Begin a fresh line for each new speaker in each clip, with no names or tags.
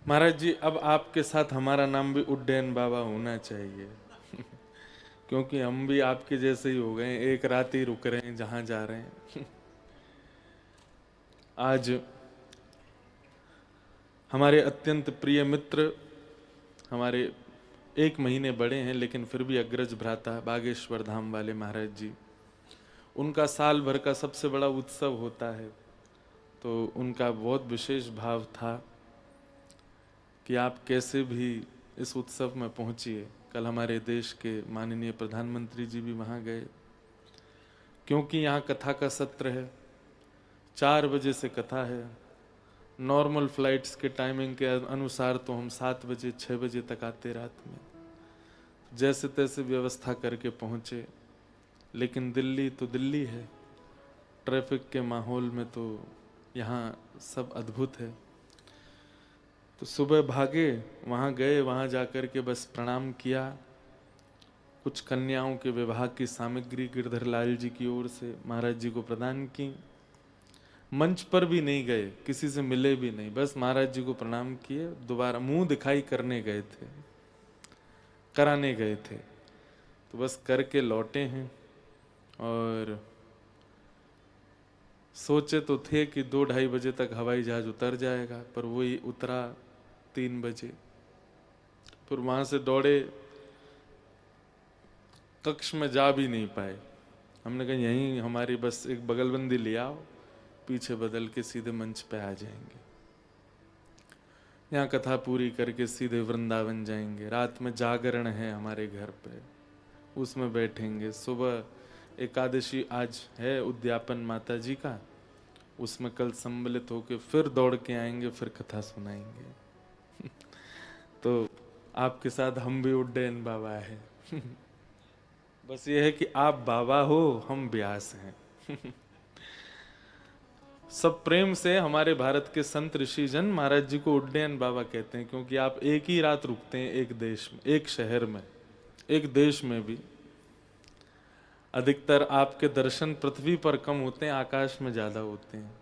महाराज जी, अब आपके साथ हमारा नाम भी उड्डयन बाबा होना चाहिए। क्योंकि हम भी आपके जैसे ही हो गए, एक रात ही रुक रहे हैं जहां जा रहे हैं। आज हमारे अत्यंत प्रिय मित्र, हमारे 1 महीने बड़े हैं लेकिन फिर भी अग्रज भ्राता बागेश्वर धाम वाले महाराज जी, उनका साल भर का सबसे बड़ा उत्सव होता है। तो उनका बहुत विशेष भाव था कि आप कैसे भी इस उत्सव में पहुंचिए। कल हमारे देश के माननीय प्रधानमंत्री जी भी वहां गए, क्योंकि यहाँ कथा का सत्र है। 4 बजे से कथा है। नॉर्मल फ्लाइट्स के टाइमिंग के अनुसार तो हम 7 बजे 6 बजे तक आते रात में, जैसे तैसे व्यवस्था करके पहुंचे। लेकिन दिल्ली तो दिल्ली है, ट्रैफिक के माहौल में तो यहाँ सब अद्भुत है। तो सुबह भागे, वहाँ गए, वहाँ जाकर के बस प्रणाम किया। कुछ कन्याओं के विवाह की सामग्री गिरधर लाल जी की ओर से महाराज जी को प्रदान की। मंच पर भी नहीं गए, किसी से मिले भी नहीं, बस महाराज जी को प्रणाम किए। दोबारा मुंह दिखाई करने गए थे, कराने गए थे, तो बस करके लौटे हैं। और सोचे तो थे कि 2-2:30 बजे तक हवाई जहाज उतर जाएगा, पर वही उतरा 3 बजे। फिर वहां से दौड़े, कक्ष में जा भी नहीं पाए। हमने कहा यहीं हमारी बस एक बगलबंदी ले आओ, पीछे बदल के सीधे मंच पे आ जाएंगे। यहाँ कथा पूरी करके सीधे वृंदावन जाएंगे। रात में जागरण है हमारे घर पे, उसमें बैठेंगे। सुबह एकादशी आज है उद्यापन माता जी का, उसमें कल सम्मिलित होके फिर दौड़ के आएंगे, फिर कथा सुनाएंगे। तो आपके साथ हम भी उड्डयन बाबा है। बस ये है कि आप बाबा हो, हम व्यास हैं। सब प्रेम से हमारे भारत के संत ऋषि जन महाराज जी को उड्डयन बाबा कहते हैं, क्योंकि आप एक ही रात रुकते हैं एक देश में, एक शहर में, एक देश में भी। अधिकतर आपके दर्शन पृथ्वी पर कम होते हैं, आकाश में ज्यादा होते हैं।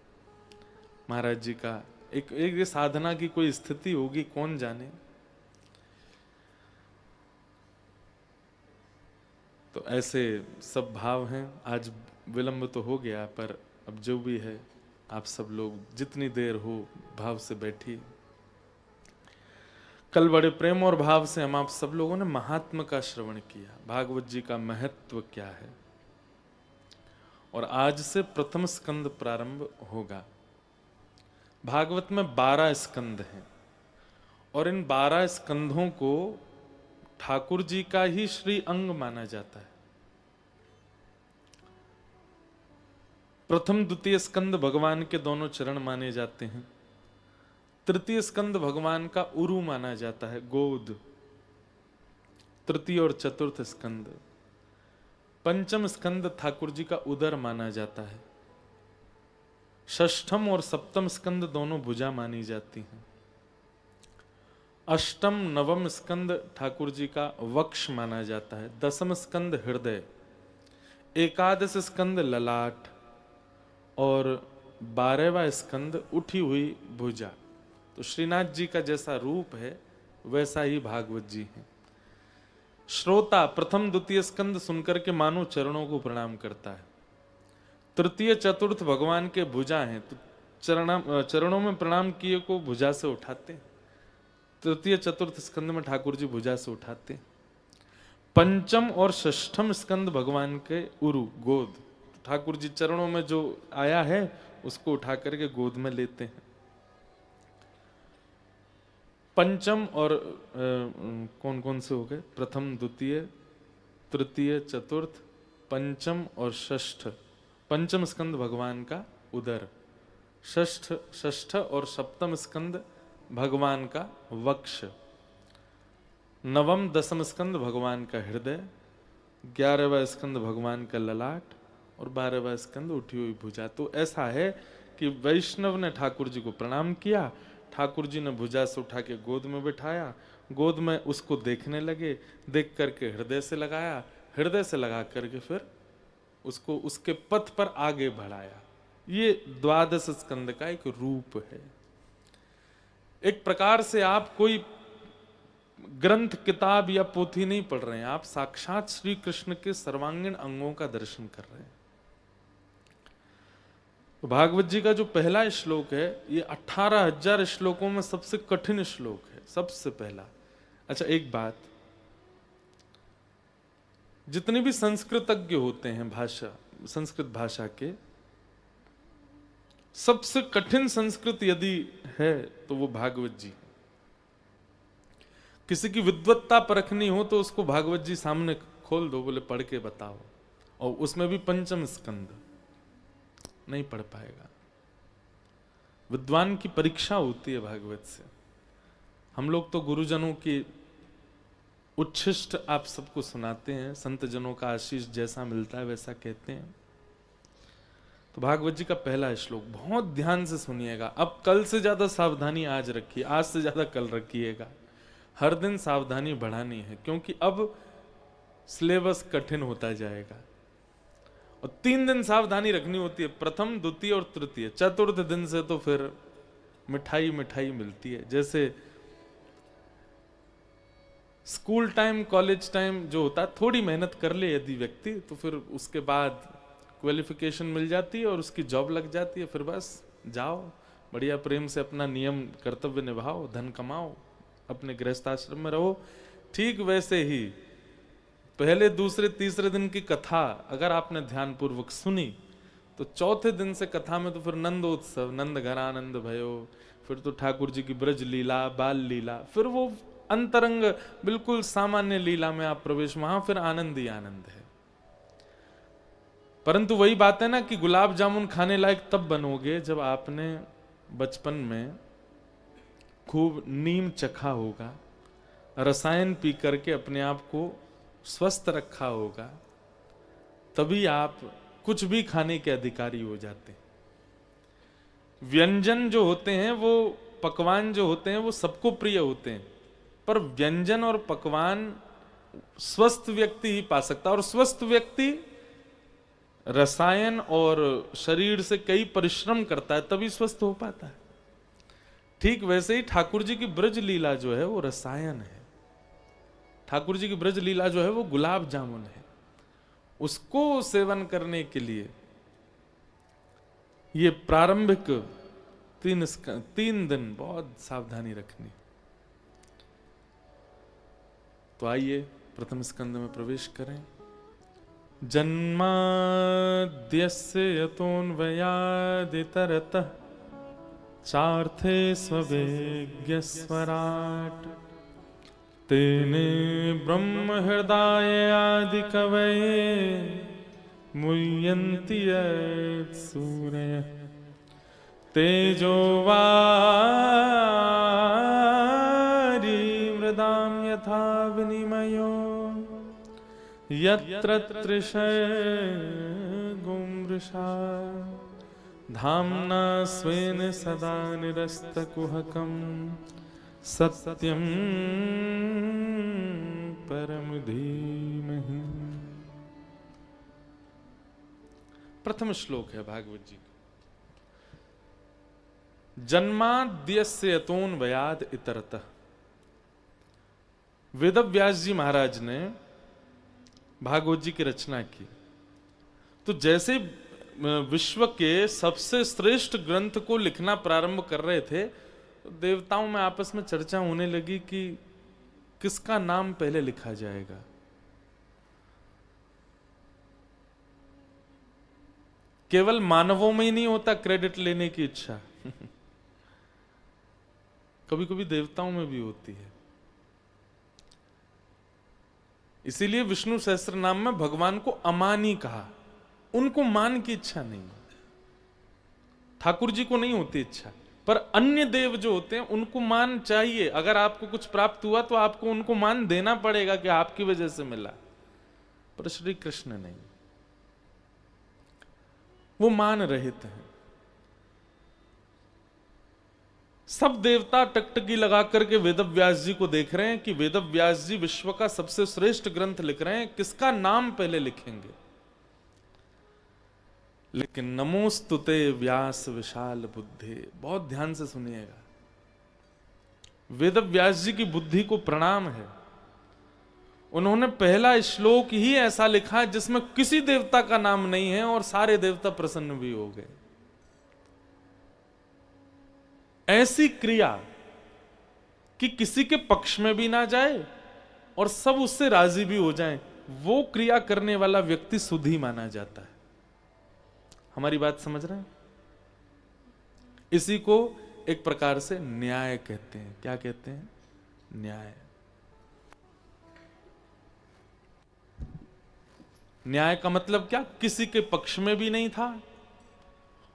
महाराज जी का एक साधना की कोई स्थिति होगी, कौन जाने। तो ऐसे सब भाव हैं। आज विलंब तो हो गया, पर अब जो भी है, आप सब लोग जितनी देर हो भाव से बैठिए। कल बड़े प्रेम और भाव से हम आप सब लोगों ने महात्म का श्रवण किया, भागवत जी का महत्व क्या है। और आज से प्रथम स्कंद प्रारंभ होगा। भागवत में 12 स्कंद हैं, और इन 12 स्कंधों को ठाकुर जी का ही श्री अंग माना जाता है। प्रथम द्वितीय स्कंद भगवान के दोनों चरण माने जाते हैं। तृतीय स्कंद भगवान का उरु माना जाता है, गोद। तृतीय और चतुर्थ स्कंद। पंचम स्कंद ठाकुर जी का उदर माना जाता है। षष्ठम और सप्तम स्कंद दोनों भुजा मानी जाती हैं। अष्टम नवम स्कंद ठाकुर जी का वक्ष माना जाता है। दसम स्कंद हृदय, एकादश स्कंद ललाट, और 12वां स्कंद उठी हुई भुजा। तो श्रीनाथ जी का जैसा रूप है वैसा ही भागवत जी है। श्रोता प्रथम द्वितीय स्कंद सुनकर के मानो चरणों को प्रणाम करता है। तृतीय चतुर्थ भगवान के भुजा हैं, तो चरणों में प्रणाम किए को भुजा से उठाते हैं। तृतीय चतुर्थ स्कंद में ठाकुर जी भुजा से उठाते हैं। पंचम और षष्ठम स्कंद भगवान के उरु, गोद। ठाकुर जी चरणों में जो आया है उसको उठा करके गोद में लेते हैं। पंचम और कौन कौन से हो गए? प्रथम द्वितीय तृतीय चतुर्थ पंचम और षष्ठ। पंचम स्कंद भगवान का उदर, षष्ठ और सप्तम स्कंद भगवान का वक्ष, नवम दसम स्कंद भगवान का हृदय, 11वां स्कंद भगवान का ललाट, और 12वां स्कंद उठी हुई भुजा। तो ऐसा है कि वैष्णव ने ठाकुर जी को प्रणाम किया, ठाकुर जी ने भुजा से उठा के गोद में बिठाया, गोद में उसको देखने लगे, देख करके हृदय से लगाया, हृदय से लगा करके फिर उसको उसके पथ पर आगे बढ़ाया। ये 12 स्कंद का एक रूप है। एक प्रकार से आप कोई ग्रंथ, किताब या पोथी नहीं पढ़ रहे हैं, आप साक्षात श्री कृष्ण के सर्वांगीण अंगों का दर्शन कर रहे हैं। तो भागवत जी का जो पहला श्लोक है, ये 18,000 श्लोकों में सबसे कठिन श्लोक है, सबसे पहला। अच्छा, एक बात, जितने भी संस्कृतज्ञ होते हैं संस्कृत भाषा के, सबसे कठिन संस्कृत यदि है तो वो भागवत जी। किसी की विद्वत्ता परखनी हो तो उसको भागवत जी सामने खोल दो, बोले पढ़ के बताओ, और उसमें भी पंचम स्कंद, नहीं पढ़ पाएगा। विद्वान की परीक्षा होती है भागवत से। हम लोग तो गुरुजनों की उच्छिष्ट आप सबको सुनाते हैं, संत जनों का आशीष जैसा मिलता है वैसा कहते हैं। तो भागवत जी का पहला श्लोक बहुत ध्यान से सुनिएगा। अब कल से ज्यादा सावधानी आज रखिए, आज से ज्यादा कल रखिएगा। हर दिन सावधानी बढ़ानी है, क्योंकि अब सिलेबस कठिन होता जाएगा। और 3 दिन सावधानी रखनी होती है, प्रथम, द्वितीय और तृतीय। चतुर्थ दिन से तो फिर मिठाई मिठाई मिलती है। जैसे स्कूल टाइम, कॉलेज टाइम जो होता है, थोड़ी मेहनत कर ले यदि व्यक्ति, तो फिर उसके बाद क्वालिफिकेशन मिल जाती है और उसकी जॉब लग जाती है। फिर बस जाओ, बढ़िया प्रेम से अपना नियम कर्तव्य निभाओ, धन कमाओ, अपने गृहस्थाश्रम में रहो। ठीक वैसे ही पहले, दूसरे, तीसरे दिन की कथा अगर आपने ध्यानपूर्वक सुनी, तो चौथे दिन से कथा में तो फिर नंदोत्सव, नंद घर आनंद भयो, फिर तो ठाकुर जी की ब्रज लीला, बाल लीला, फिर वो अंतरंग बिल्कुल सामान्य लीला में आप प्रवेश, वहां फिर आनंद ही आनंद है। परंतु वही बात है ना कि गुलाब जामुन खाने लायक तब बनोगे जब आपने बचपन में खूब नीम चखा होगा, रसायन पी करके अपने आप को स्वस्थ रखा होगा, तभी आप कुछ भी खाने के अधिकारी हो जाते हैं। व्यंजन जो होते हैं, वो पकवान जो होते हैं, वो सबको प्रिय होते हैं, पर व्यंजन और पकवान स्वस्थ व्यक्ति ही पा सकता है। और स्वस्थ व्यक्ति रसायन और शरीर से कई परिश्रम करता है, तभी स्वस्थ हो पाता है। ठीक वैसे ही ठाकुर जी की ब्रज लीला जो है वो रसायन है। ठाकुर जी की ब्रज लीला जो है वो गुलाब जामुन है। उसको सेवन करने के लिए ये प्रारंभिक 3 दिन बहुत सावधानी रखनी। तो आइए प्रथम स्कंद में प्रवेश करें। जन्माद्यस्य यतोऽन्वयादितरतः चार्थे स्ववेज्ञस्वराट् तेने ब्रह्म हृदय आदि कवये मुह्यन्ति सूरयः तेजो वारी मृदां यथा विनिमयो यत्र तृषगो मृषा धाम्ना स्वेन सदा निरस्तकुहकं सत्यं परम धीमहि। प्रथम श्लोक है भागवत जी का। जन्माद्यस्य यतोऽन्वयाद् इतरतः। वेदव्यास जी महाराज ने भागवत जी की रचना की, तो जैसे विश्व के सबसे श्रेष्ठ ग्रंथ को लिखना प्रारंभ कर रहे थे, तो देवताओं में आपस में चर्चा होने लगी कि किसका नाम पहले लिखा जाएगा। केवल मानवों में ही नहीं होता क्रेडिट लेने की इच्छा कभी कभी देवताओं में भी होती है। इसीलिए विष्णु सहस्त्र नाम में भगवान को अमानी कहा। उनको मान की इच्छा नहीं, ठाकुर जी को नहीं होती इच्छा, पर अन्य देव जो होते हैं उनको मान चाहिए। अगर आपको कुछ प्राप्त हुआ तो आपको उनको मान देना पड़ेगा कि आपकी वजह से मिला, पर श्री कृष्ण नहीं, वो मान रहित हैं। सब देवता टकटकी लगा करके वेदव्यास जी को देख रहे हैं कि वेदव्यास जी विश्व का सबसे श्रेष्ठ ग्रंथ लिख रहे हैं, किसका नाम पहले लिखेंगे। लेकिन नमोस्तुते व्यास विशाल बुद्धे, बहुत ध्यान से सुनिएगा। वेदव्यास जी की बुद्धि को प्रणाम है। उन्होंने पहला श्लोक ही ऐसा लिखा है जिसमें किसी देवता का नाम नहीं है और सारे देवता प्रसन्न भी हो गए। ऐसी क्रिया कि किसी के पक्ष में भी ना जाए और सब उससे राजी भी हो जाएं, वो क्रिया करने वाला व्यक्ति सुधी माना जाता है। हमारी बात समझ रहे हैं? इसी को एक प्रकार से न्याय कहते हैं। क्या कहते हैं? न्याय। न्याय का मतलब क्या? किसी के पक्ष में भी नहीं था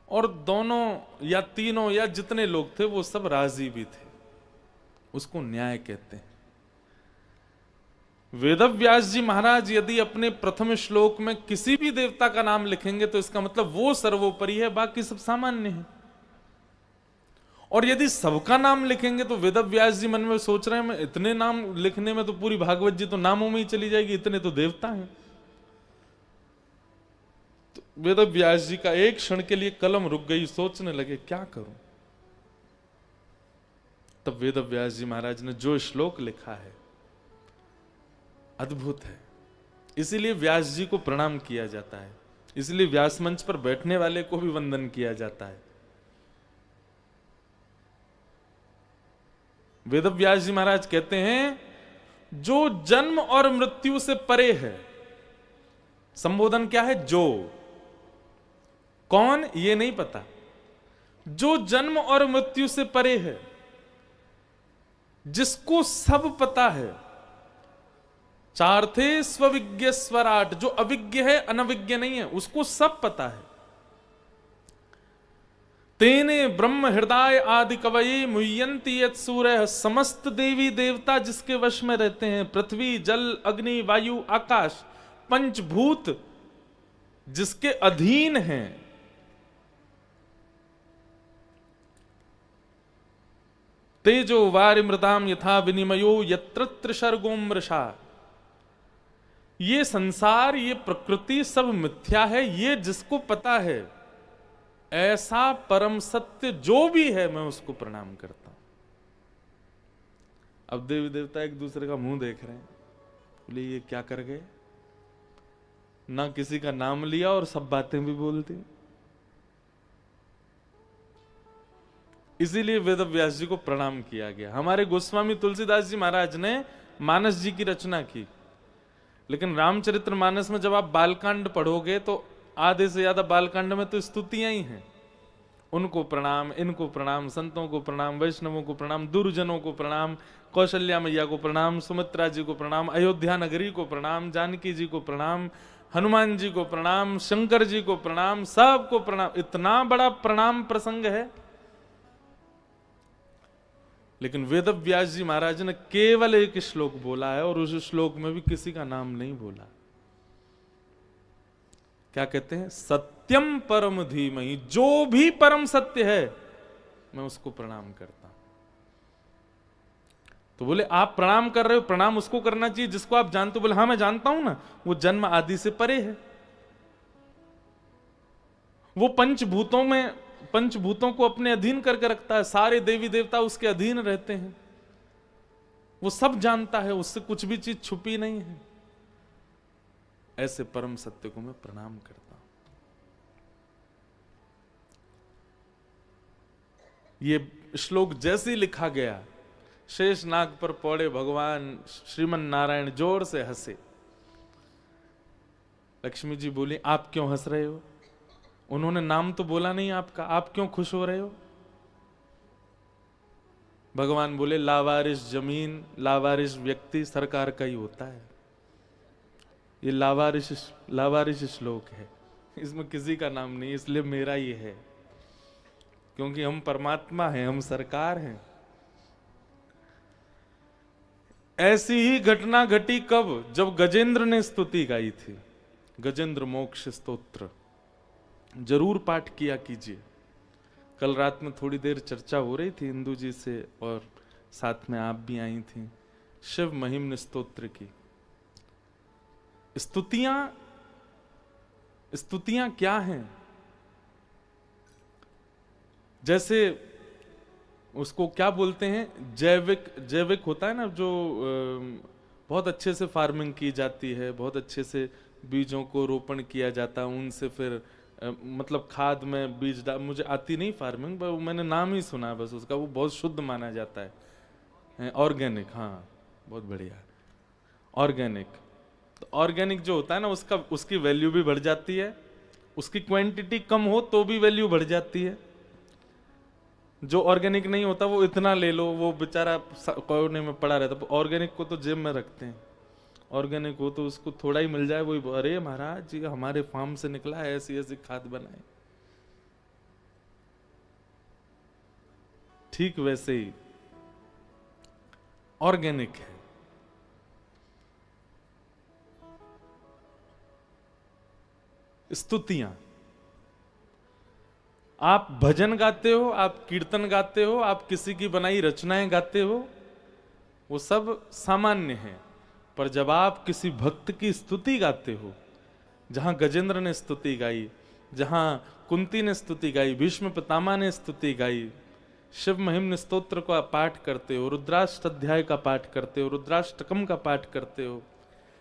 और दोनों या तीनों या जितने लोग थे वो सब राजी भी थे, उसको न्याय कहते हैं। वेदव्यास जी महाराज यदि अपने प्रथम श्लोक में किसी भी देवता का नाम लिखेंगे तो इसका मतलब वो सर्वोपरि है, बाकी सब सामान्य है। और यदि सबका नाम लिखेंगे तो वेदव्यास जी मन में सोच रहे हैं मैं इतने नाम लिखने में तो पूरी भागवत जी तो नामों में ही चली जाएगी, इतने तो देवता हैं। तो वेदव्यास जी का एक क्षण के लिए कलम रुक गई, सोचने लगे क्या करूं। तब वेदव्यास जी महाराज ने जो श्लोक लिखा है अद्भुत है, इसीलिए व्यास जी को प्रणाम किया जाता है, इसलिए व्यास मंच पर बैठने वाले को भी वंदन किया जाता है। वेदव्यास जी महाराज कहते हैं जो जन्म और मृत्यु से परे है, संबोधन क्या है? जो, कौन ये नहीं पता, जो जन्म और मृत्यु से परे है, जिसको सब पता है। चार थे स्वविज्ञ स्वराट, जो अविज्ञ है अनविज्ञ नहीं है, उसको सब पता है। तेने ब्रह्म हृदय आदि कवये मुह्यंति यत् सूरय, समस्त देवी देवता जिसके वश में रहते हैं, पृथ्वी जल अग्नि वायु आकाश पंचभूत जिसके अधीन हैं। तेजो वारि मृदाम यथा विनिमयो यत्र त्रिसर्गो मृषा, ये संसार ये प्रकृति सब मिथ्या है, ये जिसको पता है, ऐसा परम सत्य जो भी है मैं उसको प्रणाम करता हूं। अब देवी देवता एक दूसरे का मुंह देख रहे हैं, बोले ये क्या कर गए, ना किसी का नाम लिया और सब बातें भी बोल दी। इसीलिए वेदव्यास जी को प्रणाम किया गया। हमारे गोस्वामी तुलसीदास जी महाराज ने मानस जी की रचना की, लेकिन रामचरितमानस में जब आप बालकांड पढ़ोगे तो आधे से ज्यादा बालकांड में तो स्तुतियां ही हैं। उनको प्रणाम, इनको प्रणाम, संतों को प्रणाम, वैष्णवों को प्रणाम, दुर्जनों को प्रणाम, कौशल्या मैया को प्रणाम, सुमित्रा जी को प्रणाम, अयोध्या नगरी को प्रणाम, जानकी जी को प्रणाम, हनुमान जी को प्रणाम, शंकर जी को प्रणाम, सबको प्रणाम। इतना बड़ा प्रणाम प्रसंग है। लेकिन वेदव्यास जी महाराज ने केवल एक श्लोक बोला है और उस श्लोक में भी किसी का नाम नहीं बोला। क्या कहते हैं? सत्यम परम धीमहि, जो भी परम सत्य है मैं उसको प्रणाम करता हूं। तो बोले आप प्रणाम कर रहे हो, प्रणाम उसको करना चाहिए जिसको आप जानते हो। बोले हाँ मैं जानता हूं ना, वो जन्म आदि से परे है, वो पंचभूतों में, पंचभूतों को अपने अधीन करके रखता है, सारे देवी देवता उसके अधीन रहते हैं, वो सब जानता है, उससे कुछ भी चीज छुपी नहीं है। ऐसे परम सत्य को मैं प्रणाम करता हूं। ये श्लोक जैसे ही लिखा गया, शेष नाग पर पौड़े भगवान श्रीमन नारायण जोर से हंसे। लक्ष्मी जी बोली आप क्यों हंस रहे हो? उन्होंने नाम तो बोला नहीं आपका, आप क्यों खुश हो रहे हो? भगवान बोले लावारिस जमीन, लावारिस व्यक्ति सरकार का ही होता है। ये लावारिस श्लोक है, इसमें किसी का नाम नहीं, इसलिए मेरा ही है, क्योंकि हम परमात्मा हैं, हम सरकार हैं। ऐसी ही घटना घटी कब? जब गजेंद्र ने स्तुति गाई थी, गजेंद्र मोक्ष स्तोत्र। जरूर पाठ किया कीजिए। कल रात में थोड़ी देर चर्चा हो रही थी इंदु जी से और साथ में आप भी आई थी, शिव महिम्न स्तोत्र की। स्तुतियां क्या हैं? जैसे उसको क्या बोलते हैं, जैविक, जैविक होता है ना, जो बहुत अच्छे से फार्मिंग की जाती है, बहुत अच्छे से बीजों को रोपण किया जाता है, उनसे फिर मतलब खाद में बीज डाल, मुझे आती नहीं फार्मिंग, पर मैंने नाम ही सुना बस उसका, वो बहुत शुद्ध माना जाता है, ऑर्गेनिक। हाँ बहुत बढ़िया, ऑर्गेनिक। तो ऑर्गेनिक जो होता है ना, उसका उसकी वैल्यू भी बढ़ जाती है, उसकी क्वांटिटी कम हो तो भी वैल्यू बढ़ जाती है। जो ऑर्गेनिक नहीं होता वो इतना ले लो, वो बेचारा कोने में पड़ा रहता। ऑर्गेनिक को तो जेब में रखते हैं, ऑर्गेनिक हो तो उसको थोड़ा ही मिल जाए, वही अरे महाराज जी हमारे फार्म से निकला है, ऐसी ऐसी खाद बनाए। ठीक वैसे ही ऑर्गेनिक है। स्तुतियां, आप भजन गाते हो, आप कीर्तन गाते हो, आप किसी की बनाई रचनाएं गाते हो, वो सब सामान्य है। पर जब आप किसी भक्त की स्तुति गाते हो, जहां गजेंद्र ने स्तुति गाई, जहां कुंती ने स्तुति गाई, भीष्म पितामह ने स्तुति गाई, शिव महिम्न स्तोत्र का पाठ करते हो, रुद्राष्ट अध्याय का पाठ करते हो, रुद्राष्टकम का पाठ करते हो।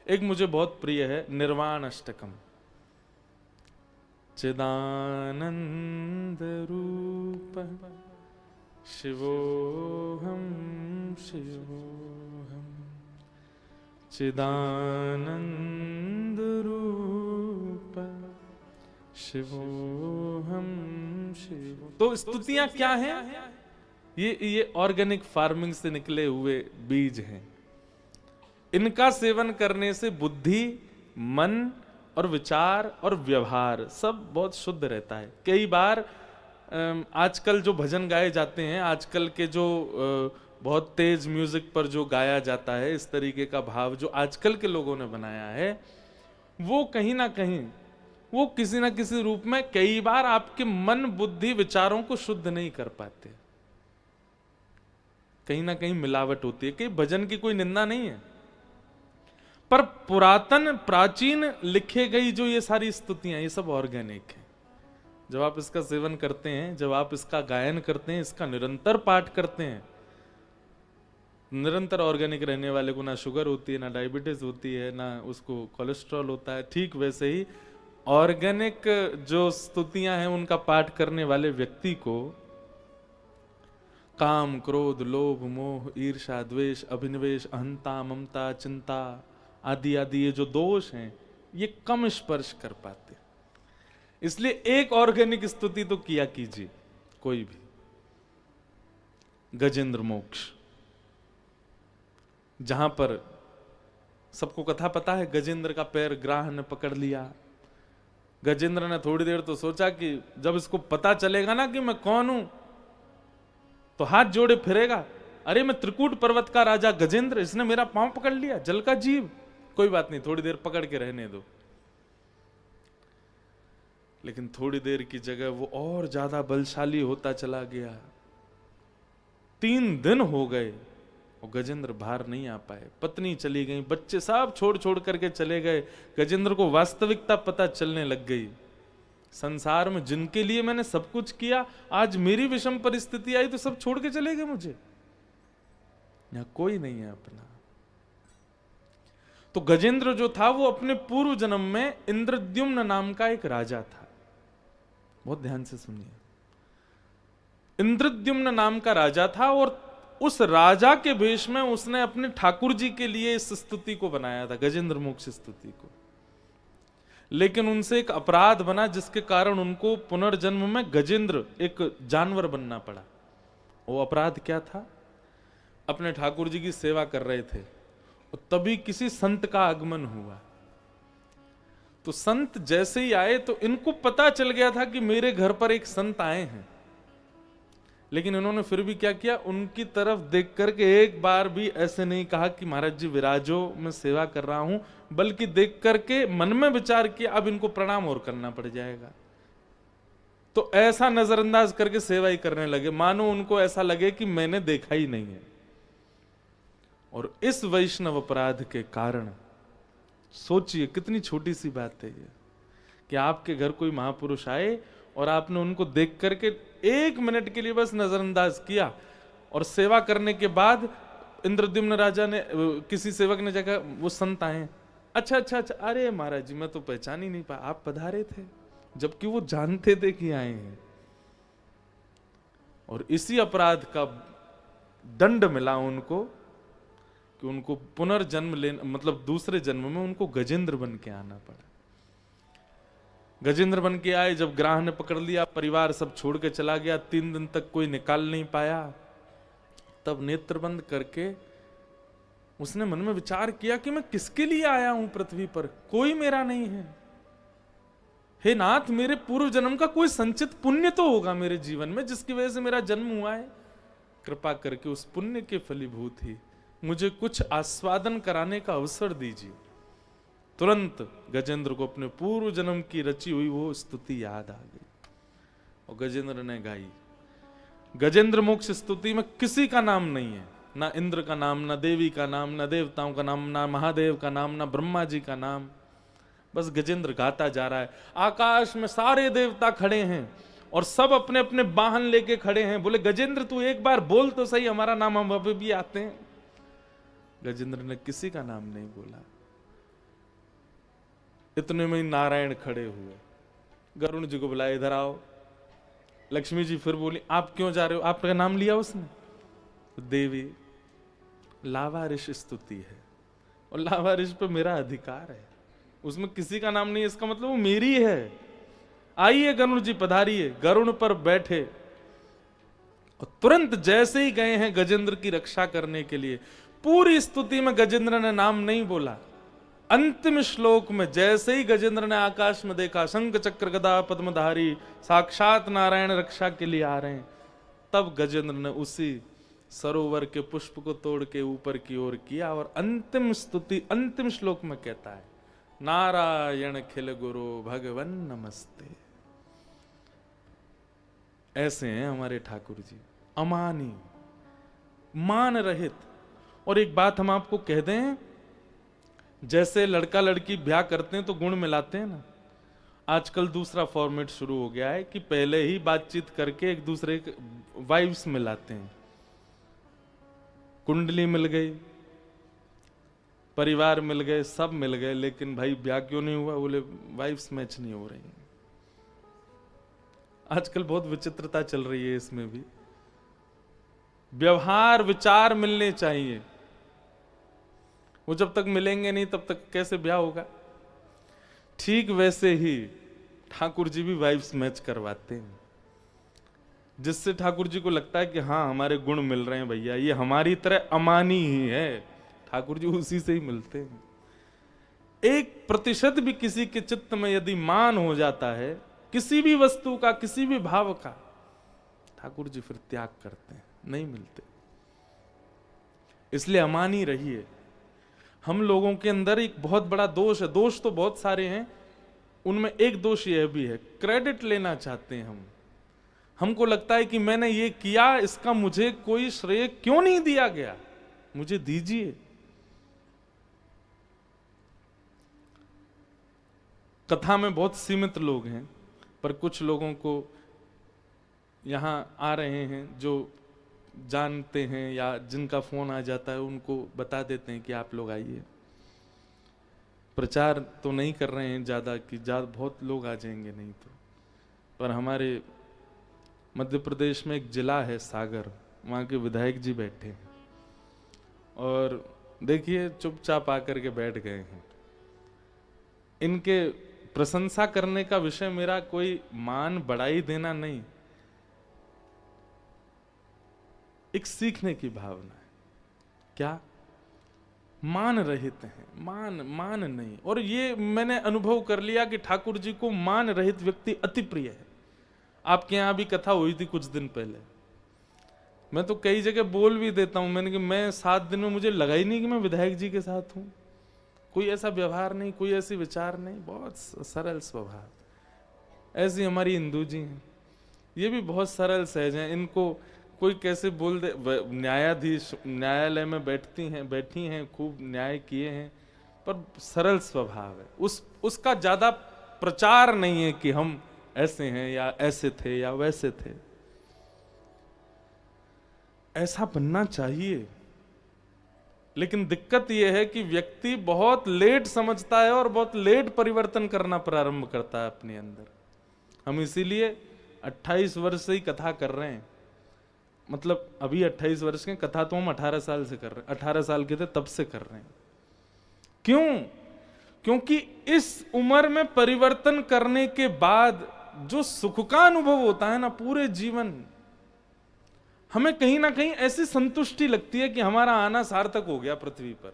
एक मुझे बहुत प्रिय है निर्वाण अष्टकम। चिदानंद रूप शिवोहम शिवोहम, चिदानंद रूप शिवोहम शिवो। तो स्तुतियां क्या हैं? ये ऑर्गेनिक फार्मिंग से निकले हुए बीज हैं। इनका सेवन करने से बुद्धि, मन और विचार और व्यवहार सब बहुत शुद्ध रहता है। कई बार आजकल जो भजन गाए जाते हैं, आजकल के जो बहुत तेज म्यूजिक पर जो गाया जाता है, इस तरीके का भाव जो आजकल के लोगों ने बनाया है, वो कहीं ना कहीं वो किसी ना किसी रूप में कई बार आपके मन, बुद्धि, विचारों को शुद्ध नहीं कर पाते। कहीं ना कहीं मिलावट होती है। कई भजन की कोई निंदा नहीं है, पर पुरातन प्राचीन लिखे गई जो ये सारी स्तुतियां, ये सब ऑर्गेनिक है। जब आप इसका सेवन करते हैं, जब आप इसका गायन करते हैं, इसका निरंतर पाठ करते हैं, निरंतर ऑर्गेनिक रहने वाले को ना शुगर होती है, ना डायबिटीज होती है, ना उसको कोलेस्ट्रॉल होता है। ठीक वैसे ही ऑर्गेनिक जो स्तुतियां हैं, उनका पाठ करने वाले व्यक्ति को काम, क्रोध, लोभ, मोह, ईर्ष्या, द्वेष, अभिनिवेश, अहंता, ममता, चिंता आदि आदि ये जो दोष हैं, ये कम स्पर्श कर पाते। इसलिए एक ऑर्गेनिक स्तुति तो किया कीजिए कोई भी। गजेंद्र मोक्ष, जहां पर सबको कथा पता है, गजेंद्र का पैर ग्राह ने पकड़ लिया। गजेंद्र ने थोड़ी देर तो सोचा कि जब इसको पता चलेगा ना कि मैं कौन हूं, तो हाथ जोड़े फिरेगा, अरे मैं त्रिकूट पर्वत का राजा गजेंद्र, इसने मेरा पांव पकड़ लिया, जल का जीव, कोई बात नहीं, थोड़ी देर पकड़ के रहने दो। लेकिन थोड़ी देर की जगह वो और ज्यादा बलशाली होता चला गया। 3 दिन हो गए और गजेंद्र बाहर नहीं आ पाए। पत्नी चली गई, बच्चे सब छोड़ छोड़ करके चले गए। गजेंद्र को वास्तविकता पता चलने लग गई, संसार में जिनके लिए मैंने सब कुछ किया, आज मेरी विषम परिस्थिति आई तो सब छोड़ के चले गए मुझे, यहां कोई नहीं है अपना। तो गजेंद्र जो था वो अपने पूर्व जन्म में इंद्रद्युम्न नाम का एक राजा था। बहुत ध्यान से सुनिए, इंद्रद्युम्न नाम का राजा था, और उस राजा के भेष में उसने अपने ठाकुर जी के लिए इस स्तुति को बनाया था, गजेंद्र मोक्ष स्तुति को। लेकिन उनसे एक अपराध बना, जिसके कारण उनको पुनर्जन्म में गजेंद्र एक जानवर बनना पड़ा। वो अपराध क्या था? अपने ठाकुर जी की सेवा कर रहे थे और तभी किसी संत का आगमन हुआ। तो संत जैसे ही आए तो इनको पता चल गया था कि मेरे घर पर एक संत आए हैं, लेकिन इन्होंने फिर भी क्या किया, उनकी तरफ देख करके एक बार भी ऐसे नहीं कहा कि महाराज जी विराजो, मैं सेवा कर रहा हूं, बल्कि देख करके मन में विचार किया अब इनको प्रणाम और करना पड़ जाएगा। तो ऐसा नजरअंदाज करके सेवा ही करने लगे, मानो उनको ऐसा लगे कि मैंने देखा ही नहीं है। और इस वैष्णव अपराध के कारण, सोचिए कितनी छोटी सी बात है ये, कि आपके घर कोई महापुरुष आए और आपने उनको देख करके 1 मिनट के लिए बस नजरअंदाज किया, और सेवा करने के बाद इंद्रद्युम्न राजा ने, किसी सेवक ने जगह, वो संत आए, अच्छा अच्छा अच्छा, अरे महाराज जी मैं तो पहचान ही नहीं पाया, आप पधारे थे, जबकि वो जानते थे कि आए हैं। और इसी अपराध का दंड मिला उनको कि उनको पुनर्जन्म लेना, मतलब दूसरे जन्म में उनको गजेंद्र बन के आना पड़ा। गजेंद्र बन के आए, जब ग्राह ने पकड़ लिया, परिवार सब छोड़ के चला गया, 3 दिन तक कोई निकाल नहीं पाया, तब नेत्र बंद करके उसने मन में विचार किया कि मैं किसके लिए आया हूं पृथ्वी पर, कोई मेरा नहीं है। हे नाथ, मेरे पूर्व जन्म का कोई संचित पुण्य तो होगा मेरे जीवन में, जिसकी वजह से मेरा जन्म हुआ है। कृपा करके उस पुण्य के फलीभूत ही मुझे कुछ आस्वादन कराने का अवसर दीजिए। तुरंत गजेंद्र को अपने पूर्व जन्म की रची हुई वो स्तुति याद आ गई और गजेंद्र ने गाई। गजेंद्र मोक्ष स्तुति में किसी का नाम नहीं है, ना इंद्र का नाम, ना देवी का नाम, ना देवताओं का नाम, ना महादेव का नाम, ना ब्रह्मा जी का नाम। बस गजेंद्र गाता जा रहा है। आकाश में सारे देवता खड़े हैं और सब अपने अपने वाहन लेके खड़े हैं। बोले गजेंद्र तू एक बार बोल तो सही, हमारा नाम हम अभी भी आते हैं। गजेंद्र ने किसी का नाम नहीं बोला। इतने में नारायण खड़े हुए, गरुण जी को बुलाया, इधर आओ। लक्ष्मी जी फिर बोली, आप क्यों जा रहे हो, आपका नाम लिया उसने? देवी, लावारिश स्तुति है और लावारिश पे मेरा अधिकार है, उसमें किसी का नाम नहीं है, इसका मतलब वो मेरी है। आइए गरुण जी पधारिए। गरुण पर बैठे और तुरंत जैसे ही गए हैं गजेंद्र की रक्षा करने के लिए, पूरी स्तुति में गजेंद्र ने नाम नहीं बोला। अंतिम श्लोक में जैसे ही गजेंद्र ने आकाश में देखा, शंख चक्र गदा पद्मधारी साक्षात नारायण रक्षा के लिए आ रहे हैं, तब गजेंद्र ने उसी सरोवर के पुष्प को तोड़ के ऊपर की ओर किया और अंतिम स्तुति अंतिम श्लोक में कहता है, नारायण खिल गुरु भगवन नमस्ते। ऐसे हैं हमारे ठाकुर जी, अमानी, मान रहित। और एक बात हम आपको कह दें, जैसे लड़का लड़की ब्याह करते हैं तो गुण मिलाते हैं ना, आजकल दूसरा फॉर्मेट शुरू हो गया है कि पहले ही बातचीत करके एक दूसरे के वाइब्स मिलाते हैं। कुंडली मिल गई, परिवार मिल गए, सब मिल गए, लेकिन भाई ब्याह क्यों नहीं हुआ? बोले वाइब्स मैच नहीं हो रही। आजकल बहुत विचित्रता चल रही है इसमें भी। व्यवहार विचार मिलने चाहिए, वो जब तक मिलेंगे नहीं तब तक कैसे ब्याह होगा? ठीक वैसे ही ठाकुर जी भी वाइब्स मैच करवाते हैं, जिससे ठाकुर जी को लगता है कि हाँ हमारे गुण मिल रहे हैं भैया, ये हमारी तरह अमानी ही है, ठाकुर जी उसी से ही मिलते हैं। 1% भी किसी के चित्त में यदि मान हो जाता है किसी भी वस्तु का, किसी भी भाव का, ठाकुर जी फिर त्याग करते हैं, नहीं मिलते। इसलिए अमानी रहिए। हम लोगों के अंदर एक बहुत बड़ा दोष है, दोष तो बहुत सारे हैं, उनमें एक दोष यह भी है, क्रेडिट लेना चाहते हैं हम। हमको लगता है कि मैंने ये किया, इसका मुझे कोई श्रेय क्यों नहीं दिया गया, मुझे दीजिए। कथा में बहुत सीमित लोग हैं, पर कुछ लोगों को यहां आ रहे हैं जो जानते हैं या जिनका फोन आ जाता है, उनको बता देते हैं कि आप लोग आइए। प्रचार तो नहीं कर रहे हैं ज्यादा कि बहुत लोग आ जाएंगे, नहीं तो। पर हमारे मध्य प्रदेश में एक जिला है सागर, वहां के विधायक जी बैठे हैं और देखिए चुपचाप आकर के बैठ गए हैं। इनके प्रशंसा करने का विषय मेरा कोई मान बढ़ाई देना नहीं, एक सीखने की भावना है। क्या? मान रहित हैं, मान नहीं। और ये मैंने अनुभव कर लिया कि ठाकुर जी को मान रहित व्यक्ति अति प्रिय है। आपके यहां भी कथा हुई थी कुछ दिन पहले, मैं तो कई जगह बोल भी देता हूं, मैंने कि मैं 7 दिन में मुझे लगा ही नहीं कि मैं विधायक जी के साथ हूं। कोई ऐसा व्यवहार नहीं, कोई ऐसी विचार नहीं, बहुत सरल स्वभाव। ऐसी हमारी हिंदू जी हैं, ये भी बहुत सरल सहज हैं। इनको कोई कैसे बोल दे, न्यायाधीश न्यायालय में बैठी हैं, खूब न्याय किए हैं, पर सरल स्वभाव है। उसका ज्यादा प्रचार नहीं है कि हम ऐसे हैं या ऐसे थे या वैसे थे। ऐसा बनना चाहिए। लेकिन दिक्कत यह है कि व्यक्ति बहुत लेट समझता है और बहुत लेट परिवर्तन करना प्रारंभ करता है अपने अंदर। हम इसीलिए 28 वर्ष से ही कथा कर रहे हैं, मतलब अभी 28 वर्ष के, कथा तो हम 18 साल से कर रहे हैं, 18 साल के थे तब से कर रहे हैं। क्यों? क्योंकि इस उम्र में परिवर्तन करने के बाद जो सुख का अनुभव होता है ना पूरे जीवन, हमें कहीं ना कहीं ऐसी संतुष्टि लगती है कि हमारा आना सार्थक हो गया पृथ्वी पर।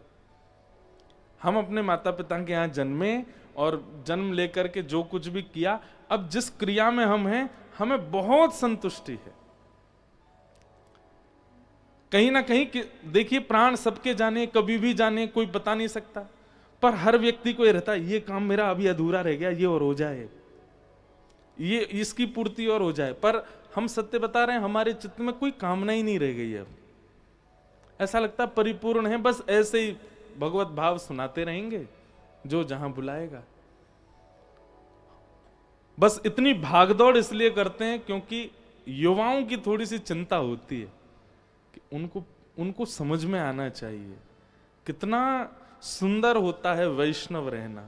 हम अपने माता पिता के यहाँ जन्मे और जन्म लेकर के जो कुछ भी किया, अब जिस क्रिया में हम हैं हमें बहुत संतुष्टि है। कहीं ना कहीं देखिए, प्राण सबके जाने, कभी भी जाने, कोई बता नहीं सकता, पर हर व्यक्ति को ये रहता है ये काम मेरा अभी अधूरा रह गया, ये और हो जाए, ये इसकी पूर्ति और हो जाए। पर हम सत्य बता रहे हैं, हमारे चित्त में कोई कामना ही नहीं रह गई है। ऐसा लगता है परिपूर्ण है, बस ऐसे ही भगवत भाव सुनाते रहेंगे जो जहां बुलाएगा। बस इतनी भागदौड़ इसलिए करते हैं क्योंकि युवाओं की थोड़ी सी चिंता होती है कि उनको समझ में आना चाहिए कितना सुंदर होता है वैष्णव रहना,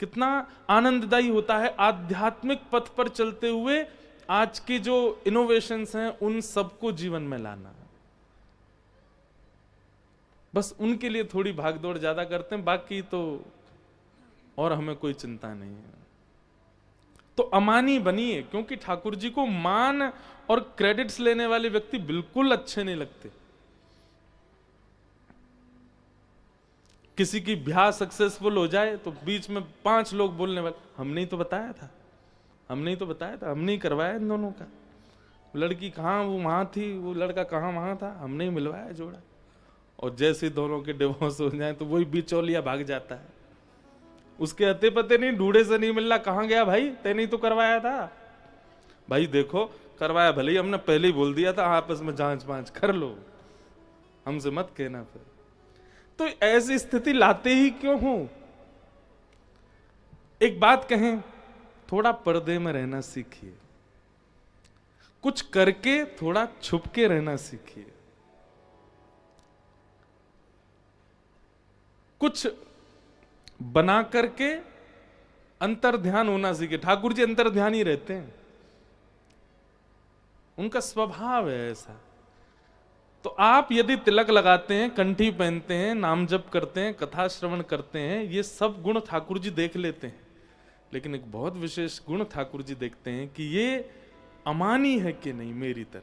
कितना आनंददायी होता है आध्यात्मिक पथ पर चलते हुए आज के जो इनोवेशंस हैं उन सबको जीवन में लाना। बस उनके लिए थोड़ी भागदौड़ ज्यादा करते हैं, बाकी तो और हमें कोई चिंता नहीं है। तो अमानी बनिए, क्योंकि ठाकुर जी को मान और क्रेडिट्स लेने वाले व्यक्ति बिल्कुल अच्छे नहीं लगते। किसी की ब्याह सक्सेसफुल हो जाए तो बीच में 5 लोग बोलने वाले, हमने ही तो बताया था, हमने ही तो बताया था, हमने ही करवाया इन दोनों का, लड़की कहाँ वो वहां थी, वो लड़का कहाँ वहां था, हमने ही मिलवाया जोड़ा। और जैसे दोनों के डिवोर्स हो जाए तो वही बिचौलिया भाग जाता है, उसके अते पते नहीं, ढूंढे से नहीं मिल रहा, कहाँ गया भाई, तेने ही तो करवाया था। भाई देखो करवाया भले ही, हमने पहले ही बोल दिया था, आपस में जांच पांच कर लो, हमसे मत कहना। फिर तो ऐसी स्थिति लाते ही क्यों हो? एक बात कहें, थोड़ा पर्दे में रहना सीखिए, कुछ करके थोड़ा छुप के रहना सीखिए, कुछ बना करके अंतर ध्यान होना सीखे। ठाकुर जी अंतर ध्यान ही रहते हैं, उनका स्वभाव है ऐसा। तो आप यदि तिलक लगाते हैं, कंठी पहनते हैं, नाम जप करते हैं, कथा श्रवण करते हैं, ये सब गुण ठाकुर जी देख लेते हैं। लेकिन एक बहुत विशेष गुण ठाकुर जी देखते हैं कि ये अमानी है कि नहीं मेरी तरह,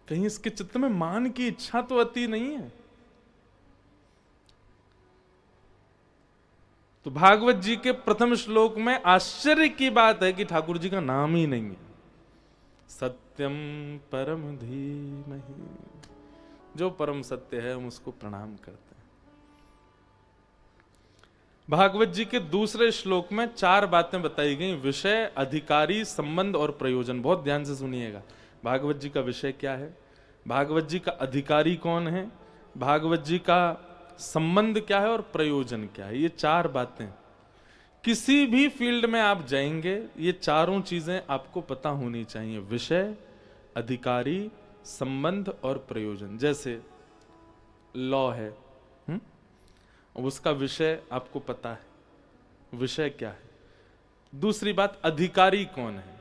कहीं इसके चित्त में मान की इच्छा तो अति नहीं है। तो भागवत जी के प्रथम श्लोक में आश्चर्य की बात है कि ठाकुर जी का नाम ही नहीं है। सत्यम परम धीमहि, जो परम सत्य है हम उसको प्रणाम करते हैं। भागवत जी के दूसरे श्लोक में 4 बातें बताई गई, विषय, अधिकारी, संबंध और प्रयोजन। बहुत ध्यान से सुनिएगा, भागवत जी का विषय क्या है, भागवत जी का अधिकारी कौन है, भागवत जी का संबंध क्या है और प्रयोजन क्या है। ये 4 बातें किसी भी फील्ड में आप जाएंगे, ये चारों चीजें आपको पता होनी चाहिए, विषय, अधिकारी, संबंध और प्रयोजन। जैसे लॉ है, उसका विषय आपको पता है, विषय क्या है। दूसरी बात, अधिकारी कौन है,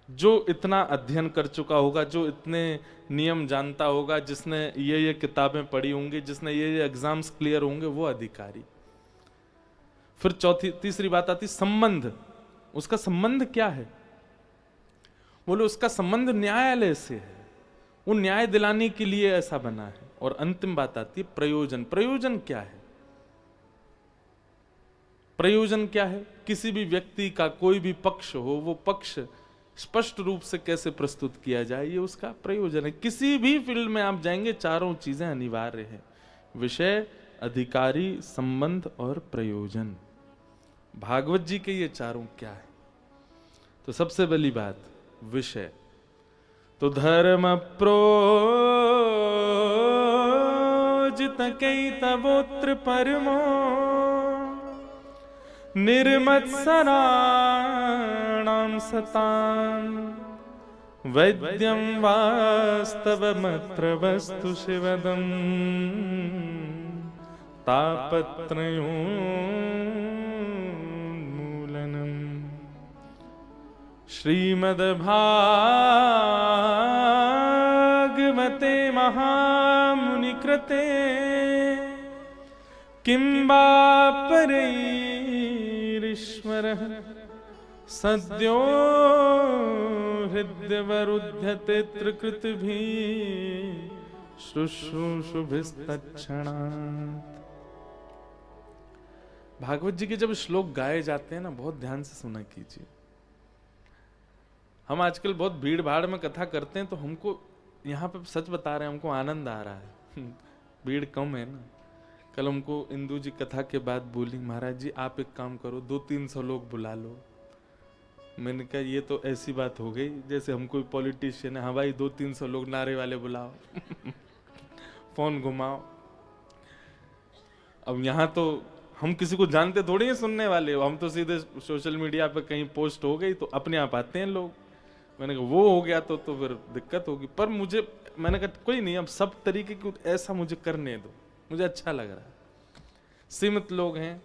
जो इतना अध्ययन कर चुका होगा, जो इतने नियम जानता होगा, जिसने ये किताबें पढ़ी होंगी, जिसने ये एग्जाम्स क्लियर होंगे, वो अधिकारी। फिर तीसरी बात आती संबंध, उसका संबंध क्या है, बोले उसका संबंध न्यायालय से है, वो न्याय दिलाने के लिए ऐसा बना है। और अंतिम बात आती है प्रयोजन, प्रयोजन क्या है, प्रयोजन क्या है, किसी भी व्यक्ति का कोई भी पक्ष हो, वो पक्ष स्पष्ट रूप से कैसे प्रस्तुत किया जाए, ये उसका प्रयोजन है। किसी भी फील्ड में आप जाएंगे, चारों चीजें अनिवार्य है, विषय, अधिकारी, संबंध और प्रयोजन। भागवत जी के ये चारों क्या है? तो सबसे पहली बात विषय, तो धर्म प्रोजित कई तवोत्र परमो निर्मत्सराणां सतां वैद्यं वास्तवमत्र वस्तु शिवदम् तापत्रयोन्मूलनम् श्रीमद्भागवते महामुनिकृते किं वा परैरीश्वरः सद्यो हृद्यवरुध्यते त्रिकृतिभिः शुश्रूषुभिस्तत्क्षणात्। भागवत जी के जब श्लोक गाए जाते हैं ना, बहुत ध्यान से सुना कीजिए। हम आजकल बहुत भीड़ भाड़ में कथा करते हैं, तो हमको यहाँ पे सच बता रहे हैं, हमको आनंद आ रहा है। भीड़ कम है ना। कल हमको इंदू जी कथा के बाद बोली, महाराज जी आप एक काम करो, 200-300 लोग बुला लो। मैंने कहा ये तो ऐसी बात हो गई जैसे हम कोई पॉलिटिशियन है। हाँ भाई 200-300 लोग, नारे वाले बुलाओ। फोन घुमाओ। अब यहाँ तो हम किसी को जानते थोड़ी हैं सुनने वाले, हम तो सीधे सोशल मीडिया पे कहीं पोस्ट हो गई तो अपने आप आते हैं लोग। मैंने कहा वो हो गया तो फिर दिक्कत होगी। पर मुझे, मैंने कहा कोई नहीं, अब सब तरीके की ऐसा मुझे करने दो, मुझे अच्छा लग रहा है। सीमित लोग हैं,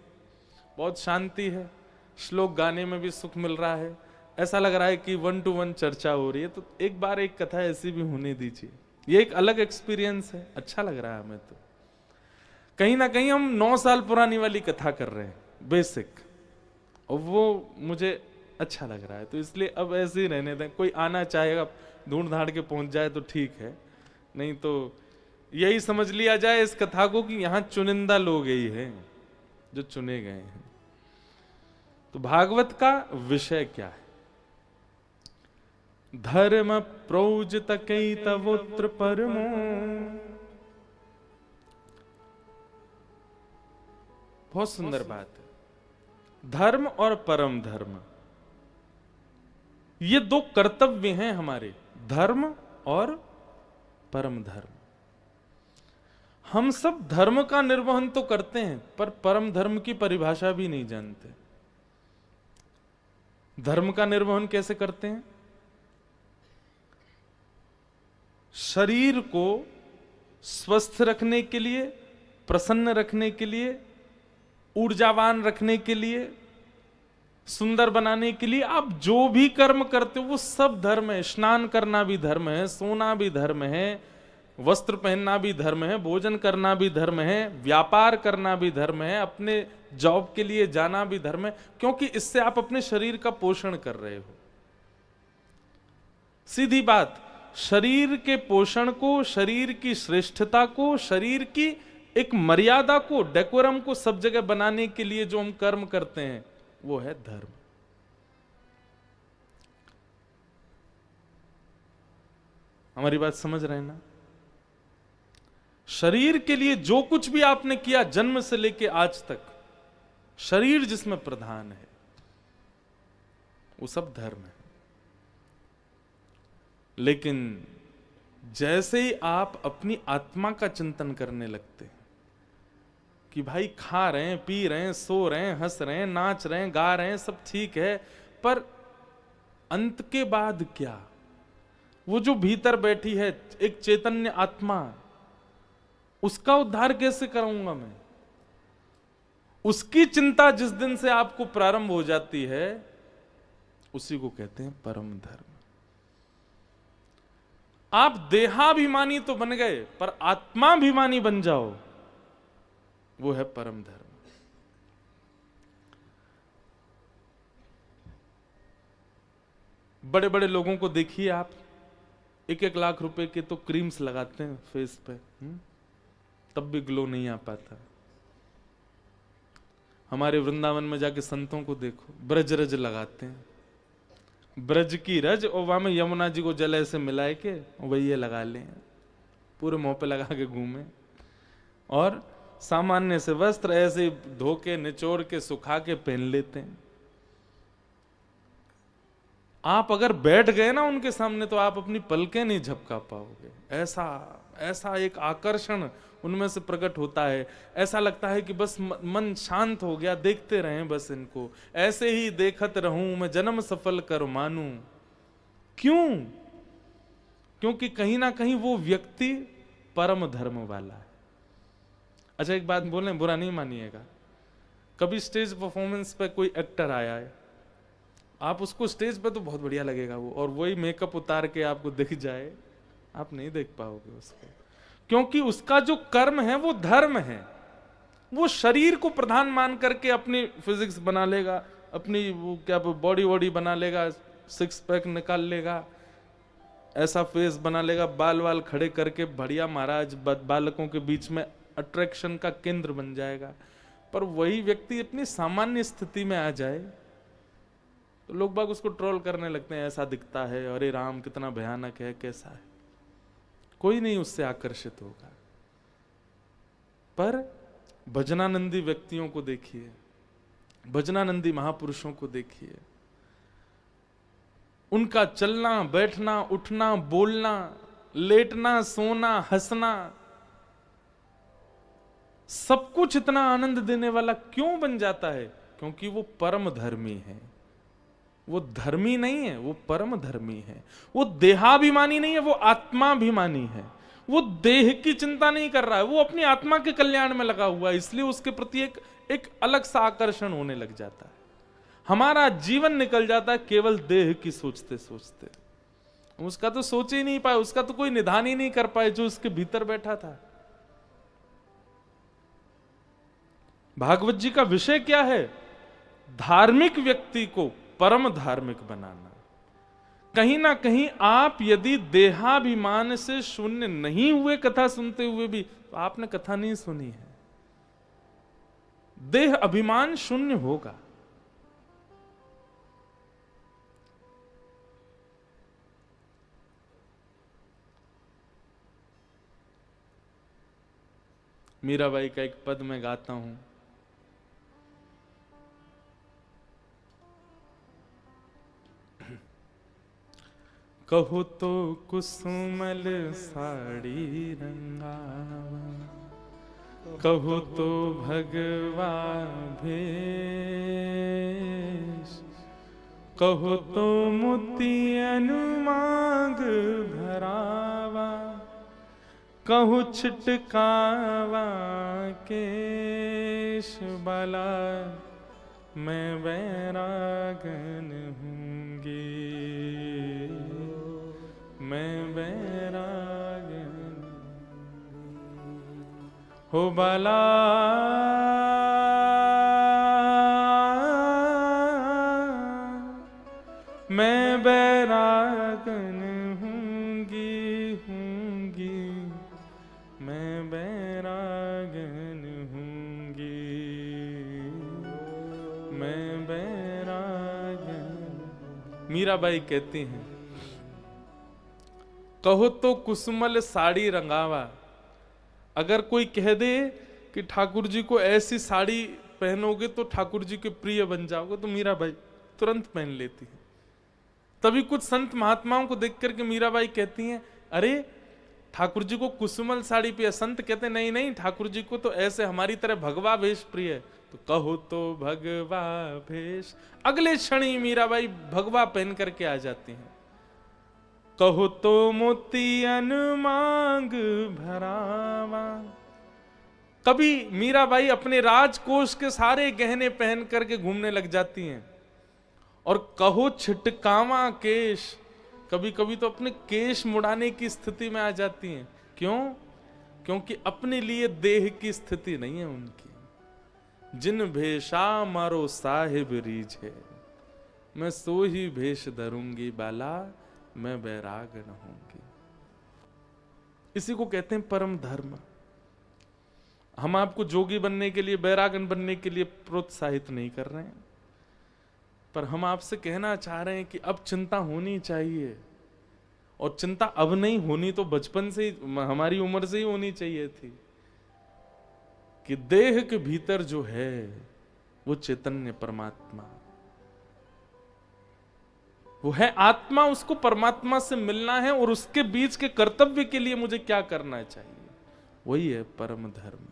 बहुत शांति है, श्लोक गाने में भी सुख मिल रहा है, ऐसा लग रहा है कि 1 to 1 चर्चा हो रही है। तो एक बार एक कथा ऐसी भी होने दीजिए, ये एक अलग एक्सपीरियंस है, अच्छा लग रहा है हमें। तो कहीं ना कहीं हम 9 साल पुरानी वाली कथा कर रहे हैं, बेसिक, और वो मुझे अच्छा लग रहा है। तो इसलिए अब ऐसे ही रहने दें। कोई आना चाहेगा, ढूंढ धाड़ के पहुंच जाए तो ठीक है, नहीं तो यही समझ लिया जाए इस कथा को कि यहाँ चुनिंदा लोग ही हैं जो चुने गए हैं। तो भागवत का विषय क्या है? धर्म प्रोजित कैतवोत्र परमो, बहुत सुंदर बात है। धर्म और परम धर्म, ये 2 कर्तव्य हैं हमारे, धर्म और परम धर्म। हम सब धर्म का निर्वहन तो करते हैं, पर परम धर्म की परिभाषा भी नहीं जानते। धर्म का निर्वहन कैसे करते हैं? शरीर को स्वस्थ रखने के लिए, प्रसन्न रखने के लिए, ऊर्जावान रखने के लिए, सुंदर बनाने के लिए आप जो भी कर्म करते हो वो सब धर्म है। स्नान करना भी धर्म है, सोना भी धर्म है, वस्त्र पहनना भी धर्म है, भोजन करना भी धर्म है, व्यापार करना भी धर्म है, अपने जॉब के लिए जाना भी धर्म है, क्योंकि इससे आप अपने शरीर का पोषण कर रहे हो। सीधी बात, शरीर के पोषण को, शरीर की श्रेष्ठता को, शरीर की एक मर्यादा को, डेकोरम को सब जगह बनाने के लिए जो हम कर्म करते हैं वो है धर्म। हमारी बात समझ रहे हैं ना? शरीर के लिए जो कुछ भी आपने किया जन्म से लेके आज तक, शरीर जिसमें प्रधान है, वो सब धर्म है। लेकिन जैसे ही आप अपनी आत्मा का चिंतन करने लगते हैं कि भाई खा रहे हैं, पी रहे हैं, सो रहे हैं, हंस रहे हैं, नाच रहे हैं, गा रहे हैं, सब ठीक है, पर अंत के बाद क्या? वो जो भीतर बैठी है एक चैतन्य आत्मा, उसका उद्धार कैसे करूंगा मैं? उसकी चिंता जिस दिन से आपको प्रारंभ हो जाती है, उसी को कहते हैं परम धर्म। आप देहाभिमानी तो बन गए, पर आत्माभिमानी बन जाओ, वो है परम धर्म। बड़े बड़े लोगों को देखिए आप, 1-1 लाख रुपए के तो क्रीम्स लगाते हैं फेस पे, तब भी ग्लो नहीं आ पाता। हमारे वृंदावन में जाके संतों को देखो, ब्रज रज लगाते हैं, ब्रज की रज, और वहां में यमुना जी को जल ऐसे मिलाए के वही ये लगा लें, पूरे मुंह पे लगा के घूमे, और सामान्य से वस्त्र ऐसे धो के, निचोड़ के, सुखा के पहन लेते हैं। आप अगर बैठ गए ना उनके सामने तो आप अपनी पलकें नहीं झपका पाओगे। ऐसा एक आकर्षण उनमें से प्रकट होता है। ऐसा लगता है कि बस मन शांत हो गया, देखते रहें बस इनको, ऐसे ही देखत रहूं मैं जन्म सफल कर मानूं। क्यों? क्योंकि कहीं ना कहीं वो व्यक्ति परम धर्म वाला है। अच्छा एक बात बोलें, बुरा नहीं मानिएगा, कभी स्टेज परफॉर्मेंस पे कोई एक्टर आया है, आप उसको स्टेज पे तो बहुत बढ़िया लगेगा वो, और वही मेकअप उतार के आपको दिख जाए, आप नहीं देख पाओगे उसको, क्योंकि उसका जो कर्म है वो धर्म है। वो शरीर को प्रधान मान करके अपनी फिजिक्स बना लेगा, अपनी वो क्या बॉडी वॉडी बना लेगा, सिक्स पैक निकाल लेगा, ऐसा फेस बना लेगा, बाल वाल खड़े करके बढ़िया महाराज बालकों के बीच में अट्रैक्शन का केंद्र बन जाएगा। पर वही व्यक्ति अपनी सामान्य स्थिति में आ जाए तो लोग बाग उसको ट्रोल करने लगते हैं, ऐसा दिखता है, अरे राम कितना भयानक है, कैसा है। कोई नहीं उससे आकर्षित होगा। पर भजनानंदी व्यक्तियों को देखिए, भजनानंदी महापुरुषों को देखिए, उनका चलना बैठना उठना बोलना लेटना सोना हंसना सब कुछ इतना आनंद देने वाला क्यों बन जाता है? क्योंकि वो परम धर्मी है। वो धर्मी नहीं है, वो परम धर्मी है। वो देहाभिमानी नहीं है, वो आत्माभिमानी है। वो देह की चिंता नहीं कर रहा है, वो अपनी आत्मा के कल्याण में लगा हुआ है, इसलिए उसके प्रति एक अलग सा आकर्षण होने लग जाता है। हमारा जीवन निकल जाता है केवल देह की सोचते सोचते, उसका तो सोच ही नहीं पाए, उसका तो कोई निदान ही नहीं कर पाए जो उसके भीतर बैठा था। भागवत जी का विषय क्या है? धार्मिक व्यक्ति को परम धार्मिक बनाना। कहीं ना कहीं आप यदि देहाभिमान से शून्य नहीं हुए कथा सुनते हुए भी, तो आपने कथा नहीं सुनी है। देह अभिमान शून्य होगा। मीराबाई का एक पद में गाता हूं, कहो तो कुसुमल साड़ी रंगावा, कहो तो भगवा भेष, कहो तो मोतियन मांग भरावा, कहूँ छिटकावा केश बाला, मैं वैरागन हूँगी, मैं वैरागन हो बाला, मैं वैरागन हूँगी, मैं वैरागन हूँगी, मैं वैरागन। मीराबाई कहती हैं, कहो तो कुसुमल साड़ी रंगावा। अगर कोई कह दे कि ठाकुर जी को ऐसी साड़ी पहनोगे तो ठाकुर जी के प्रिय बन जाओगे, तो मीराबाई तुरंत पहन लेती है। तभी कुछ संत महात्माओं को देख करके मीराबाई कहती हैं, अरे ठाकुर जी को कुसुमल साड़ी प्रिय। संत कहते नहीं नहीं, ठाकुर जी को तो ऐसे हमारी तरह भगवा भेष प्रिय है। तो कहो तो भगवा भेष, अगले क्षण ही मीराबाई भगवा पहन करके आ जाती हैं। कहो तो मोतियन मांग भरावा। कभी मीराबाई अपने राजकोष के सारे गहने पहन करके घूमने लग जाती हैं। और कहो छिटकावा केश, कभी कभी तो अपने केश मुड़ाने की स्थिति में आ जाती हैं। क्यों? क्योंकि अपने लिए देह की स्थिति नहीं है उनकी। जिन भेषा मारो साहिब रीझ है, मैं सो ही भेष धरूंगी बाला, मैं बैराग न होंगी। इसी को कहते हैं परम धर्म। हम आपको जोगी बनने के लिए, बैरागन बनने के लिए प्रोत्साहित नहीं कर रहे हैं, पर हम आपसे कहना चाह रहे हैं कि अब चिंता होनी चाहिए। और चिंता अब नहीं होनी तो बचपन से ही, हमारी उम्र से ही होनी चाहिए थी, कि देह के भीतर जो है वो चैतन्य परमात्मा, वो है आत्मा, उसको परमात्मा से मिलना है और उसके बीच के कर्तव्य के लिए मुझे क्या करना चाहिए, वही है परम धर्म।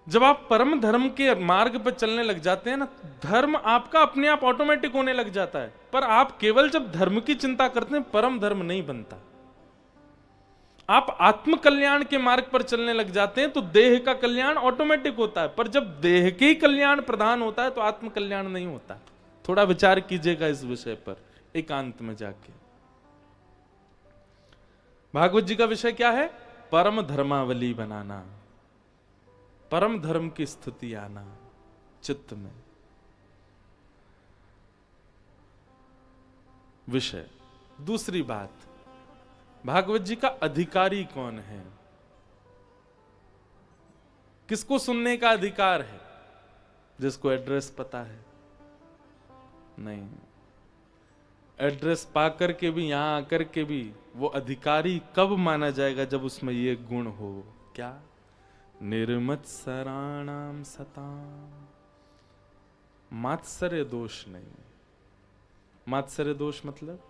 जब आप परम धर्म के मार्ग पर चलने लग जाते हैं ना, धर्म आपका अपने आप ऑटोमेटिक होने लग जाता है। पर आप केवल जब धर्म की चिंता करते हैं, परम धर्म नहीं बनता। आप आत्म कल्याण के मार्ग पर चलने लग जाते हैं तो देह का कल्याण ऑटोमेटिक होता है। पर जब देह के ही कल्याण प्रधान होता है तो आत्म कल्याण नहीं होता। थोड़ा विचार कीजिएगा इस विषय पर एकांत में जाके। भागवत जी का विषय क्या है? परम धर्मावली बनाना, परम धर्म की स्थिति आना चित्त में। विषय। दूसरी बात, भागवत जी का अधिकारी कौन है? किसको सुनने का अधिकार है? जिसको एड्रेस पता है? नहीं। एड्रेस पाकर के भी, यहां आकर के भी वो अधिकारी कब माना जाएगा? जब उसमें ये गुण हो। क्या? निर्मत्सराणाम सताम, मात्सर्य दोष नहीं। मात्सर्य दोष मतलब,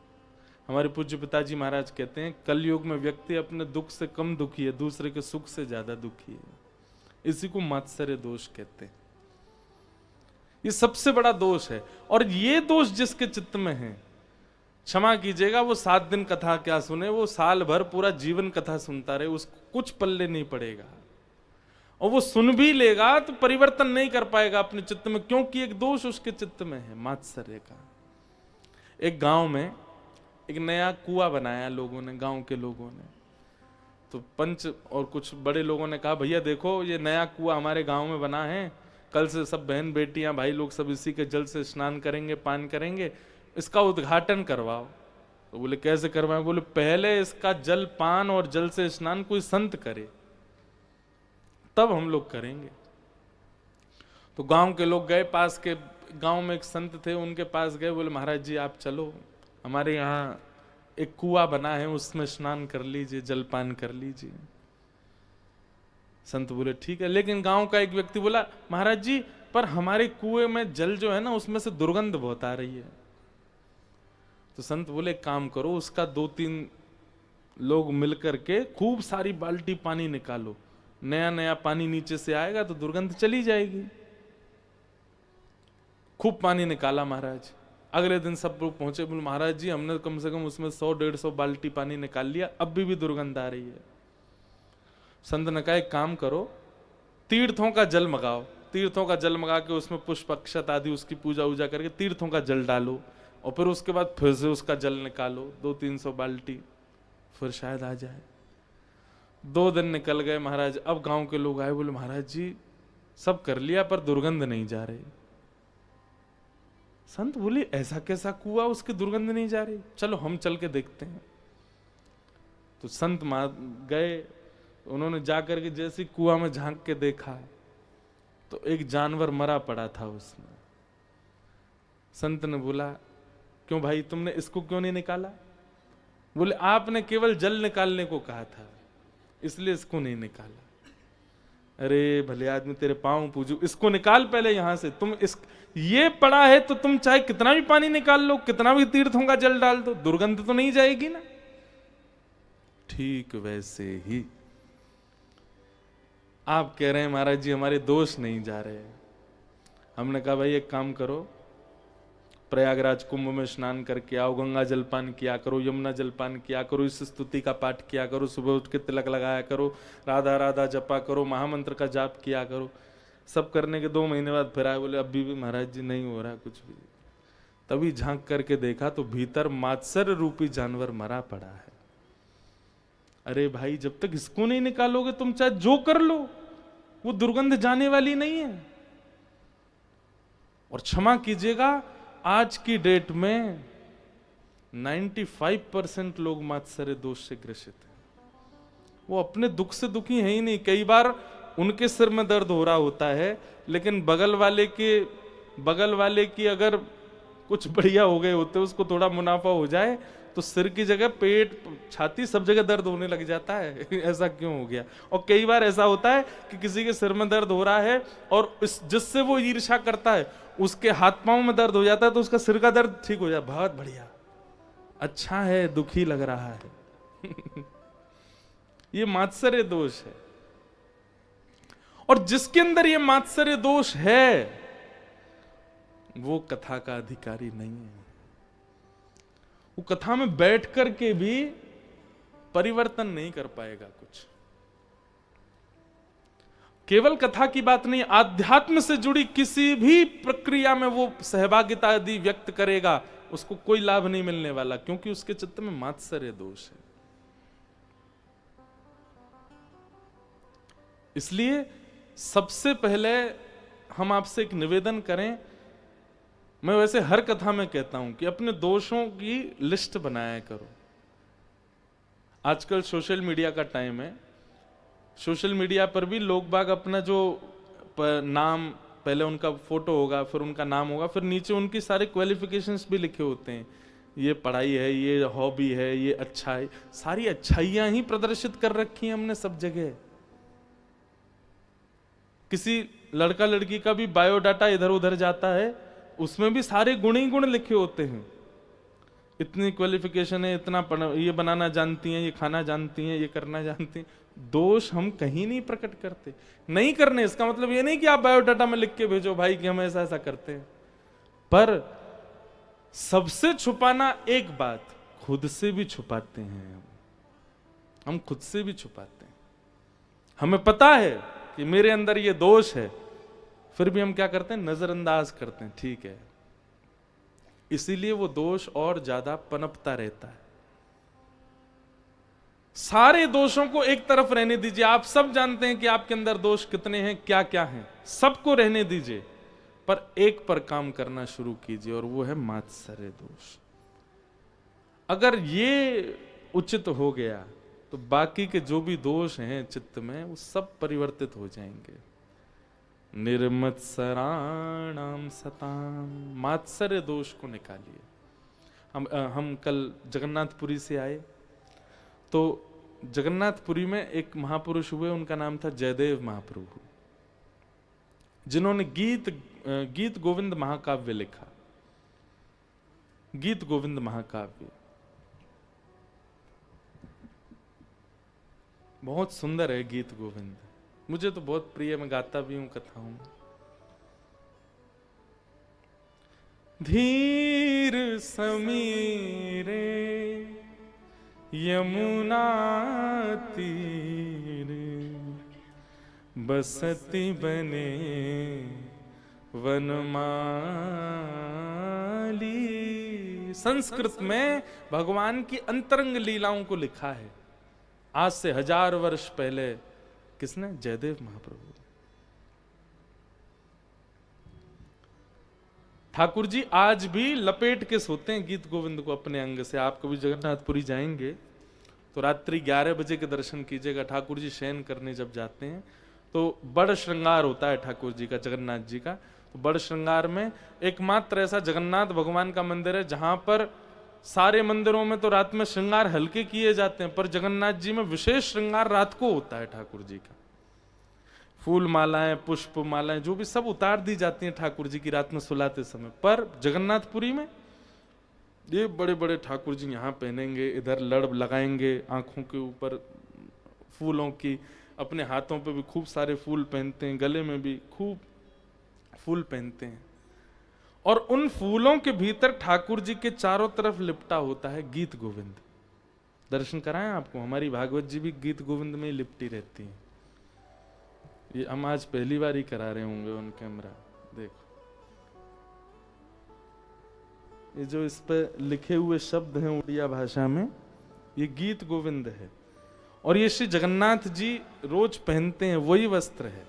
हमारे पूज्य पिताजी महाराज कहते हैं कलयुग में व्यक्ति अपने दुख से कम दुखी है, दूसरे के सुख से ज्यादा दुखी है। इसी को मात्सर्य दोष कहते हैं। ये सबसे बड़ा दोष है। और ये दोष जिसके चित्त में है, क्षमा कीजिएगा, वो 7 दिन कथा क्या सुने, वो साल भर पूरा जीवन कथा सुनता रहे, उसको कुछ पल्ले नहीं पड़ेगा। और वो सुन भी लेगा तो परिवर्तन नहीं कर पाएगा अपने चित्त में, क्योंकि एक दोष उसके चित्त में है, मात्सर्य का। एक गांव में एक नया कुआं बनाया लोगों ने, गांव के लोगों ने। तो पंच और कुछ बड़े लोगों ने कहा, भैया देखो ये नया कुआं हमारे गांव में बना है, कल से सब बहन बेटियां भाई लोग सब इसी के जल से स्नान करेंगे, पान करेंगे, इसका उद्घाटन करवाओ। तो बोले कैसे करवाएं? बोले पहले इसका जल पान और जल से स्नान कोई संत करे, तब हम लोग करेंगे। तो गांव के लोग गए, पास के गांव में एक संत थे, उनके पास गए, बोले महाराज जी आप चलो, हमारे यहाँ एक कुआं बना है, उसमें स्नान कर लीजिए, जलपान कर लीजिए। संत बोले ठीक है। लेकिन गांव का एक व्यक्ति बोला, महाराज जी पर हमारे कुएं में जल जो है ना, उसमें से दुर्गंध बहुत आ रही है। तो संत बोले एक काम करो, उसका 2-3 लोग मिलकर के खूब सारी बाल्टी पानी निकालो, नया नया पानी नीचे से आएगा तो दुर्गंध चली जाएगी। खूब पानी निकाला महाराज। अगले दिन सब लोग पहुंचे, बोले महाराज जी हमने कम से कम उसमें 100-150 बाल्टी पानी निकाल लिया, अब भी दुर्गंध आ रही है। संत ने कहा एक काम करो, तीर्थों का जल मंगाओ, तीर्थों का जल मंगा के उसमें पुष्प अक्षत आदि उसकी पूजा वूजा करके तीर्थों का जल डालो, और फिर उसके बाद फिर से उसका जल निकालो 200-300 बाल्टी, फिर शायद आ जाए। 2 दिन निकल गए महाराज। अब गांव के लोग आए, बोले महाराज जी सब कर लिया पर दुर्गंध नहीं जा रही। संत बोले ऐसा कैसा कुआं उसकी दुर्गंध नहीं जा रही, चलो हम चल के देखते हैं। तो संत गए, उन्होंने जाकर के जैसे कुआं में झांक के देखा तो एक जानवर मरा पड़ा था उसमें। संत ने बोला क्यों भाई तुमने इसको क्यों नहीं निकाला? बोले आपने केवल जल निकालने को कहा था, इसलिए इसको नहीं निकाला। अरे भले आदमी तेरे पांव पूजू, इसको निकाल पहले यहां से। तुम इस ये पड़ा है तो तुम चाहे कितना भी पानी निकाल लो, कितना भी तीर्थों का जल डाल दो, दुर्गंध तो नहीं जाएगी ना। ठीक वैसे ही आप कह रहे हैं महाराज जी हमारे दोष नहीं जा रहे। हमने कहा भाई एक काम करो, प्रयागराज कुंभ में स्नान करके आओ, गंगा जलपान किया करो, यमुना जलपान किया करो, इस स्तुति का पाठ किया करो, सुबह उठ के तिलक लगाया करो, राधा राधा जपा करो, महामंत्र का जाप किया करो। सब करने के 2 महीने बाद फिर आए, बोले अभी भी महाराज जी नहीं हो रहा कुछ भी। तभी झांक करके देखा तो भीतर मात्सर्य रूपी जानवर मरा पड़ा है। अरे भाई जब तक इसको नहीं निकालोगे तुम चाहे जो कर लो, वो दुर्गंध जाने वाली नहीं है। और क्षमा कीजिएगा, आज की डेट में 95% लोग मात्सर्य दोष से ग्रसित हैं। वो अपने दुख से दुखी है ही नहीं। कई बार उनके सिर में दर्द हो रहा होता है, लेकिन बगल वाले की अगर कुछ बढ़िया हो गए होते, उसको थोड़ा मुनाफा हो जाए तो सिर की जगह पेट, छाती सब जगह दर्द होने लग जाता है। ऐसा क्यों हो गया? और कई बार ऐसा होता है कि किसी के सिर में दर्द हो रहा है और जिससे वो ईर्ष्या करता है उसके हाथ पांव में दर्द हो जाता है, तो उसका सिर का दर्द ठीक हो जाए। बहुत बढ़िया, अच्छा है, दुखी लग रहा है। ये मात्सर्य दोष है। और जिसके अंदर ये मात्सर्य दोष है वो कथा का अधिकारी नहीं है। वो कथा में बैठ करके भी परिवर्तन नहीं कर पाएगा कुछ। केवल कथा की बात नहीं, आध्यात्म से जुड़ी किसी भी प्रक्रिया में वो सहभागिता यदि व्यक्त करेगा उसको कोई लाभ नहीं मिलने वाला, क्योंकि उसके चित्त में मात्सर्य दोष है। इसलिए सबसे पहले हम आपसे एक निवेदन करें, मैं वैसे हर कथा में कहता हूं कि अपने दोषों की लिस्ट बनाया करो। आजकल सोशल मीडिया का टाइम है, सोशल मीडिया पर भी लोग बाग अपना जो नाम, पहले उनका फोटो होगा, फिर उनका नाम होगा, फिर नीचे उनकी सारे क्वालिफिकेशंस भी लिखे होते हैं, ये पढ़ाई है, ये हॉबी है, ये अच्छा है, सारी अच्छाइयां ही प्रदर्शित कर रखी हैं हमने सब जगह। किसी लड़का लड़की का भी बायोडाटा इधर उधर जाता है, उसमें भी सारे गुण ही गुण लिखे होते हैं, इतनी क्वालिफिकेशन है, इतना ये बनाना जानती हैं, ये खाना जानती हैं, ये करना जानती हैं। दोष हम कहीं नहीं प्रकट करते, नहीं करने इसका मतलब ये नहीं कि आप बायोडाटा में लिख के भेजो भाई कि हम ऐसा ऐसा करते हैं, पर सबसे छुपाना एक बात, खुद से भी छुपाते हैं हम खुद से भी छुपाते हैं। हमें पता है कि मेरे अंदर ये दोष है, फिर भी हम क्या करते हैं, नजरअंदाज करते हैं, ठीक है। इसीलिए वो दोष और ज्यादा पनपता रहता है। सारे दोषों को एक तरफ रहने दीजिए। आप सब जानते हैं कि आपके अंदर दोष कितने हैं, क्या क्या हैं, सबको रहने दीजिए, पर एक पर काम करना शुरू कीजिए, और वो है मात्सर्य दोष। अगर ये उचित हो गया तो बाकी के जो भी दोष हैं चित्त में, वो सब परिवर्तित हो जाएंगे। निर्मत्सराणाम सताम, मात्सर्य दोष को निकालिए। हम कल जगन्नाथपुरी से आए, तो जगन्नाथपुरी में एक महापुरुष हुए, उनका नाम था जयदेव महाप्रभु, जिन्होंने गीत गोविंद महाकाव्य लिखा। गीत गोविंद महाकाव्य बहुत सुंदर है। गीत गोविंद मुझे तो बहुत प्रिय, मैं गाता भी हूं कथाओं में। धीर समीरे यमुना तीरे, बसती बने वनमाली। संस्कृत में भगवान की अंतरंग लीलाओं को लिखा है, आज से 1000 वर्ष पहले। किसने? जयदेव महाप्रभु। ठाकुर जी आज भी लपेट के सोते हैं गीत गोविंद को अपने अंग से। आप कभी जगन्नाथपुरी जाएंगे तो रात्रि 11 बजे के दर्शन कीजिएगा। ठाकुर जी शयन करने जब जाते हैं तो बड़ श्रृंगार होता है ठाकुर जी का, जगन्नाथ जी का। तो बड़ श्रृंगार में एकमात्र ऐसा जगन्नाथ भगवान का मंदिर है जहां पर, सारे मंदिरों में तो रात में श्रृंगार हल्के किए जाते हैं, पर जगन्नाथ जी में विशेष श्रृंगार रात को होता है ठाकुर जी का। फूल मालाएं, पुष्प मालाएं, जो भी सब उतार दी जाती हैं ठाकुर जी की रात में सुलाते समय। पर जगन्नाथपुरी में ये बड़े बड़े ठाकुर जी यहाँ पहनेंगे, इधर लड़ लगाएंगे आंखों के ऊपर फूलों की, अपने हाथों पे भी खूब सारे फूल पहनते हैं, गले में भी खूब फूल पहनते हैं। और उन फूलों के भीतर ठाकुर जी के चारों तरफ लिपटा होता है गीत गोविंद। दर्शन कराएं आपको, हमारी भागवत जी भी गीत गोविंद में ही लिपटी रहती है। ये हम आज पहली बार ही करा रहे होंगे ऑन कैमरा। देखो ये जो इस पे लिखे हुए शब्द हैं उड़िया भाषा में, ये गीत गोविंद है। और ये श्री जगन्नाथ जी रोज पहनते हैं, वही वस्त्र है।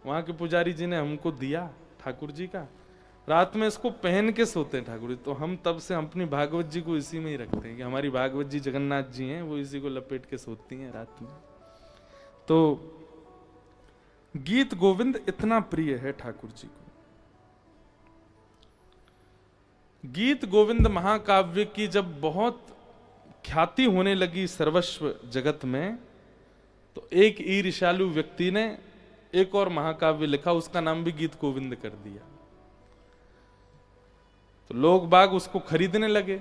वहां के पुजारी जी ने हमको दिया ठाकुर जी का, रात में इसको पहन के सोते हैं ठाकुर जी। तो हम तब से अपनी भागवत जी को इसी में ही रखते हैं कि हमारी भागवत जी जगन्नाथ जी हैं, वो इसी को लपेट के सोती हैं रात में। तो गीत गोविंद इतना प्रिय है ठाकुर जी को। गीत गोविंद महाकाव्य की जब बहुत ख्याति होने लगी सर्वस्व जगत में, तो एक ईर्ष्यालु व्यक्ति ने एक और महाकाव्य लिखा, उसका नाम भी गीत गोविंद कर दिया। तो लोग बाग उसको खरीदने लगे।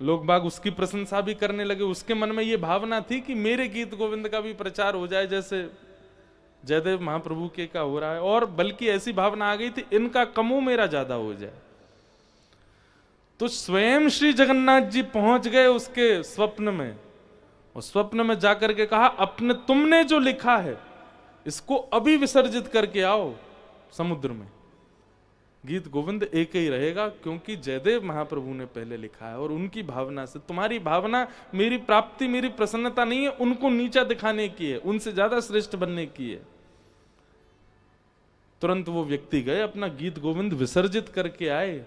लोग बाग उसकी प्रशंसा भी करने लगे। उसके मन में ये भावना थी कि मेरे गीत गोविंद का भी प्रचार हो जाए जैसे जयदेव महाप्रभु के का हो रहा है, और बल्कि ऐसी भावना आ गई थी इनका कमो मेरा ज्यादा हो जाए। तो स्वयं श्री जगन्नाथ जी पहुंच गए उसके स्वप्न में, और स्वप्न में जाकर के कहा अपने तुमने जो लिखा है इसको अभी विसर्जित करके आओ समुद्र में। गीत गोविंद एक ही रहेगा क्योंकि जयदेव महाप्रभु ने पहले लिखा है, और उनकी भावना से तुम्हारी भावना मेरी प्राप्ति मेरी प्रसन्नता नहीं है, उनको नीचा दिखाने की है, उनसे ज्यादा श्रेष्ठ बनने की है। तुरंत वो व्यक्ति गए अपना गीत गोविंद विसर्जित करके आए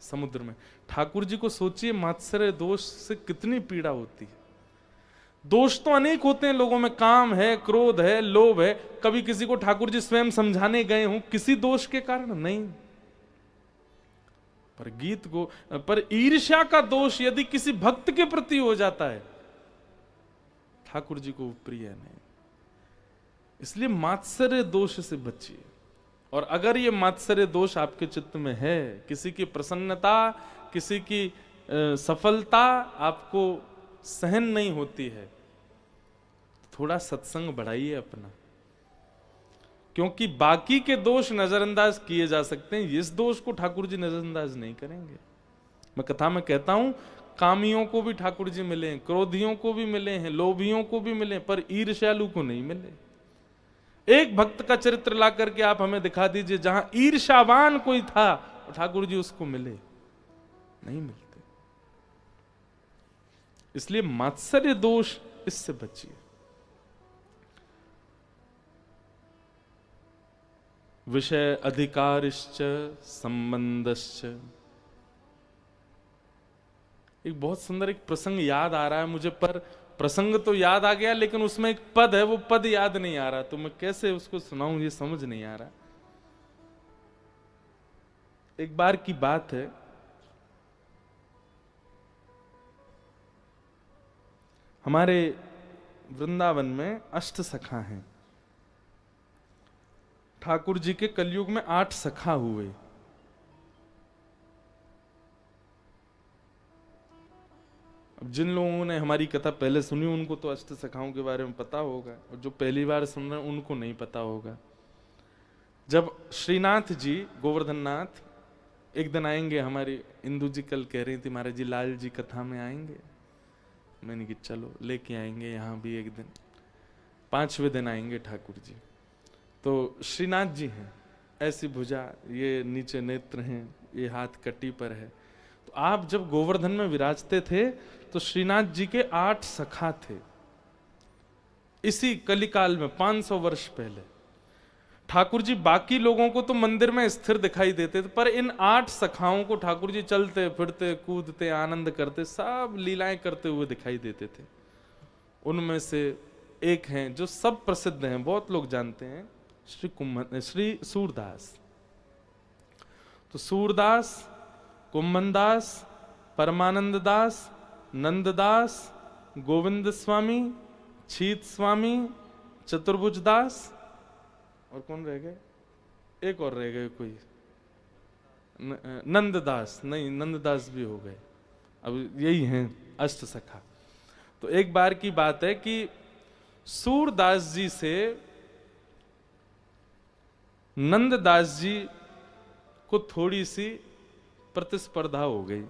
समुद्र में। ठाकुर जी को सोचिए मात्सर्य दोष से कितनी पीड़ा होती है। दोष तो अनेक होते हैं लोगों में, काम है, क्रोध है, लोभ है। कभी किसी को ठाकुर जी स्वयं समझाने गए हों किसी दोष के कारण? नहीं। पर ईर्ष्या का दोष यदि किसी भक्त के प्रति हो जाता है ठाकुर जी को प्रिय नहीं। इसलिए मात्सर्य दोष से बचिए। और अगर ये मात्सर्य दोष आपके चित्त में है, किसी की प्रसन्नता, किसी की सफलता आपको सहन नहीं होती है, थोड़ा सत्संग बढ़ाइए अपना, क्योंकि बाकी के दोष नजरअंदाज किए जा सकते हैं, इस दोष को ठाकुर जी नजरअंदाज नहीं करेंगे। मैं कथा में कहता हूं कामियों को भी ठाकुर जी मिले हैं, क्रोधियों को भी मिले हैं, लोभियों को भी मिले, पर ईर्ष्यालु को नहीं मिले। एक भक्त का चरित्र ला करके आप हमें दिखा दीजिए जहां ईर्ष्यावान कोई था ठाकुर जी उसको मिले, नहीं मिलते। इसलिए मात्सर्य दोष इससे बचिए। विषय अधिकारिश्च संबंधश्च। एक बहुत सुंदर एक प्रसंग याद आ रहा है मुझे, पर प्रसंग तो याद आ गया लेकिन उसमें एक पद है, वो पद याद नहीं आ रहा, तो मैं कैसे उसको सुनाऊं ये समझ नहीं आ रहा। एक बार की बात है, हमारे वृंदावन में अष्ट सखा हैं। ठाकुर जी के कलयुग में 8 सखा हुए। अब जिन लोगों ने हमारी कथा पहले सुनी उनको तो अष्ट सखाओं के बारे में पता होगा, और जो पहली बार सुन रहे हैं उनको नहीं पता होगा। जब श्रीनाथ जी गोवर्धन नाथ एक दिन आएंगे, हमारी इंदु जी कल कह रही थी महाराज जी लाल जी कथा में आएंगे, मैंने कि चलो लेके आएंगे यहाँ भी एक दिन। 5वें दिन आएंगे ठाकुर जी। तो श्रीनाथ जी हैं, ऐसी भुजा, ये नीचे नेत्र हैं, ये हाथ कटी पर है। तो आप जब गोवर्धन में विराजते थे तो श्रीनाथ जी के 8 सखा थे। इसी कलिकाल में 500 वर्ष पहले ठाकुर जी बाकी लोगों को तो मंदिर में स्थिर दिखाई देते थे, पर इन 8 सखाओं को ठाकुर जी चलते फिरते कूदते आनंद करते सब लीलाएं करते हुए दिखाई देते थे। उनमें से एक हैं जो सब प्रसिद्ध हैं, बहुत लोग जानते हैं, श्री सूरदास। तो सूरदास, कुम्भनदास, परमानंद दास, नंददास, गोविंद स्वामी, छीत स्वामी, चतुर्भुज दास, और कौन रह गए? एक और रह गए कोई, नंददास। नहीं, नंददास भी हो गए। अब यही हैं अष्ट सखा। तो एक बार की बात है कि सूरदास जी से नंददास जी को थोड़ी सी प्रतिस्पर्धा हो गई।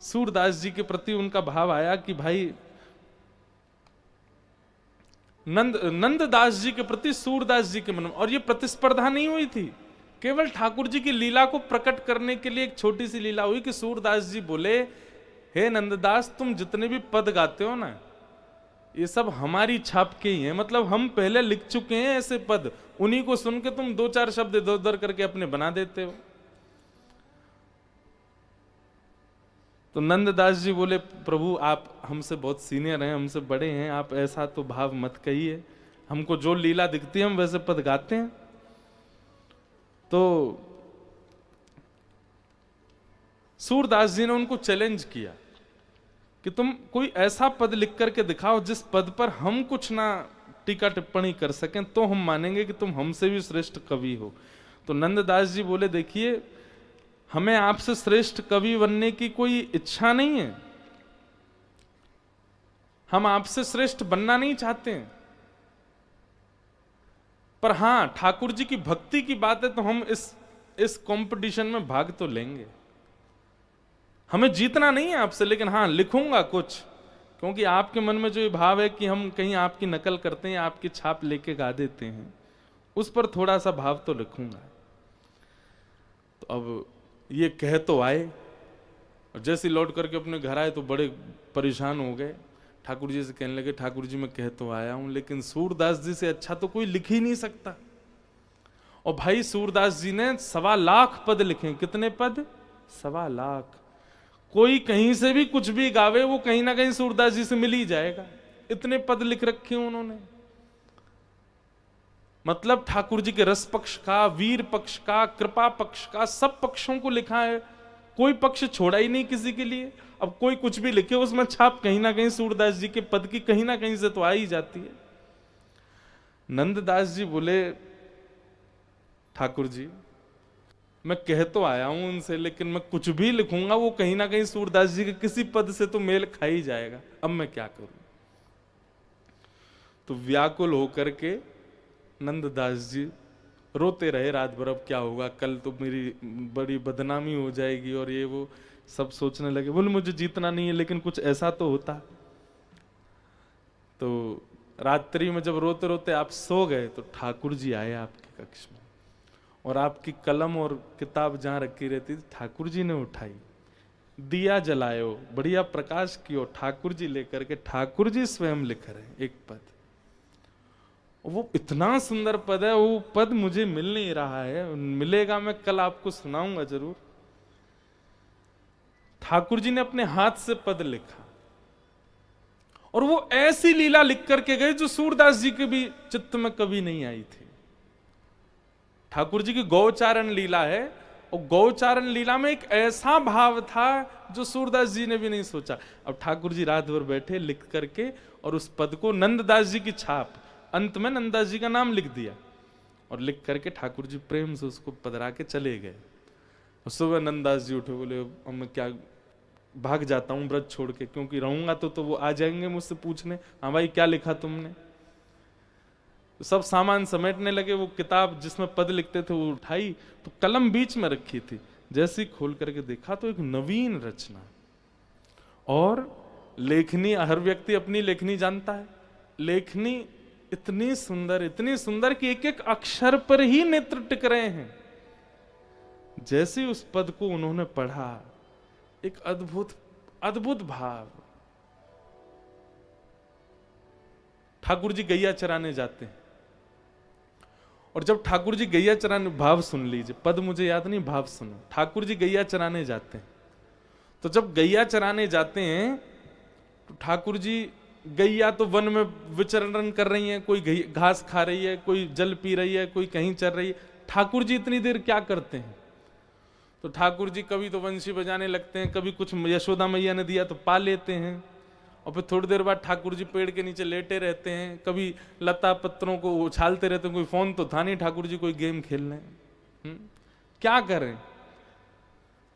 सूरदास जी के प्रति उनका भाव आया कि भाई नंददास जी के प्रति सूरदास जी के मन में, और ये प्रतिस्पर्धा नहीं हुई थी, केवल ठाकुर जी की लीला को प्रकट करने के लिए एक छोटी सी लीला हुई कि सूरदास जी बोले, हे नंददास तुम जितने भी पद गाते हो ना, ये सब हमारी छाप के ही हैं, मतलब हम पहले लिख चुके हैं ऐसे पद, उन्हीं को सुन के तुम 2-4 शब्द इधर उधर करके अपने बना देते हो। तो नंददास जी बोले, प्रभु आप हमसे बहुत सीनियर हैं, हमसे बड़े हैं, आप ऐसा तो भाव मत कहिए, हमको जो लीला दिखती है हम वैसे पद गाते हैं। तो सूरदास जी ने उनको चैलेंज किया कि तुम कोई ऐसा पद लिख करके दिखाओ जिस पद पर हम कुछ ना टीका टिप्पणी कर सकें, तो हम मानेंगे कि तुम हमसे भी श्रेष्ठ कवि हो। तो नंददास जी बोले, देखिए हमें आपसे श्रेष्ठ कवि बनने की कोई इच्छा नहीं है, हम आपसे श्रेष्ठ बनना नहीं चाहते हैं। पर हां, ठाकुर जी की भक्ति की बात है तो हम इस कंपटीशन में भाग तो लेंगे। हमें जीतना नहीं है आपसे, लेकिन हां लिखूंगा कुछ, क्योंकि आपके मन में जो ये भाव है कि हम कहीं आपकी नकल करते हैं, आपकी छाप लेके गा देते हैं, उस पर थोड़ा सा भाव तो लिखूंगा। तो अब ये कह तो आए, और जैसे लौट करके अपने घर आए तो बड़े परेशान हो गए। ठाकुर जी से कहने लगे, ठाकुर जी मैं कह तो आया हूं, लेकिन सूरदास जी से अच्छा तो कोई लिख ही नहीं सकता। और भाई सूरदास जी ने 1.25 लाख पद लिखे। कितने पद? 1.25 लाख। कोई कहीं से भी कुछ भी गावे, वो कहीं ना कहीं सूरदास जी से मिल ही जाएगा। इतने पद लिख रखे उन्होंने। मतलब ठाकुर जी के रस पक्ष का, वीर पक्ष का, कृपा पक्ष का, सब पक्षों को लिखा है। कोई पक्ष छोड़ा ही नहीं किसी के लिए। अब कोई कुछ भी लिखे, उसमें छाप कहीं ना कहीं सूरदास जी के पद की कहीं ना कहीं से तो आ ही जाती है। नंददास जी बोले, ठाकुर जी मैं कह तो आया हूं उनसे, लेकिन मैं कुछ भी लिखूंगा वो कहीं ना कहीं सूरदास जी के किसी पद से तो मेल खा ही जाएगा। अब मैं क्या करूं? तो व्याकुल होकर के नंददास जी रोते रहे रात भर। अब क्या होगा, कल तो मेरी बड़ी बदनामी हो जाएगी और ये वो सब सोचने लगे। बोले मुझे जीतना नहीं है, लेकिन कुछ ऐसा तो होता। तो रात्रि में जब रोते रोते आप सो गए तो ठाकुर जी आए आपके कक्ष में, और आपकी कलम और किताब जहां रखी रहती थी ठाकुर जी ने उठाई, दिया जलायो, बढ़िया प्रकाश कियो, ठाकुर जी लेकर के ठाकुर जी स्वयं लिख रहे एक पद। वो इतना सुंदर पद है, वो पद मुझे मिल नहीं रहा है, मिलेगा मैं कल आपको सुनाऊंगा जरूर। ठाकुर जी ने अपने हाथ से पद लिखा, और वो ऐसी लीला लिख करके गए जो सूरदास जी के भी चित्त में कभी नहीं आई थी। ठाकुर जी की गौचारण लीला है, और गौचारण लीला में एक ऐसा भाव था जो सूरदास जी ने भी नहीं सोचा। अब ठाकुर जी रात भर बैठे लिख करके, और उस पद को नंददास जी की छाप, अंत में नंददास जी का नाम लिख दिया, और लिख करके ठाकुर जी प्रेम से उसको पधरा के चले गए। और सुबह नंददास जी उठे, बोले अब मैं क्या, भाग जाता हूं व्रत छोड़ के, क्योंकि रहूंगा तो वो आ जाएंगे मुझसे पूछने, हाँ भाई क्या लिखा तुमने। तो सब सामान समेटने लगे। वो किताब जिसमें पद लिखते थे वो उठाई, तो कलम बीच में रखी थी। जैसे ही खोल करके देखा तो एक नवीन रचना, और लेखनी, हर व्यक्ति अपनी लेखनी जानता है। लेखनी इतनी सुंदर कि एक एक अक्षर पर ही नेत्र टिक रहे हैं। जैसे उस पद को उन्होंने पढ़ा, एक अद्भुत भाव। ठाकुर जी गैया चराने जाते हैं, और जब ठाकुर जी गैया चराने, भाव सुन लीजिए, पद मुझे याद नहीं, भाव सुनो। ठाकुर जी गैया चराने जाते हैं, तो जब गैया चराने जाते हैं तो ठाकुर जी, गैया तो वन में विचरण कर रही है, कोई घास खा रही है, कोई जल पी रही है, कोई कहीं चल रही है। ठाकुर जी इतनी देर क्या करते हैं? तो ठाकुर जी कभी तो बंसी बजाने लगते हैं, कभी कुछ यशोदा मैया ने दिया तो पा लेते हैं, और फिर थोड़ी देर बाद ठाकुर जी पेड़ के नीचे लेटे रहते हैं, कभी लता पत्रों को उछालते रहते हैं। कोई फोन तो था नहीं, ठाकुर जी कोई गेम खेल रहे हैं, क्या करें?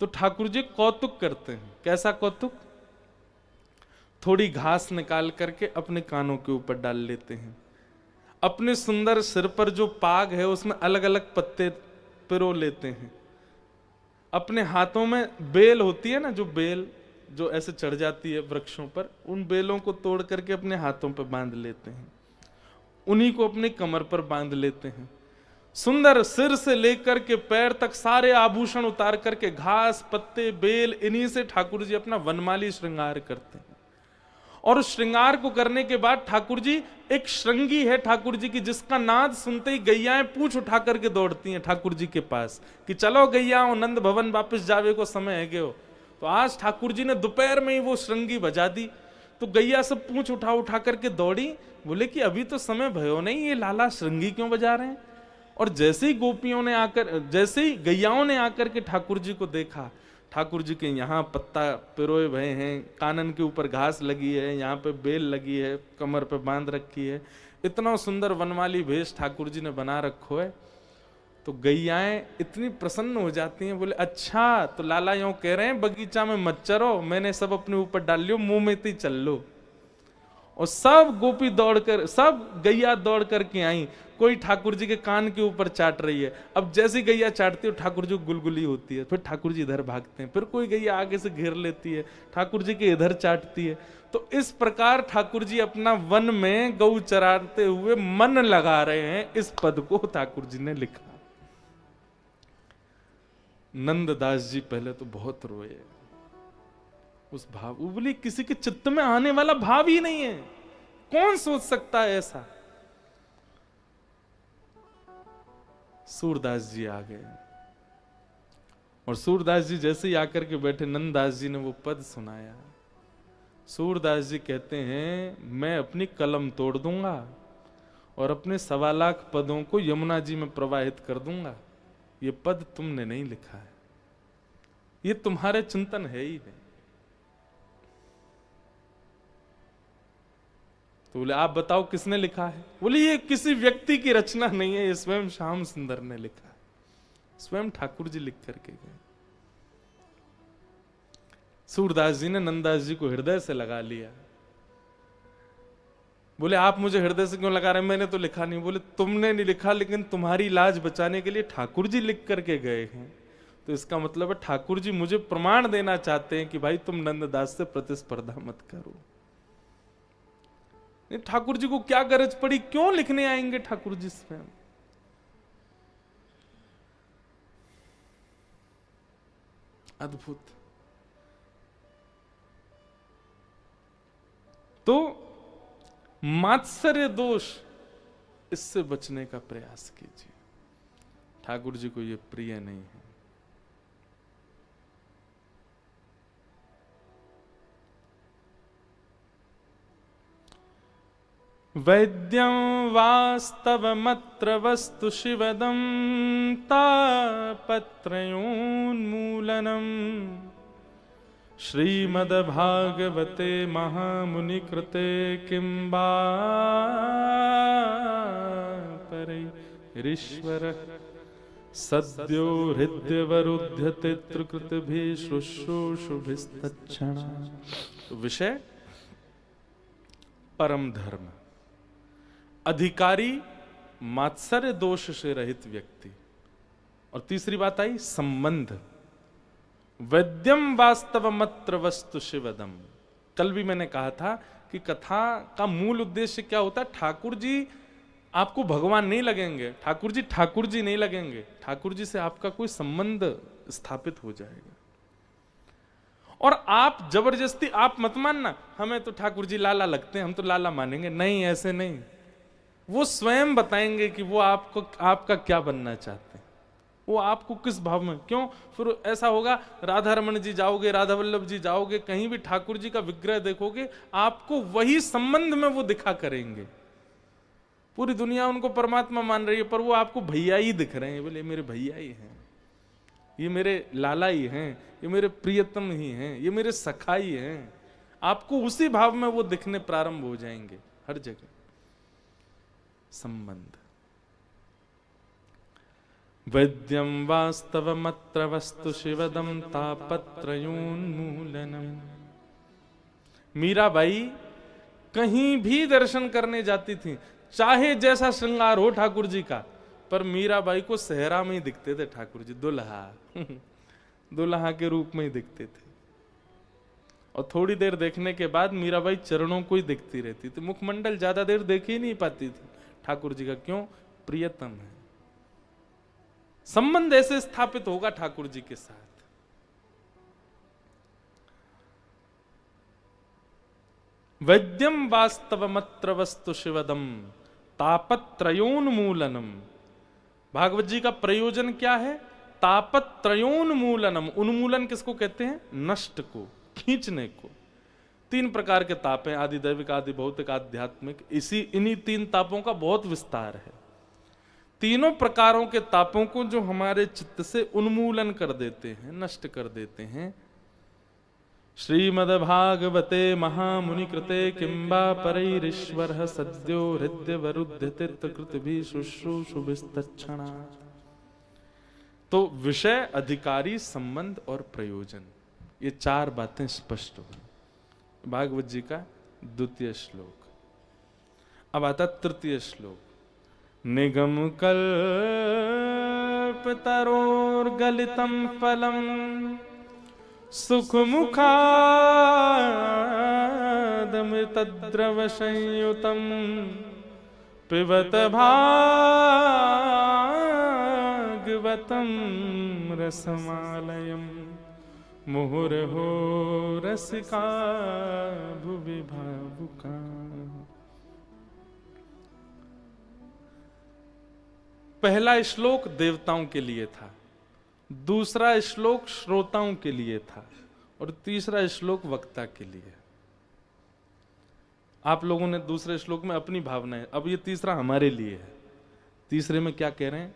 तो ठाकुर जी कौतुक करते हैं। कैसा कौतुक? थोड़ी घास निकाल करके अपने कानों के ऊपर डाल लेते हैं, अपने सुंदर सिर पर जो पाग है उसमें अलग अलग पत्ते पिरो लेते हैं, अपने हाथों में बेल होती है ना, जो बेल जो ऐसे चढ़ जाती है वृक्षों पर, उन बेलों को तोड़ करके अपने हाथों पर बांध लेते हैं, उन्हीं को अपने कमर पर बांध लेते हैं। सुंदर सिर से लेकर के पैर तक सारे आभूषण उतार करके, घास पत्ते बेल, इन्हीं से ठाकुर जी अपना वनमाली श्रृंगार करते हैं। और श्रृंगार को करने के बाद ठाकुर जी, एक श्रृंगी है ठाकुर जी की, जिसका नाद सुनते ही गैयाएं पूंछ उठा करके दौड़ती हैं ठाकुर जी के पास कि चलो गैयाओं, नंद भवन वापस जावे को समय है गयो। तो आज ठाकुर जी ने दोपहर में ही वो श्रृंगी बजा दी, तो गैया सब पूंछ उठा उठा करके दौड़ी। बोले कि अभी तो समय भयो नहीं, ये लाला श्रृंगी क्यों बजा रहे हैं? और जैसे ही गोपियों ने आकर, जैसे ही गैयाओं ने आकर के ठाकुर जी को देखा, ठाकुर जी के यहाँ पत्ता पिरोए भये हैं, कानन के ऊपर घास लगी है, यहाँ पे बेल लगी है, कमर पे बांध रखी है, इतना सुंदर वनमाली भेष ठाकुर जी ने बना रखो है। तो गैयाएं इतनी प्रसन्न हो जाती हैं, बोले अच्छा तो लाला यूं कह रहे हैं बगीचा में मत चरो, मैंने सब अपने ऊपर डाल लियो, मुंह में ही चल लो। और सब गोपी दौड़कर, सब गैया दौड़ करके आई, कोई ठाकुर जी के कान के ऊपर चाट रही है। अब जैसी गैया चाटती है ठाकुर जी को गुलगुली होती है, फिर ठाकुर जी इधर भागते हैं, फिर कोई गैया आगे से घेर लेती है, ठाकुर जी के इधर चाटती है। तो इस प्रकार ठाकुर जी अपना वन में गौ चराते हुए मन लगा रहे हैं, इस पद को ठाकुर जी ने लिखा। नंददास जी पहले तो बहुत रोए, उस भाव, वो बोली किसी के चित्त में आने वाला भाव ही नहीं है, कौन सोच सकता है ऐसा। सूरदास जी आ गए, और सूरदास जी जैसे ही आकर के बैठे, नंददास जी ने वो पद सुनाया। सूरदास जी कहते हैं मैं अपनी कलम तोड़ दूंगा और अपने 1.25 लाख पदों को यमुना जी में प्रवाहित कर दूंगा, ये पद तुमने नहीं लिखा है, ये तुम्हारे चिंतन है ही नहीं। तो बोले आप बताओ किसने लिखा है? बोले ये किसी व्यक्ति की रचना नहीं है, ये स्वयं श्याम सुंदर ने लिखा है, स्वयं ठाकुर जी लिख करके गए। सूरदास जी ने नंददास जी को हृदय से लगा लिया। बोले आप मुझे हृदय से क्यों लगा रहे हैं? मैंने तो लिखा नहीं। बोले तुमने नहीं लिखा, लेकिन तुम्हारी लाज बचाने के लिए ठाकुर जी लिख करके गए हैं, तो इसका मतलब है ठाकुर जी मुझे प्रमाण देना चाहते हैं कि भाई तुम नंददास से प्रतिस्पर्धा मत करो। ठाकुर जी को क्या गरज पड़ी, क्यों लिखने आएंगे ठाकुर जी स्वयं? अद्भुत। तो मात्सर्य दोष, इससे बचने का प्रयास कीजिए, ठाकुर जी को यह प्रिय नहीं है। वैद्यं वास्तवमत्र वस्तु शिवदं तापत्रयोन्मूलनम् श्रीमद्भागवते महामुनिकृते किं वा परैरीश्वरः सद्यो हृद्यवरुध्यते त्रिकृतिभिः शुश्रूषुभिस्तच्छणा। तो विषय परम धर्म, अधिकारी, मात्सर्य दोष से रहित व्यक्ति, और तीसरी बात आई संबंध। वैद्यम वास्तवमत्र वस्तु शिवदम। कल भी मैंने कहा था कि कथा का मूल उद्देश्य क्या होता है? ठाकुर जी आपको भगवान नहीं लगेंगे, ठाकुर जी नहीं लगेंगे, ठाकुर जी से आपका कोई संबंध स्थापित हो जाएगा। और आप जबरदस्ती आप मत मानना हमें तो ठाकुर जी लाला लगते हैं, हम तो लाला मानेंगे, नहीं, ऐसे नहीं। वो स्वयं बताएंगे कि वो आपको, आपका क्या बनना चाहते हैं, वो आपको किस भाव में, क्यों। फिर ऐसा होगा, राधा रमन जी जाओगे, राधा वल्लभ जी जाओगे, कहीं भी ठाकुर जी का विग्रह देखोगे, आपको वही संबंध में वो दिखा करेंगे। पूरी दुनिया उनको परमात्मा मान रही है, पर वो आपको भैया ही दिख रहे हैं। बोले मेरे भैया ही हैं, ये मेरे लाला ही हैं, ये मेरे प्रियतम ही हैं, ये मेरे सखा ही हैं। आपको उसी भाव में वो दिखने प्रारंभ हो जाएंगे हर जगह। संबंध। वैद्यं वास्तवमत्र वस्तु शिवदं तापत्रयोन्मूलनम्। मीराबाई कहीं भी दर्शन करने जाती थी, चाहे जैसा श्रृंगार हो ठाकुर जी का, पर मीराबाई को सेहरा में ही दिखते थे ठाकुर जी, दुल्हा दुल्हा के रूप में ही दिखते थे। और थोड़ी देर देखने के बाद मीराबाई चरणों को ही दिखती रहती थी, मुखमंडल ज्यादा देर देख ही नहीं पाती थी ठाकुर जी का। क्यों? प्रियतम है। संबंध ऐसे स्थापित होगा ठाकुर जी के साथ। वैद्यम वास्तवमत्र वस्तु शिवदम तापत्रयोन्मूलनम। भागवत जी का प्रयोजन क्या है? तापत्रयोन्मूलनम। उन्मूलन किसको कहते हैं? नष्ट को, खींचने को। 3 प्रकार के ताप हैं, आदि दैविक, आदि भौतिक, आध्यात्मिक। इन्हीं 3 तापों का बहुत विस्तार है। तीनों प्रकारों के तापों को जो हमारे चित्त से उन्मूलन कर देते हैं, नष्ट कर देते हैं, श्रीमद्भागवते महामुनि कृते किंबा परैरीश्वरः सद्यो हृद्यवरुध्यते त्रिकृतिभिः शुश्रूषुभिस्तच्छणा। तो विषय, अधिकारी, संबंध और प्रयोजन, ये चार बातें स्पष्ट हो भागवत जी का द्वितीय श्लोक। अब आता तृतीय श्लोक। निगम कल्पतरोर्गलितं फलम सुखमुखादमृतद्रव संयुतं पिबत भागवतं रसमालयम् मुहुर्हो रसिका भुवि भावुका। पहला श्लोक देवताओं के लिए था, दूसरा श्लोक श्रोताओं के लिए था और तीसरा श्लोक वक्ता के लिए। आप लोगों ने दूसरे श्लोक में अपनी भावनाएं, अब ये तीसरा हमारे लिए है। तीसरे में क्या कह रहे हैं?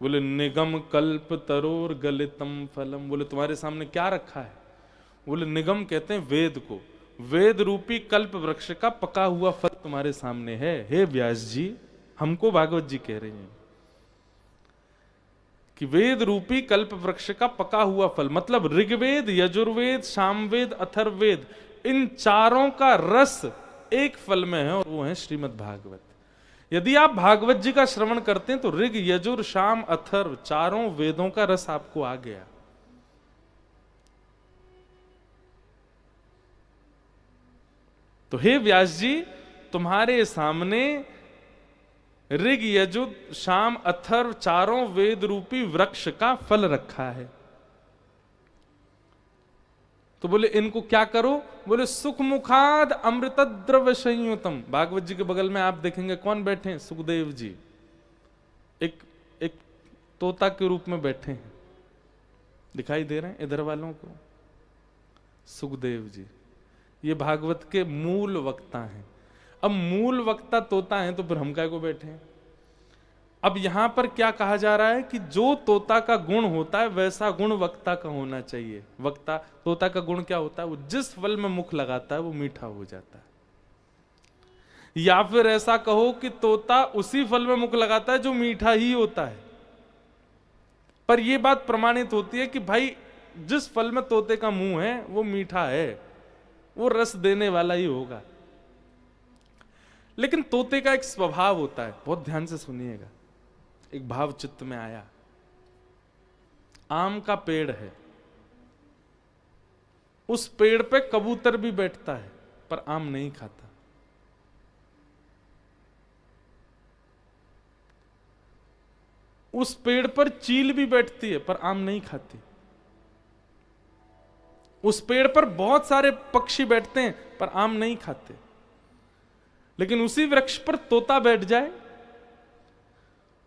बोले निगम कल्प तरोर गलितम फलम। बोले तुम्हारे सामने क्या रखा है? बोले निगम कहते हैं वेद को, वेद रूपी कल्प वृक्ष का पका हुआ फल तुम्हारे सामने है। हे व्यास जी, हमको भागवत जी कह रहे हैं कि वेद रूपी कल्प वृक्ष का पका हुआ फल, मतलब ऋग्वेद, यजुर्वेद, सामवेद, अथर्ववेद, इन चारों का रस एक फल में है और वो है श्रीमद् भागवत। यदि आप भागवत जी का श्रवण करते हैं तो ऋग, यजुर, साम, अथर्व चारों वेदों का रस आपको आ गया। तो हे व्यास जी, तुम्हारे सामने ऋग, यजुर, साम, अथर्व चारों वेद रूपी वृक्ष का फल रखा है। तो बोले इनको क्या करो? बोले सुख मुखाद अमृत द्रव्य संयुतम। भागवत जी के बगल में आप देखेंगे कौन बैठे हैं? सुखदेव जी, एक तोता के रूप में बैठे हैं, दिखाई दे रहे हैं इधर वालों को? सुखदेव जी ये भागवत के मूल वक्ता हैं। अब मूल वक्ता तोता है तो फिर हम काय को बैठे हैं? अब यहां पर क्या कहा जा रहा है कि जो तोता का गुण होता है वैसा गुण वक्ता का होना चाहिए। वक्ता, तोता का गुण क्या होता है? वो जिस फल में मुख लगाता है वो मीठा हो जाता है। या फिर ऐसा कहो कि तोता उसी फल में मुख लगाता है जो मीठा ही होता है। पर यह बात प्रमाणित होती है कि भाई जिस फल में तोते का मुंह है वो मीठा है, वो रस देने वाला ही होगा। लेकिन तोते का एक स्वभाव होता है, बहुत ध्यान से सुनिएगा। एक भाव चित्त में आया, आम का पेड़ है, उस पेड़ पे कबूतर भी बैठता है पर आम नहीं खाता। उस पेड़ पर चील भी बैठती है पर आम नहीं खाती। उस पेड़ पर बहुत सारे पक्षी बैठते हैं पर आम नहीं खाते। लेकिन उसी वृक्ष पर तोता बैठ जाए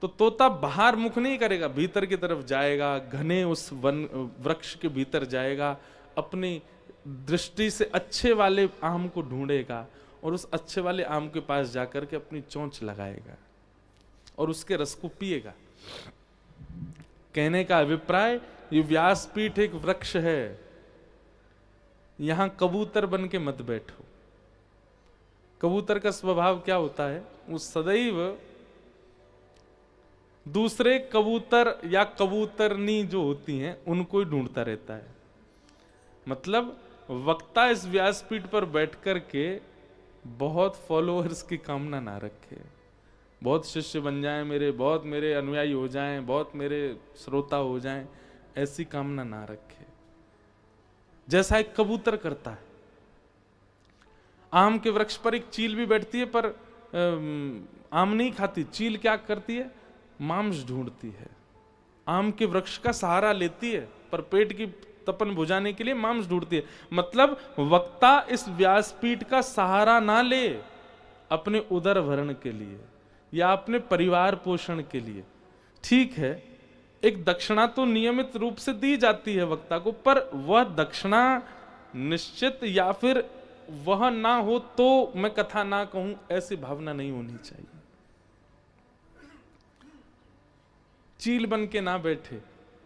तो तोता बाहर मुख नहीं करेगा, भीतर की तरफ जाएगा, घने उस वन वृक्ष के भीतर जाएगा, अपनी दृष्टि से अच्छे वाले आम को ढूंढेगा और उस अच्छे वाले आम के पास जाकर के अपनी चोंच लगाएगा और उसके रस को पिएगा। कहने का अभिप्राय, ये व्यासपीठ एक वृक्ष है, यहां कबूतर बन के मत बैठो। कबूतर का स्वभाव क्या होता है? वो सदैव दूसरे कबूतर या कबूतरनी जो होती हैं उनको ही ढूंढता रहता है। मतलब वक्ता इस व्यासपीठ पर बैठ कर के बहुत फॉलोअर्स की कामना ना रखे, बहुत शिष्य बन जाएं मेरे, बहुत मेरे अनुयायी हो जाएं, बहुत मेरे श्रोता हो जाएं, ऐसी कामना ना रखे। जैसा एक कबूतर करता है। आम के वृक्ष पर एक चील भी बैठती है पर आम नहीं खाती। चील क्या करती है? मांस ढूंढती है, आम के वृक्ष का सहारा लेती है पर पेट की तपन बुझाने के लिए मांस ढूंढती है। मतलब वक्ता इस व्यासपीठ का सहारा ना ले अपने उदर भरण के लिए या अपने परिवार पोषण के लिए। ठीक है, एक दक्षिणा तो नियमित रूप से दी जाती है वक्ता को, पर वह दक्षिणा निश्चित या फिर वह ना हो तो मैं कथा ना कहूं, ऐसी भावना नहीं होनी चाहिए। चील बन के ना बैठे,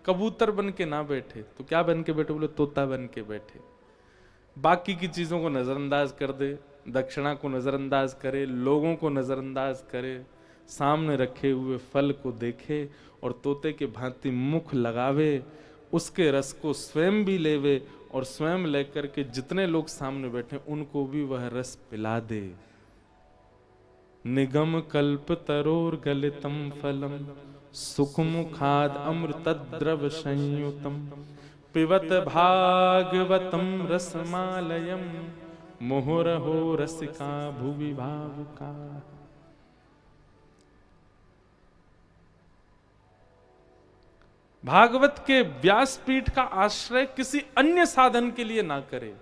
कबूतर बन के ना बैठे, तो क्या बन के बैठे? बोले तोता बन के बैठे। बाकी की चीजों को नजरअंदाज कर दे, दक्षिणा को नजरअंदाज करे, लोगों को नजरअंदाज करे, सामने रखे हुए फल को देखे और तोते के भांति मुख लगावे, उसके रस को स्वयं भी लेवे और स्वयं लेकर के जितने लोग सामने बैठे उनको भी वह रस पिला दे। निगम कल्प तरोर गलितम फलम सुखमुखाद अमृतद्रव संयुतम पिबत भागवतम रसमालयम मुहुरहो रसिका भुवि भावुका। भागवत के व्यासपीठ का आश्रय किसी अन्य साधन के लिए ना करे।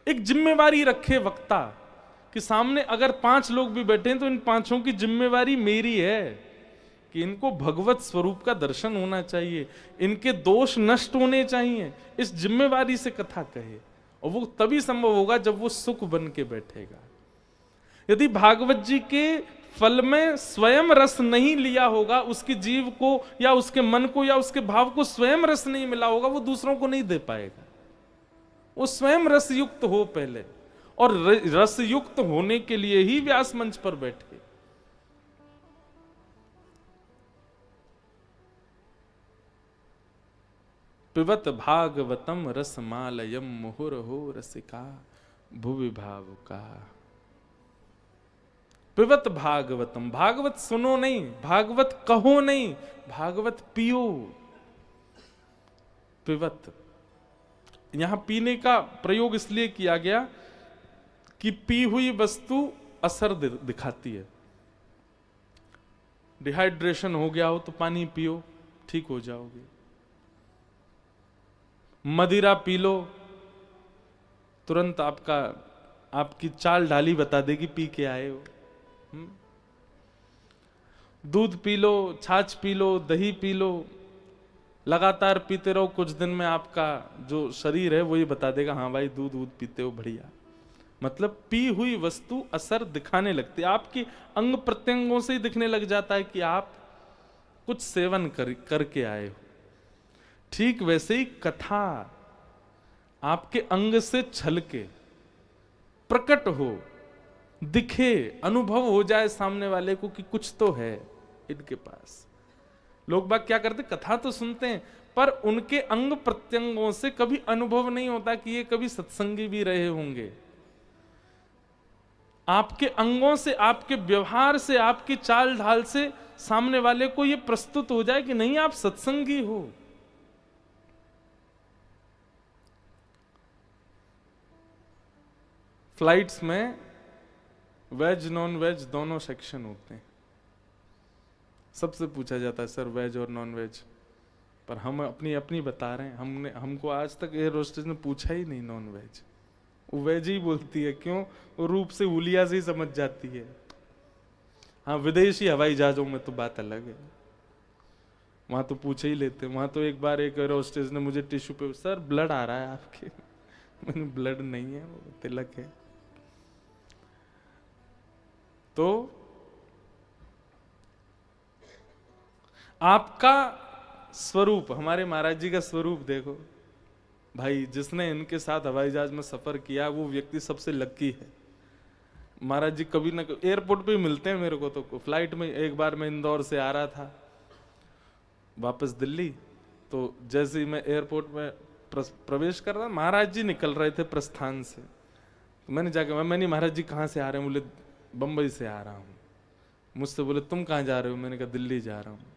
एक जिम्मेवारी रखे वक्ता कि सामने अगर 5 लोग भी बैठे हैं तो इन 5 की जिम्मेवारी मेरी है कि इनको भगवत स्वरूप का दर्शन होना चाहिए, इनके दोष नष्ट होने चाहिए। इस जिम्मेवारी से कथा कहे और वो तभी संभव होगा जब वो सुख बन के बैठेगा। यदि भागवत जी के फल में स्वयं रस नहीं लिया होगा, उसकी जीव को या उसके मन को या उसके भाव को स्वयं रस नहीं मिला होगा, वो दूसरों को नहीं दे पाएगा। वो स्वयं रस युक्त हो पहले, और रस युक्त होने के लिए ही व्यास मंच पर बैठे। पिबत भागवतम रसमालयम मुहुरहो रसिका भुवि भावुका। पिबत भागवतम, भागवत सुनो नहीं, भागवत कहो नहीं, भागवत पियो। पिबत, यहां पीने का प्रयोग इसलिए किया गया कि पी हुई वस्तु असर दिखाती है। डिहाइड्रेशन हो गया हो तो पानी पियो, ठीक हो जाओगे। मदिरा पी लो, तुरंत आपकी चाल ढाली बता देगी पी के आए हो। दूध पी लो, छाछ पी लो, दही पी लो, लगातार पीते रहो, कुछ दिन में आपका जो शरीर है वो ये बता देगा हाँ भाई दूध पीते हो, बढ़िया। मतलब पी हुई वस्तु असर दिखाने लगती है, आपकी अंग प्रत्यंगों से ही दिखने लग जाता है कि आप कुछ सेवन करके आए हो। ठीक वैसे ही कथा आपके अंग से छलके प्रकट हो, दिखे, अनुभव हो जाए सामने वाले को कि कुछ तो है इनके पास। लोग बाग क्या करते, कथा तो सुनते हैं पर उनके अंग प्रत्यंगों से कभी अनुभव नहीं होता कि ये कभी सत्संगी भी रहे होंगे। आपके अंगों से, आपके व्यवहार से, आपकी चाल ढाल से सामने वाले को यह प्रस्तुत हो जाए कि नहीं आप सत्संगी हो। फ्लाइट्स में वेज नॉन वेज दोनों सेक्शन होते हैं। सबसे पूछा जाता है सर वेज और नॉन वेज, पर हम अपनी बता रहे हैं। हमको आज तक एयर होस्टेस ने पूछा ही नहीं नॉन वेज, वो वेज ही बोलती है। क्यों? वो रूप से हुलिया से ही समझ जाती है। हाँ, विदेशी हवाई जहाजों में तो बात अलग है, वहां तो पूछे ही लेते। वहां तो एक बार एक एयर होस्टेस ने मुझे टिश्यू पे, सर ब्लड आ रहा है आपके। मैंने ब्लड नहीं है, वो तिलक है। तो आपका स्वरूप, हमारे महाराज जी का स्वरूप देखो भाई। जिसने इनके साथ हवाई जहाज में सफर किया वो व्यक्ति सबसे लक्की है। महाराज जी कभी ना एयरपोर्ट पे मिलते हैं मेरे को। तो फ्लाइट में एक बार मैं इंदौर से आ रहा था वापस दिल्ली, तो जैसे ही मैं एयरपोर्ट में प्रवेश कर रहा, महाराज जी निकल रहे थे प्रस्थान से। तो मैंने जाके, मैंने महाराज जी कहाँ से आ रहे हैं? बोले बंबई से आ रहा हूँ। मुझसे बोले तुम कहाँ जा रहे हो? मैंने कहा दिल्ली जा रहा हूँ।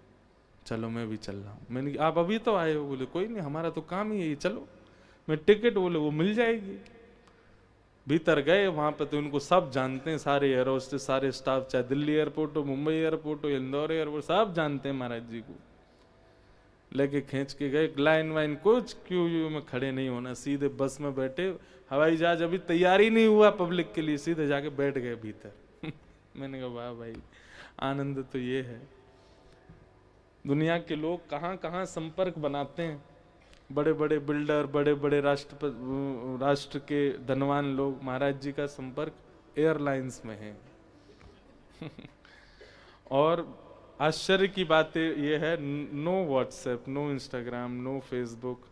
चलो मैं भी चल रहा हूँ। मैंने आप अभी तो आए हो? बोले कोई नहीं, हमारा तो काम ही है, चलो। मैं टिकट, बोले वो मिल जाएगी। भीतर गए, वहां पे तो उनको सब जानते हैं, सारे एयर होस्टेस, सारे स्टाफ, चाहे दिल्ली एयरपोर्ट हो, मुंबई एयरपोर्ट हो, इंदौर एयरपोर्ट, सब जानते हैं महाराज जी को। लेके खींच के गए, लाइन वाइन कुछ क्यों में खड़े नहीं होना, सीधे बस में बैठे। हवाई जहाज अभी तैयार ही नहीं हुआ पब्लिक के लिए, सीधे जाके बैठ गए भीतर। मैंने कहा वाह भाई, आनंद तो ये है। दुनिया के लोग कहाँ कहाँ संपर्क बनाते हैं। बड़े बड़े बिल्डर, बड़े बड़े राष्ट्र के धनवान लोग, महाराज जी का संपर्क एयरलाइंस में है। और आश्चर्य की बात ये है, no WhatsApp, no Instagram, no Facebook,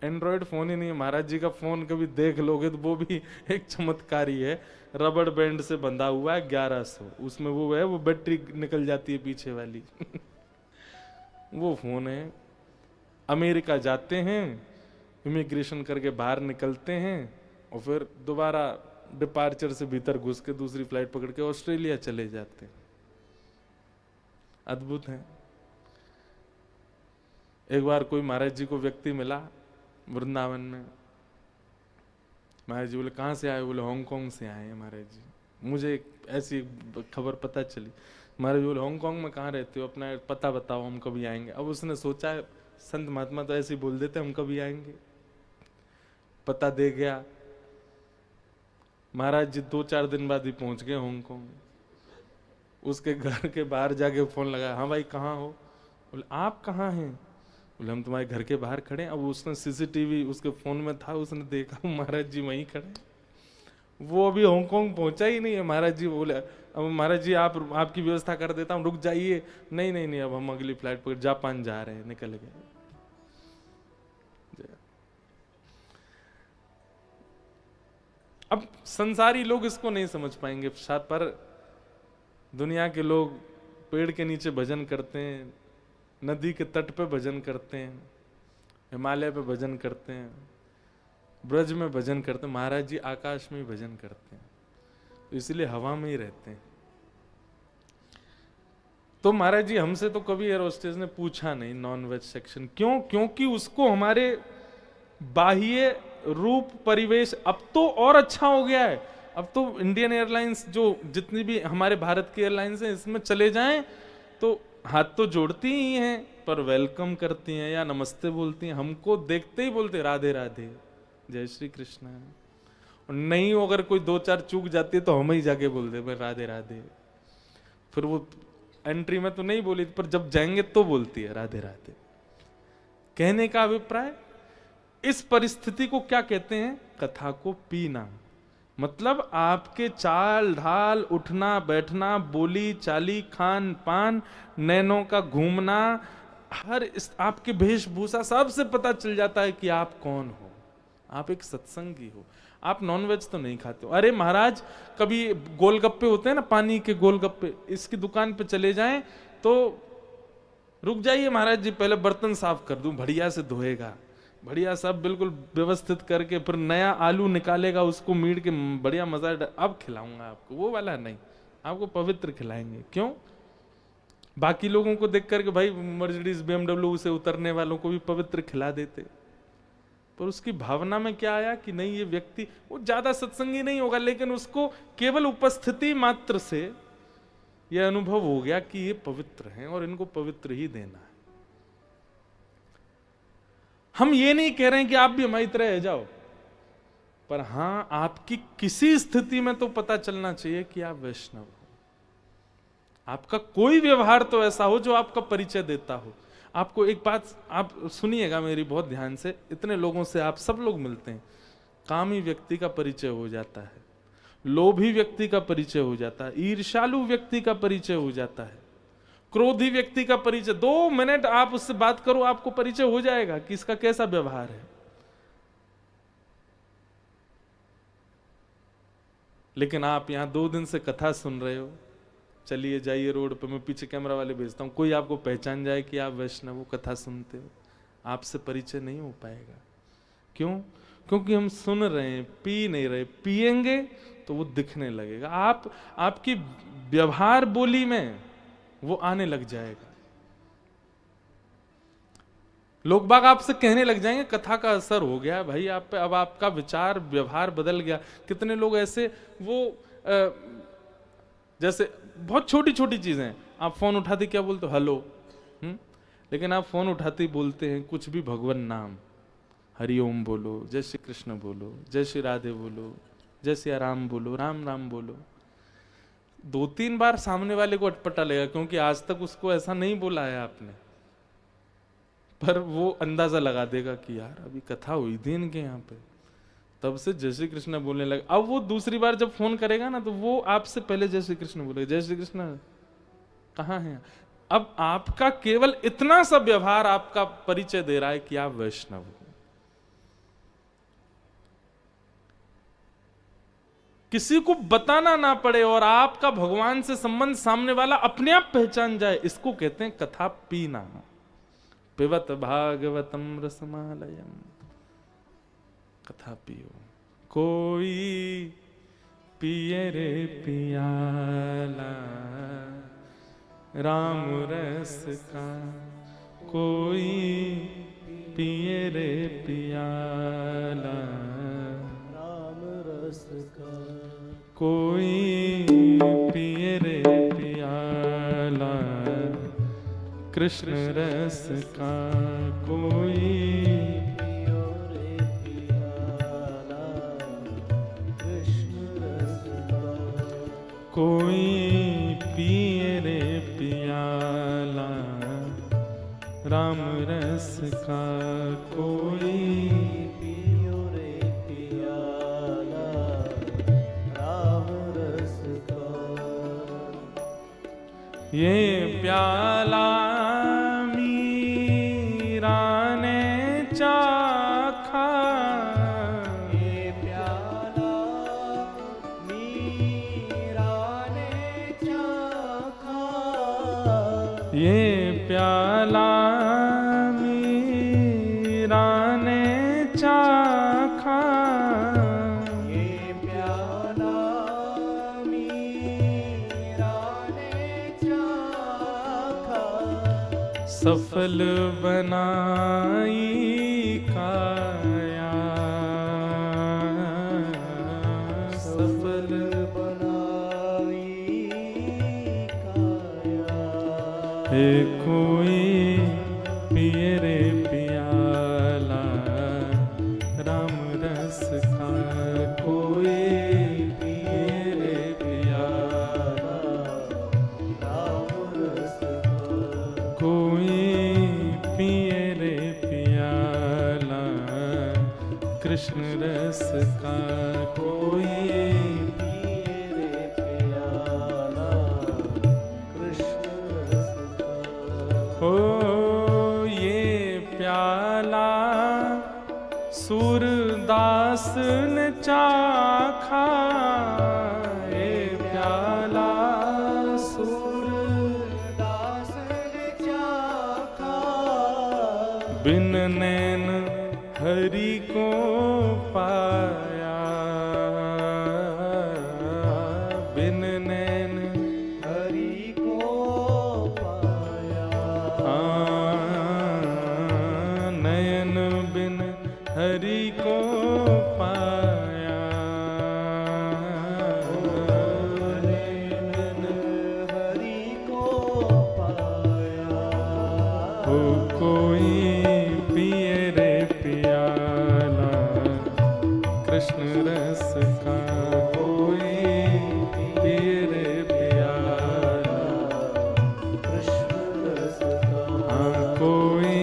Android phone ही नहीं है। महाराज जी का फोन कभी देख लोगे तो वो भी एक चमत्कार ही है, रबड़ बैंड से बंधा हुआ है 1100, उसमें वो है, वो बैटरी निकल जाती है पीछे वाली वो फोन है। अमेरिका जाते हैं, इमिग्रेशन करके बाहर निकलते हैं और फिर दोबारा डिपार्चर से भीतर घुस के दूसरी फ्लाइट पकड़ के ऑस्ट्रेलिया चले जाते हैं। अद्भुत है। एक बार कोई महाराज जी को व्यक्ति मिला वृंदावन में। महाराज जी बोले कहाँ से आए? बोले हांगकांग से आए हैं महाराज जी। मुझे ऐसी खबर पता चली। महाराज बोले हांगकांग में कहाँ रहते हो? अपना पता बताओ, हम कभी आएंगे। अब उसने सोचा संत महात्मा तो ऐसे ही बोल देते हम कभी आएंगे। पता दे गया। महाराज जी 2-4 दिन बाद ही पहुंच गए हांगकांग। उसके घर के बाहर जाके फोन लगाया, हाँ भाई कहाँ हो? बोले आप कहाँ हैं? बोले हम तुम्हारे घर के बाहर खड़े। अब उसने सीसीटीवी उसके फोन में था, उसने देखा महाराज जी वहीं खड़े। वो अभी हांगकांग पहुंचा ही नहीं है। महाराज जी बोले अब महाराज जी आपकी व्यवस्था कर देता हूँ, रुक जाइए। नहीं नहीं नहीं, अब हम अगली फ्लाइट पकड़ जापान जा रहे हैं। निकल गए। अब संसारी लोग इसको नहीं समझ पाएंगे शायद, पर दुनिया के लोग पेड़ के नीचे भजन करते हैं, नदी के तट पे भजन करते हैं, हिमालय पे भजन करते हैं, ब्रज में भजन करते हैं। महाराज जी आकाश में ही भजन करते हैं, तो इसलिए हवा में ही रहते हैं। तो महाराज जी हमसे तो कभी एयर होस्टेस ने पूछा नहीं नॉन वेज सेक्शन क्यों? क्योंकि उसको हमारे बाह्य रूप परिवेश अब तो और अच्छा हो गया है। अब तो इंडियन एयरलाइंस जो जितनी भी हमारे भारत की एयरलाइंस हैं इसमें चले जाएं तो हाथ तो जोड़ती ही हैं, पर वेलकम करती हैं या नमस्ते बोलती हैं। हमको देखते ही बोलते राधे राधे, जय श्री कृष्ण। और नहीं अगर कोई 2-4 चूक जाती है तो हम ही जाके बोलते भाई राधे राधे। फिर वो एंट्री में तो नहीं बोली, पर जब जाएंगे तो बोलती है राधे राधे। कहने का अभिप्राय, इस परिस्थिति को क्या कहते हैं? कथा को पीना। मतलब आपके चाल ढाल, उठना बैठना, बोली चाली, खान पान, नैनों का घूमना, हर आपके वेशभूषा, सबसे पता चल जाता है कि आप कौन हो। आप एक सत्संगी हो। आप नॉनवेज तो नहीं खाते हो। अरे महाराज कभी गोलगप्पे होते हैं ना, पानी के गोलगप्पे, इसकी दुकान पे चले जाएं तो रुक जाइए महाराज जी, पहले बर्तन साफ कर दूं, बढ़िया से धोएगा, बढ़िया सब बिल्कुल व्यवस्थित करके, फिर नया आलू निकालेगा, उसको मीट के बढ़िया मजा, अब खिलाऊंगा आपको। वो वाला नहीं, आपको पवित्र खिलाएंगे। क्यों? बाकी लोगों को देख करके भाई मर्सिडीज BMW से उतरने वालों को भी पवित्र खिला देते, पर उसकी भावना में क्या आया कि नहीं ये व्यक्ति, वो ज्यादा सत्संगी नहीं होगा, लेकिन उसको केवल उपस्थिति मात्र से यह अनुभव हो गया कि ये पवित्र हैं और इनको पवित्र ही देना है। हम ये नहीं कह रहे हैं कि आप भी हमारी तरह रह जाओ, पर हां आपकी किसी स्थिति में तो पता चलना चाहिए कि आप वैष्णव हो। आपका कोई व्यवहार तो ऐसा हो जो आपका परिचय देता हो। आपको एक बात आप सुनिएगा मेरी बहुत ध्यान से, इतने लोगों से आप सब लोग मिलते हैं, कामी व्यक्ति का परिचय हो जाता है, लोभी व्यक्ति का परिचय हो जाता है, ईर्ष्यालु व्यक्ति का परिचय हो जाता है, क्रोधी व्यक्ति का परिचय। 2 मिनट आप उससे बात करो, आपको परिचय हो जाएगा कि इसका कैसा व्यवहार है। लेकिन आप यहां 2 दिन से कथा सुन रहे हो, चलिए जाइए रोड पे, मैं पीछे कैमरा वाले भेजता हूं, कोई आपको पहचान जाए कि आप वैष्णव हो, कथा सुनते हो, आपसे परिचय नहीं हो पाएगा। क्यों? क्योंकि हम सुन रहे हैं, पी नहीं रहे। पिएंगे तो वो दिखने लगेगा, आपकी व्यवहार बोली में वो आने लग जाएगा। लोग बाग आपसे कहने लग जाएंगे कथा का असर हो गया भाई आप पे, अब आपका विचार व्यवहार बदल गया। कितने लोग ऐसे, वो जैसे बहुत छोटी छोटी चीजें, आप फोन उठाते क्या बोलते हो? हेलो। लेकिन आप फोन उठाते बोलते हैं कुछ भी भगवान नाम, हरिओम बोलो, जय श्री कृष्ण बोलो, जय श्री राधे बोलो, जय श्री राम बोलो, राम राम बोलो। 2-3 बार सामने वाले को अटपटा लगेगा, क्योंकि आज तक उसको ऐसा नहीं बोला है आपने, पर वो अंदाजा लगा देगा कि यार अभी कथा हुई थी इनके यहाँ पे, तब से जय श्री कृष्ण बोलने लगे। अब वो दूसरी बार जब फोन करेगा ना, तो वो आपसे पहले जय श्री कृष्ण बोलेगा, जय श्री कृष्ण कहाँ है। अब आपका केवल इतना सा व्यवहार आपका परिचय दे रहा है कि आप वैष्णव हो। किसी को बताना ना पड़े और आपका भगवान से संबंध सामने वाला अपने आप पहचान जाए, इसको कहते हैं कथा पीना। पिबत भागवतम रसमालयम, कथा पियो। कोई पिए रे पियाला राम रस का, कोई पिए रे पियाला
राम रस का,
कोई पिए रे पियाला कृष्ण रस का, कोई
पियो रे पियाला कृष्ण रस का,
कोई पिए रे पियाला राम रस का, कोई
पियो रे पियाला राम रस का।
ये प्याला मीरा ने चाखा,
ये प्याला मीरा ने चाखा,
ये प्याला मीरा ने चाखा,
ये प्याला मीरा ने चाखा,
सफल बनाई काया, सफल
बनाई काया,
है कोई पिए रे पियाला राम रस का, कोई पिए रे पियाला
राम रस का,
कोई पिए रे पियाला कृष्ण रस का, कोई
पिए रे प्याला कृष्ण रस का।
ओ ये प्याला सूरदास ने चाखा, ये प्याला
सूरदास ने चाखा,
बिन नैन हरि को पाया, बिन नैन
हरि को पाया,
नयन बिन हरि को पाया,
नयन हरि को पाया,
हो कोई पिए रे पियाला कृष्ण रस का, कोई पिए रे पियाला
कृष्ण रस का,
हाँ, कोई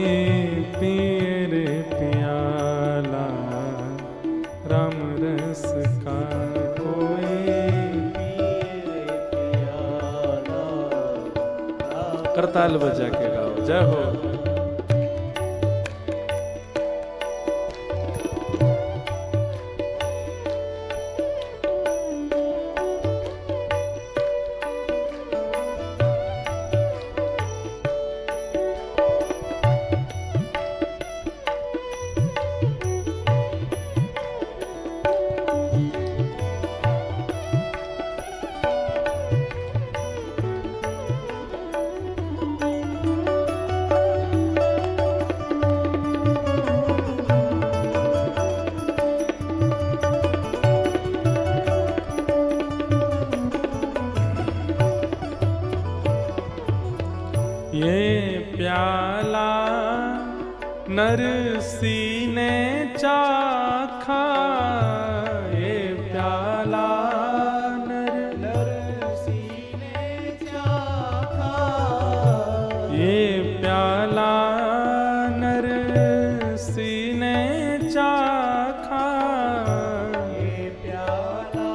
पिए रे पियाला राम रस का, कोई
पिए रे प्याला राम
करताल बजा के गाओ, जय हो। ये प्याला नरसी ने चाखा, ये प्याला
नरसी ने चाखा,
ये प्याला नरसी ने चाखा,
ये प्याला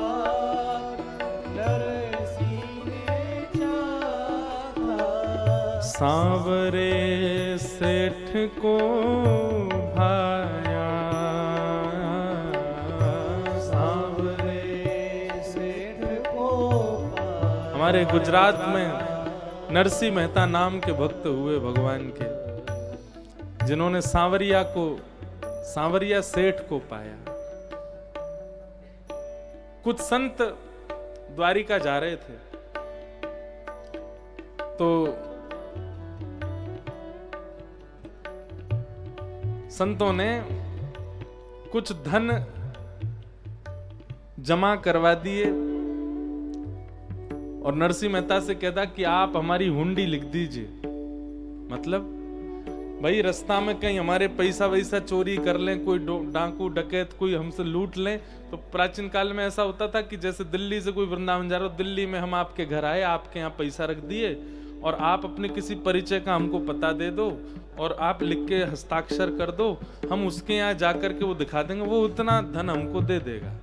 नरसी ने चाखा,
सांवरे सेठ को भाया, सांवरे हमारे गुजरात में नरसिंह मेहता नाम के भक्त हुए भगवान के, जिन्होंने सांवरिया सेठ को पाया। कुछ संत द्वारिका जा रहे थे तो संतों ने कुछ धन जमा करवा दिए और नरसिंह मेहता से कहता कि आप हमारी हुंडी लिख दीजिए। मतलब भाई रास्ता में कहीं हमारे पैसा वैसा चोरी कर लें, कोई डाकू डकैत कोई हमसे लूट लें, तो प्राचीन काल में ऐसा होता था कि जैसे दिल्ली से कोई वृंदावन जा रहा हो, दिल्ली में हम आपके घर आए, आपके यहाँ पैसा रख दिए और आप अपने किसी परिचय का हमको पता दे दो और आप लिख के हस्ताक्षर कर दो, हम उसके यहाँ जाकर के वो दिखा देंगे, वो उतना धन हमको दे देगा।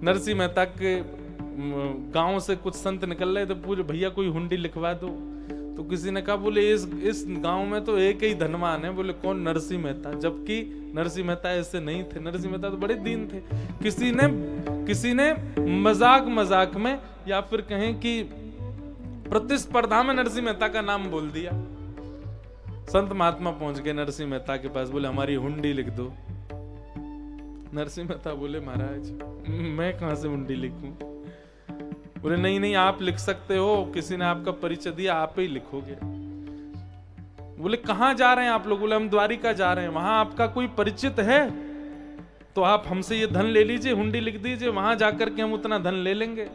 नरसिंह मेहता के गांव से कुछ संत निकल रहे तो पूछे भैया कोई हुंडी लिखवा दो। तो किसी ने कहा बोले इस गांव में तो एक ही धनवान है। बोले कौन? नरसिंह मेहता। जबकि नरसिंह मेहता ऐसे नहीं थे, नरसिंह मेहता तो बड़े दीन थे। किसी ने मजाक में या फिर कहें कि प्रतिस्पर्धा में नरसिंह मेहता का नाम बोल दिया। संत महात्मा पहुंच गए नरसिंह मेहता के पास, बोले हमारी हुंडी लिख दो। नरसिंह मेहता बोले महाराज मैं कहां से हुंडी लिखूं? बोले नहीं आप लिख सकते हो, किसी ने आपका परिचय दिया, आप ही लिखोगे। बोले कहां जा रहे हैं आप लोग? बोले हम द्वारिका जा रहे हैं। वहां आपका कोई परिचित है तो आप हमसे ये धन ले लीजिए, हुंडी लिख दीजिए, वहां जाकर के हम उतना धन ले लेंगे।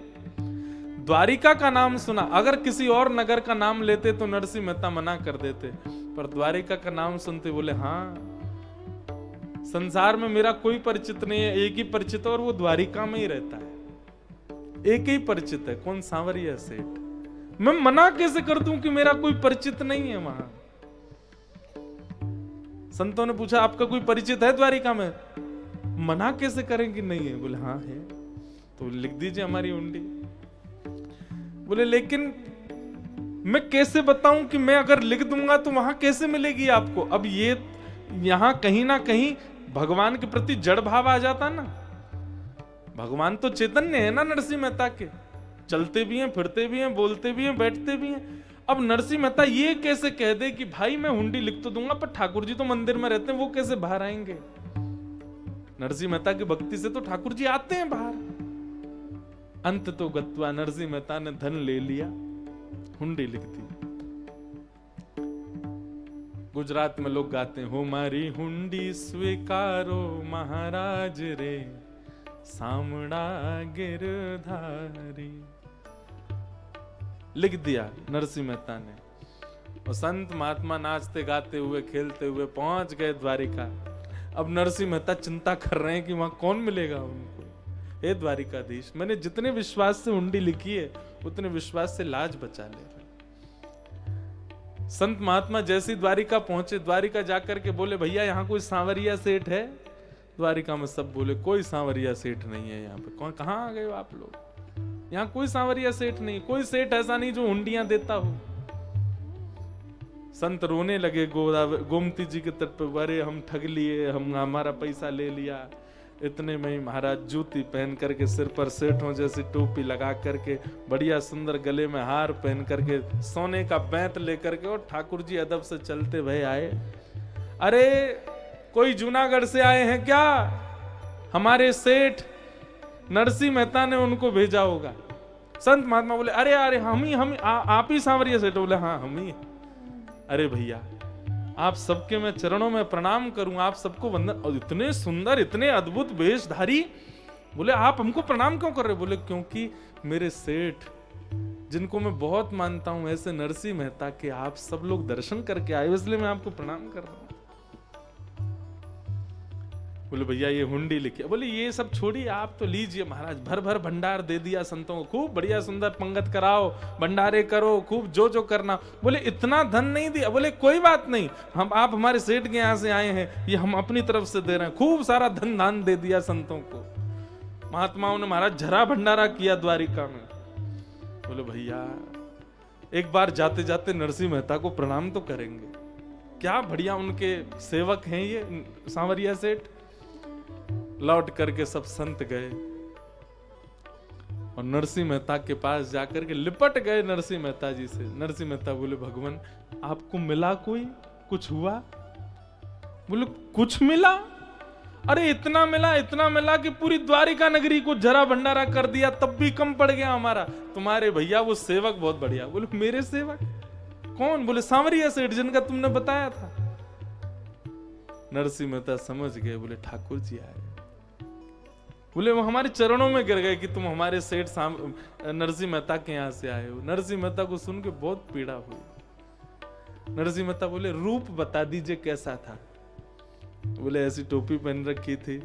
द्वारिका का नाम सुना, अगर किसी और नगर का नाम लेते तो नरसिंह मेहता मना कर देते, पर द्वारिका का नाम सुनते बोले हाँ, संसार में मेरा कोई परिचित नहीं है, एक ही परिचित है और वो द्वारिका में ही रहता है, एक ही परिचित है। कौन? सांवरिया सेठ। मैं मना कैसे कर दूं कि मेरा कोई परिचित नहीं है वहां? संतों ने पूछा आपका कोई परिचित है द्वारिका में? मना कैसे करेंगे नहीं है? बोले हाँ है। तो लिख दीजिए हमारी हुंडी। बोले लेकिन मैं कैसे बताऊं कि मैं अगर लिख दूंगा तो वहां कैसे मिलेगी आपको? अब ये यहां कहीं ना कहीं भगवान के प्रति जड़ भाव आ जाता ना। भगवान तो चैतन्य है ना नरसिंह मेहता के, चलते भी हैं, फिरते भी हैं, बोलते भी हैं, बैठते भी हैं। अब नरसिंह मेहता ये कैसे कह दे कि भाई मैं हुंडी लिख तो दूंगा पर ठाकुर जी तो मंदिर में रहते हैं, वो कैसे बाहर आएंगे? नरसिंह मेहता की भक्ति से तो ठाकुर जी आते हैं बाहर। अंत तो गत्वा नरसिंह मेहता ने धन ले लिया, हुंडी लिख दी। गुजरात में लोग गाते हैं, हो मारी हुंडी स्वीकारो महाराज रे, सामड़ा गिरधारी। लिख दिया नरसिंह मेहता ने और संत महात्मा नाचते गाते हुए खेलते हुए पहुंच गए द्वारिका। अब नरसिंह मेहता चिंता कर रहे हैं कि वहां कौन मिलेगा उनको। हे द्वारिकाधीश, मैंने जितने विश्वास से हुंडी लिखी है उतने विश्वास से लाज बचा ले। संत महात्मा जैसी द्वारिका पहुंचे, द्वारिका जाकर के बोले भैया यहाँ कोई सांवरिया सेठ है? द्वारिका में सब बोले कोई सांवरिया सेठ नहीं है यहाँ पे। कौन? कहाँ आ गए हो आप लोग? यहाँ कोई सांवरिया सेठ नहीं, कोई सेठ ऐसा नहीं जो हुंडियां देता हो। संत रोने लगे गोमती जी के तट पे, अरे हम ठग लिए, हमारा पैसा ले लिया। इतने में ही महाराज जूती पहन करके, सिर पर सेठों जैसी टोपी लगा करके, बढ़िया सुंदर गले में हार पहन करके, सोने का बैंत लेकर के और ठाकुर जी अदब से चलते भय आए। अरे कोई जूनागढ़ से आए हैं क्या? हमारे सेठ नरसिंह मेहता ने उनको भेजा होगा। संत महात्मा बोले अरे आप ही सांवरिया सेठ? बोले हाँ हम ही। अरे भैया आप सबके मैं चरणों में प्रणाम करूं, आप सबको वंदन। और इतने सुंदर, इतने अद्भुत वेशधारी। बोले आप हमको प्रणाम क्यों कर रहे? बोले क्योंकि मेरे सेठ जिनको मैं बहुत मानता हूं, ऐसे नरसिंह मेहता के आप सब लोग दर्शन करके आए, इसलिए मैं आपको प्रणाम कर रहा हूं। बोले भैया ये हुंडी लिखिए। बोले ये सब छोड़िए, आप तो लीजिए महाराज। भर भर भंडार दे दिया संतों को, खूब बढ़िया सुंदर पंगत कराओ, भंडारे करो, खूब जो करना। बोले इतना धन नहीं दिया। बोले कोई बात नहीं, आप हमारे सेठ के यहाँ से आए हैं, ये हम अपनी तरफ से दे रहे हैं। खूब सारा धन दान दे दिया संतों को। महात्माओं ने महाराज झरा भंडारा किया द्वारिका में। बोले भैया एक बार जाते जाते नरसिंह मेहता को प्रणाम तो करेंगे। क्या बढ़िया उनके सेवक हैं ये सांवरिया सेठ। लौट करके सब संत गए और नरसिंह मेहता के पास जाकर के लिपट गए नरसिंह मेहता जी से। नरसिंह मेहता बोले, भगवान आपको मिला कोई, कुछ हुआ? बोले कुछ मिला? अरे इतना मिला कि पूरी द्वारिका नगरी को जरा भंडारा कर दिया, तब भी कम पड़ गया हमारा। तुम्हारे भैया वो सेवक बहुत बढ़िया। बोले मेरे सेवक कौन? बोले सांवरिया सेठ जिनका तुमने बताया था। नरसिंह मेहता समझ गए, बोले ठाकुर जी आए। बोले वो हमारे चरणों में गिर गए कि तुम हमारे सेठ नरसिंह मेहता के यहां से आए हो। नरसिंह मेहता को सुन के बहुत पीड़ा हुई। नरसिंह मेहता बोले रूप बता दीजिए कैसा था? बोले ऐसी टोपी पहन रखी थी,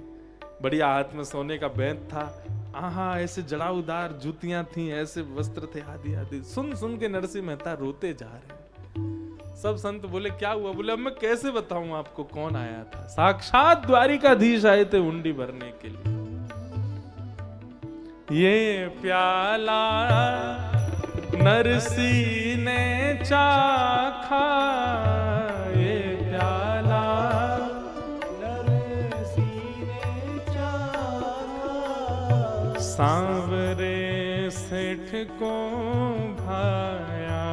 बढ़िया हाथ में सोने का बैंत था, आहा ऐसे जड़ाऊदार जूतियां थी, ऐसे वस्त्र थे, आदि आदि। सुन सुन के नरसिंह मेहता रोते जा रहे। सब संत बोले क्या हुआ? बोले अब मैं कैसे बताऊं आपको कौन आया था? साक्षात द्वारिकाधीश आए थे हुंडी भरने के लिए। ये प्याला नरसिंह ने चाखा, ये प्याला
नरसिंह ने चाखा,
सांवरे सेठ को भाया,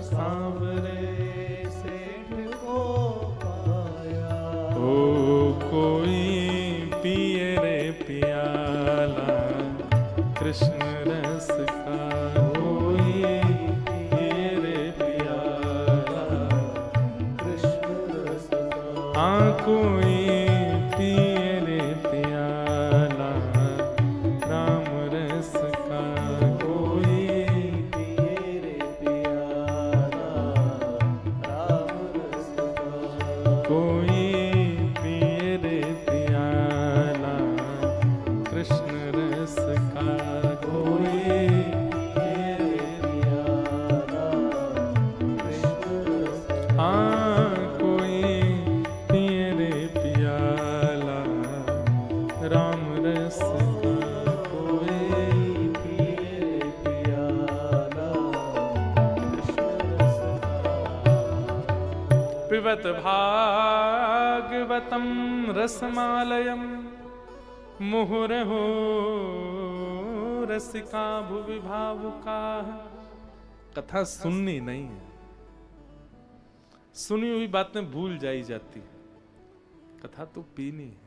सांवरे सेठ को पाया।
ओ कोई पिए रे प्याला कृष्ण रस का, कोई पिए रे प्याला
कृष्ण रस का,
हाँ कोई पिए रे प्याला राम रस का, कोई
पिए रे प्याला राम रस का,
कोई पिए रे प्याला कृष्ण रस का, कोई
पिए रे प्याला कृष्ण रस का,
हाँ कोई पिए रे प्याला राम रस का, कोई
पिए रे प्याला कृष्ण रस का।
पिबत भागवतम रसमालयम मुहुरहो रसिका भुवि भावुका। कथा सुननी नहीं है, सुनी हुई बातें भूल जाई जाती है, कथा तो पीनी है।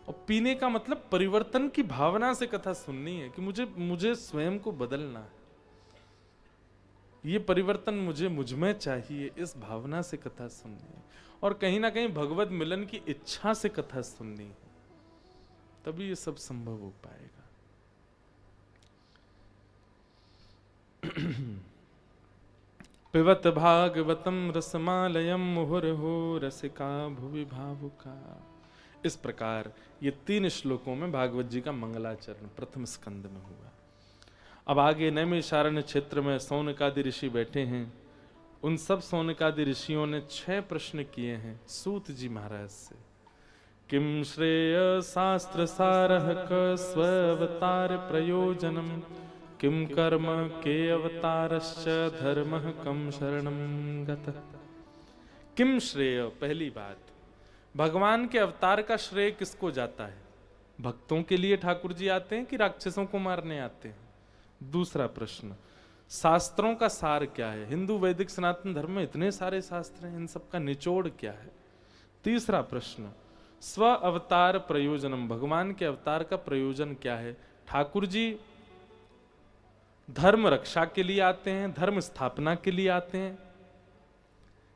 और पीने का मतलब परिवर्तन की भावना से कथा सुननी है कि मुझे स्वयं को बदलना है, ये परिवर्तन मुझ में चाहिए, इस भावना से कथा सुननी है। और कहीं ना कहीं भगवत मिलन की इच्छा से कथा सुननी है, तभी ये सब संभव हो पाएगा। पिबत भागवतम रसमालयम मुहुर्हो रसिका भुवि भावुका। इस प्रकार ये 3 श्लोकों में भागवत जी का मंगलाचरण प्रथम स्कंद में हुआ। अब आगे नैमिषारण्य क्षेत्र में सौनकादि ऋषि बैठे हैं। उन सब सौनकादि ऋषियों ने 6 प्रश्न किए हैं सूत जी महाराज से। किम श्रेय शास्त्र सारः क स्वावतार प्रयोजनम, किम कर्म के अवतारश्च धर्मः कम शरणम गतः। किम श्रेय, पहली बात, भगवान के अवतार का श्रेय किसको जाता है? भक्तों के लिए ठाकुर जी आते हैं कि राक्षसों को मारने आते हैं? दूसरा प्रश्न, शास्त्रों का सार क्या है? हिंदू वैदिक सनातन धर्म में इतने सारे शास्त्र हैं, इन सब का निचोड़ क्या है? तीसरा प्रश्न, स्व अवतार प्रयोजनम, भगवान के अवतार का प्रयोजन क्या है? ठाकुर जी धर्म रक्षा के लिए आते हैं, धर्म स्थापना के लिए आते हैं,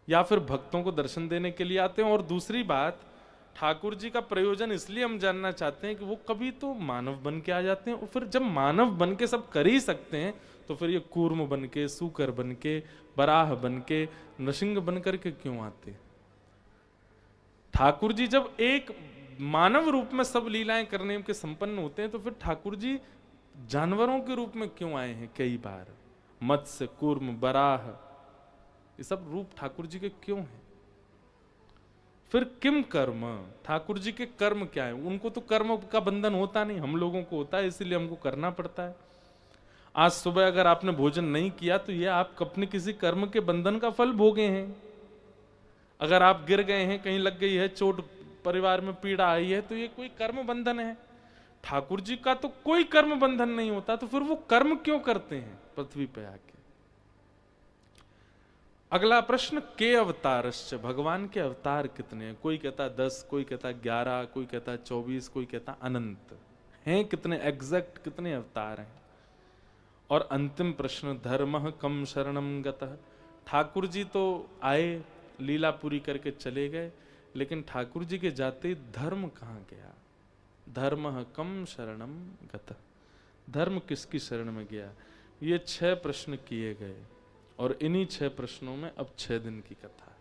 या फिर भक्तों को दर्शन देने के लिए आते हैं? और दूसरी बात, ठाकुर जी का प्रयोजन इसलिए हम जानना चाहते हैं कि वो कभी तो मानव बन के आ जाते हैं, और फिर जब मानव बन के सब कर ही सकते हैं तो फिर ये कूर्म बन के, सूकर बन के, बराह बन के, नृसिंह बन करके क्यों आते? ठाकुर जी जब एक मानव रूप में सब लीलाएं करने के संपन्न होते हैं तो फिर ठाकुर जी जानवरों के रूप में क्यों आए हैं? कई बार मत्स्य, कूर्म, बराह, ये सब रूप ठाकुर जी के क्यों हैं? फिर किम कर्म, ठाकुर जी के कर्म क्या है? उनको तो कर्म का बंधन होता नहीं, हम लोगों को होता है, इसीलिए हमको करना पड़ता है। आज सुबह अगर आपने भोजन नहीं किया तो ये आप अपने किसी कर्म के बंधन का फल भोगे हैं। अगर आप गिर गए हैं, कहीं लग गई है चोट, परिवार में पीड़ा आई है, तो ये कोई कर्म बंधन है। ठाकुर जी का तो कोई कर्म बंधन नहीं होता, तो फिर वो कर्म क्यों करते हैं पृथ्वी पे आके? अगला प्रश्न, के अवतारश्च, भगवान के अवतार कितने हैं? कोई कहता 10, कोई कहता 11, कोई कहता 24, कोई कहता अनंत। हैं कितने एग्जैक्ट कितने अवतार हैं? और अंतिम प्रश्न, धर्मः कम शरणम गतः। ठाकुर जी तो आए, लीला पूरी करके चले गए, लेकिन ठाकुर जी के जाते धर्म कहाँ गया? धर्मः कम शरणम गतः, धर्म किसकी शरण में गया? ये 6 प्रश्न किए गए, और इन्हीं 6 प्रश्नों में अब 6 दिन की कथा है।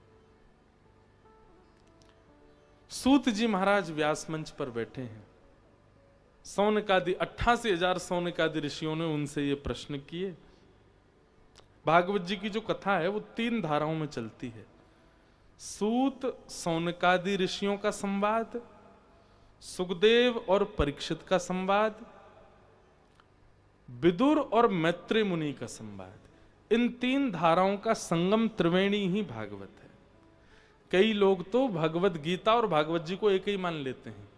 सूत जी महाराज व्यास मंच पर बैठे हैं। सौनकादि 88,000 सौनकादि ऋषियों ने उनसे ये प्रश्न किए। भागवत जी की जो कथा है वो 3 धाराओं में चलती है। सूत सौनकादि ऋषियों का संवाद, सुखदेव और परीक्षित का संवाद, विदुर और मैत्री मुनि का संवाद। इन 3 धाराओं का संगम त्रिवेणी ही भागवत है। कई लोग तो भगवत गीता और भागवत जी को एक ही मान लेते हैं।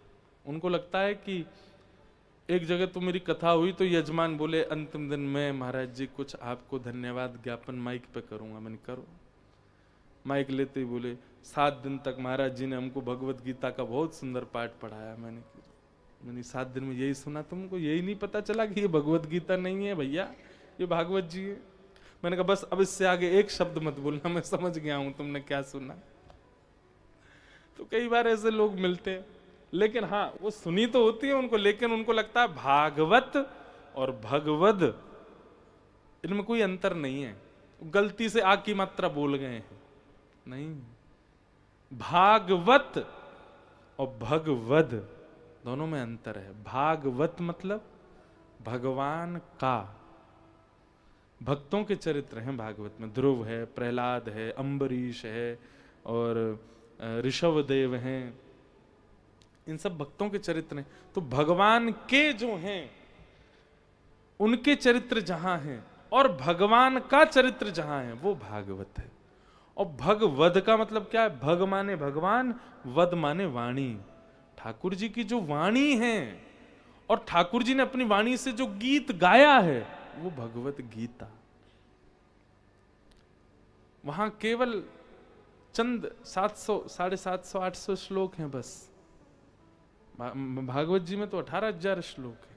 उनको लगता है कि एक जगह तो मेरी कथा हुई तो यजमान बोले अंतिम दिन में महाराज जी कुछ आपको धन्यवाद ज्ञापन माइक पे करूंगा। मैंने करो। माइक लेते ही बोले 7 दिन तक महाराज जी ने हमको भगवत गीता का बहुत सुंदर पाठ पढ़ाया। मैंने 7 दिन में यही सुना, तुमको यही नहीं पता चला कि ये भगवत गीता नहीं है भैया, ये भागवत जी है। मैंने कहा बस अब इससे आगे एक शब्द मत बोलना, मैं समझ गया हूं तुमने क्या सुना। तो कई बार ऐसे लोग मिलते हैं, लेकिन हाँ वो सुनी तो होती है उनको, लेकिन उनको लगता है भागवत और भगवद इनमें कोई अंतर नहीं है। गलती से आ की मात्रा बोल गए हैं, नहीं। भागवत और भगवद दोनों में अंतर है। भागवत मतलब भगवान का, भक्तों के चरित्र हैं भागवत में। ध्रुव है, प्रहलाद है, अम्बरीश है और ऋषभदेव हैं, इन सब भक्तों के चरित्र हैं। तो भगवान के जो हैं उनके चरित्र जहां हैं और भगवान का चरित्र जहां है वो भागवत है। और भगवद का मतलब क्या है? भग माने भगवान, वद माने वाणी। ठाकुर जी की जो वाणी है और ठाकुर जी ने अपनी वाणी से जो गीत गाया है वो भगवत गीता। वहां केवल चंद 700, 750, 800 श्लोक हैं बस। भागवत जी में तो 18,000 श्लोक है।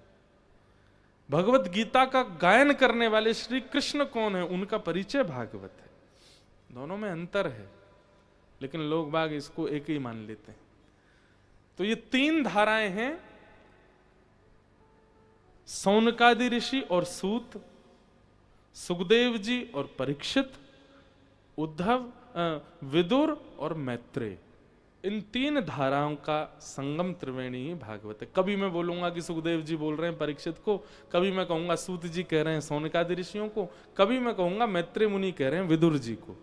भगवत गीता का गायन करने वाले श्री कृष्ण कौन है, उनका परिचय भागवत है। दोनों में अंतर है, लेकिन लोग बाग इसको एक ही मान लेते हैं। तो ये 3 धाराएं हैं, सौनकादि ऋषि और सूत, सुखदेव जी और परीक्षित, उद्धव, विदुर और मैत्रेय। इन 3 धाराओं का संगम त्रिवेणी ही भागवत है। कभी मैं बोलूंगा कि सुखदेव जी बोल रहे हैं परीक्षित को, कभी मैं कहूंगा सूत जी कह रहे हैं सौनकादि ऋषियों को, कभी मैं कहूंगा मैत्रेय मुनि कह रहे हैं विदुर जी को।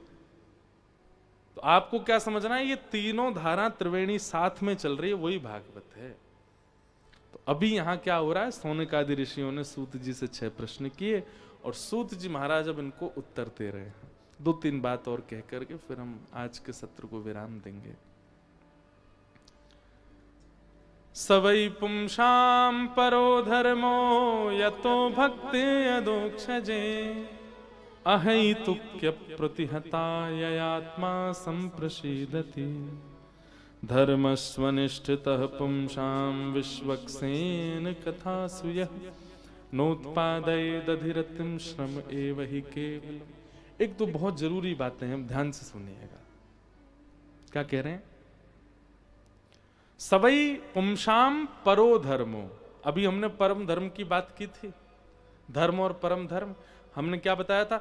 तो आपको क्या समझना है, ये तीनों धारा त्रिवेणी साथ में चल रही है, वही भागवत है। तो अभी यहां क्या हो रहा है, सौनकादि ऋषियों ने सूत जी से 6 प्रश्न किए और सूत जी महाराज अब इनको उत्तर दे रहे हैं। 2-3 बात और कह करके फिर हम आज के सत्र को विराम देंगे। सवै पुंसां परो धर्मो यतो भक्ति यदोक्षजे अहैतुक्य प्रतिहता ययात्मा संप्रसीदति धर्मस्वनिष्ठितः पुंसां विश्वक्सेन कथासु यः नोत्पादयेदधिरतिं श्रम एव हि केवलम्। एक तो बहुत जरूरी बातें हैं, ध्यान से सुनिएगा। क्या कह रहे हैं? सवै पुंसां परो धर्मो। अभी हमने परम धर्म की बात की थी, धर्म और परम धर्म। हमने क्या बताया था?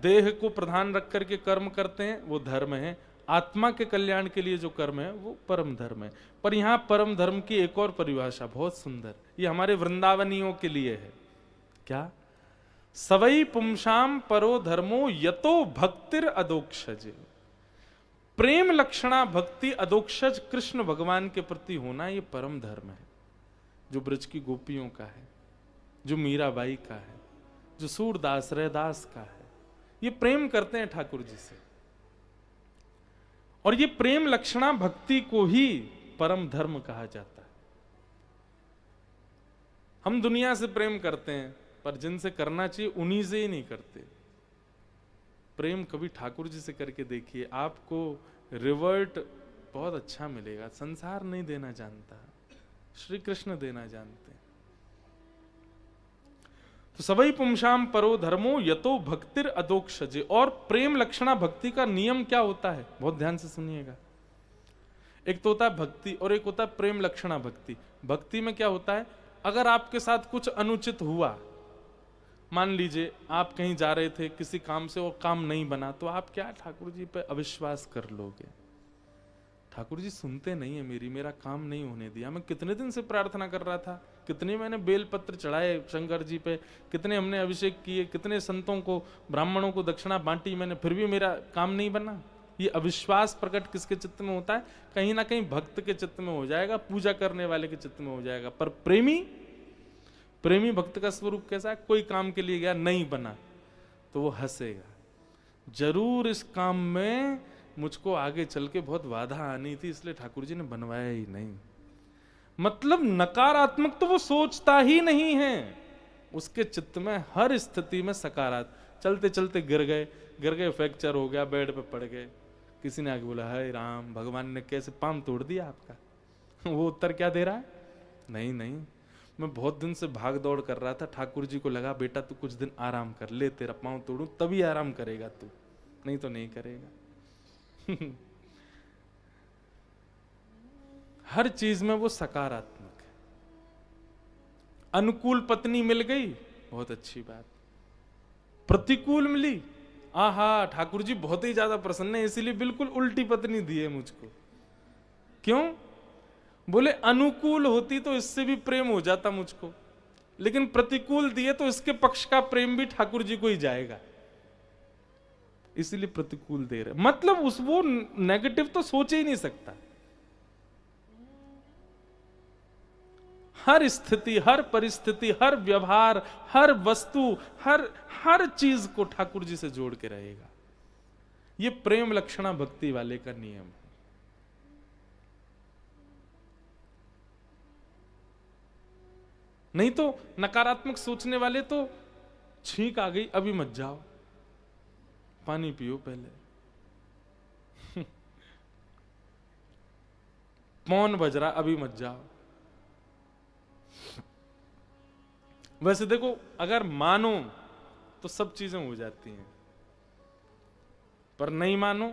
देह को प्रधान रख करके कर्म करते हैं वो धर्म है, आत्मा के कल्याण के लिए जो कर्म है वो परम धर्म है। पर यहां परम धर्म की एक और परिभाषा बहुत सुंदर, ये हमारे वृंदावनियों के लिए है। क्या? सवै पुंसां परो धर्मो यतो भक्तिर अदोक्षज। प्रेम लक्षणा भक्ति अदोक्षज कृष्ण भगवान के प्रति होना, ये परम धर्म है, जो ब्रज की गोपियों का है, जो मीराबाई का है, जो सूरदास रैदास का है। ये प्रेम करते हैं ठाकुर जी से, और ये प्रेम लक्षणा भक्ति को ही परम धर्म कहा जाता है। हम दुनिया से प्रेम करते हैं, पर जिनसे करना चाहिए उन्हीं से ही नहीं करते। प्रेम कभी ठाकुर जी से करके देखिए, आपको रिवर्ट बहुत अच्छा मिलेगा। संसार नहीं देना जानता, श्री कृष्ण देना जानते हैं। तो सबई पुंसाम परो धर्मो यतो भक्तिर अदोक्षजे। और प्रेम लक्षणा भक्ति का नियम क्या होता है, बहुत ध्यान से सुनिएगा। एक तो होता है भक्ति और एक होता है प्रेम लक्षणा भक्ति। भक्ति में क्या होता है, अगर आपके साथ कुछ अनुचित हुआ, मान लीजिए आप कहीं जा रहे थे किसी काम से और काम नहीं बना, तो आप क्या ठाकुर जी पे अविश्वास कर लोगे? ठाकुर जी सुनते नहीं है मेरी, मेरा काम नहीं होने दिया। मैं कितने दिन से प्रार्थना कर रहा था, कितने मैंने बेलपत्र चढ़ाए शंकर जी पे, कितने हमने अभिषेक किए, कितने संतों को ब्राह्मणों को दक्षिणा बांटी मैंने, फिर भी मेरा काम नहीं बना। ये अविश्वास प्रकट किसके चित्त में होता है? कहीं ना कहीं भक्त के चित्त में हो जाएगा, पूजा करने वाले के चित्त में हो जाएगा। पर प्रेमी भक्त का स्वरूप कैसा है? कोई काम के लिए गया, नहीं बना तो वो हंसेगा, जरूर इस काम में मुझको आगे चल के बहुत बाधा आनी थी, इसलिए ठाकुर जी ने बनवाया ही नहीं। मतलब नकारात्मक तो वो सोचता ही नहीं है, उसके चित्त में हर स्थिति में सकारात्मक। चलते चलते गिर गए, फ्रैक्चर हो गया, बेड पे पड़ गए, किसी ने आगे बोला हाय राम, भगवान ने कैसे पांव तोड़ दिया आपका? वो उत्तर क्या दे रहा है? नहीं, मैं बहुत दिन से भाग दौड़ कर रहा था, ठाकुर जी को लगा बेटा तू कुछ दिन आराम कर ले, तेरा पांव तोड़ूं तभी आराम करेगा तू, नहीं तो नहीं करेगा। हर चीज में वो सकारात्मक है। अनुकूल पत्नी मिल गई, बहुत अच्छी बात। प्रतिकूल मिली, आहा ठाकुर जी बहुत ही ज्यादा प्रसन्न है, इसीलिए बिल्कुल उल्टी पत्नी दी है मुझको। क्यों? बोले अनुकूल होती तो इससे भी प्रेम हो जाता मुझको, लेकिन प्रतिकूल दिए तो इसके पक्ष का प्रेम भी ठाकुर जी को ही जाएगा, इसीलिए प्रतिकूल दे रहे। मतलब वो नेगेटिव तो सोच ही नहीं सकता। हर स्थिति, हर परिस्थिति, हर व्यवहार, हर वस्तु, हर चीज को ठाकुर जी से जोड़ के रहेगा। ये प्रेम लक्षणा भक्ति वाले का नियम है। नहीं तो नकारात्मक सोचने वाले तो छींक आ गई अभी मत जाओ, पानी पियो पहले। मौन बज रहा अभी मत जाओ। वैसे देखो, अगर मानो तो सब चीजें हो जाती हैं, पर नहीं मानो,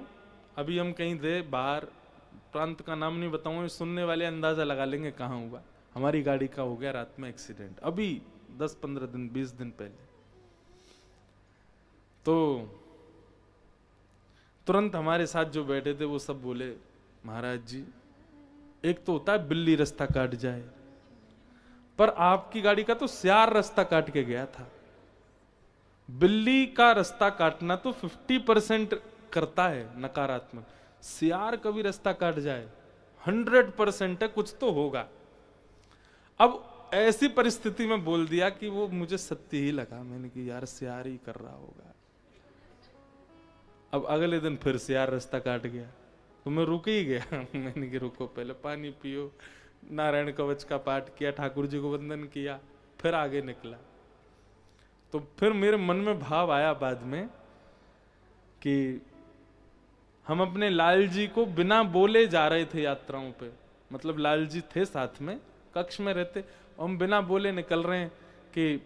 अभी हम कहीं थे बाहर, प्रांत का नाम नहीं बताऊंगा, सुनने वाले अंदाजा लगा लेंगे कहां हुआ। हमारी गाड़ी का हो गया रात में एक्सीडेंट, अभी 10-15 दिन 20 दिन पहले। तो तुरंत हमारे साथ जो बैठे थे वो सब बोले महाराज जी, एक तो होता है बिल्ली रास्ता काट जाए, पर आपकी गाड़ी का तो सियार रास्ता काट के गया था। बिल्ली का रास्ता काटना तो 50% करता है नकारात्मक, सियार कभी रास्ता काट जाए 100% है, कुछ तो होगा। अब ऐसी परिस्थिति में बोल दिया कि वो मुझे सत्य ही लगा। मैंने कि यार सियार ही कर रहा होगा। अब अगले दिन फिर सियार रास्ता काट गया तो मैं रुक ही गया। मैंने कि रुको, पहले पानी पियो, नारायण कवच का पाठ किया, ठाकुर जी को वंदन किया, फिर आगे निकला। तो फिर मेरे मन में भाव आया बाद में कि हम अपने लाल जी को बिना बोले जा रहे थे यात्राओं पे। मतलब लाल जी थे साथ में, कक्ष में रहते, और हम बिना बोले निकल रहे हैं कि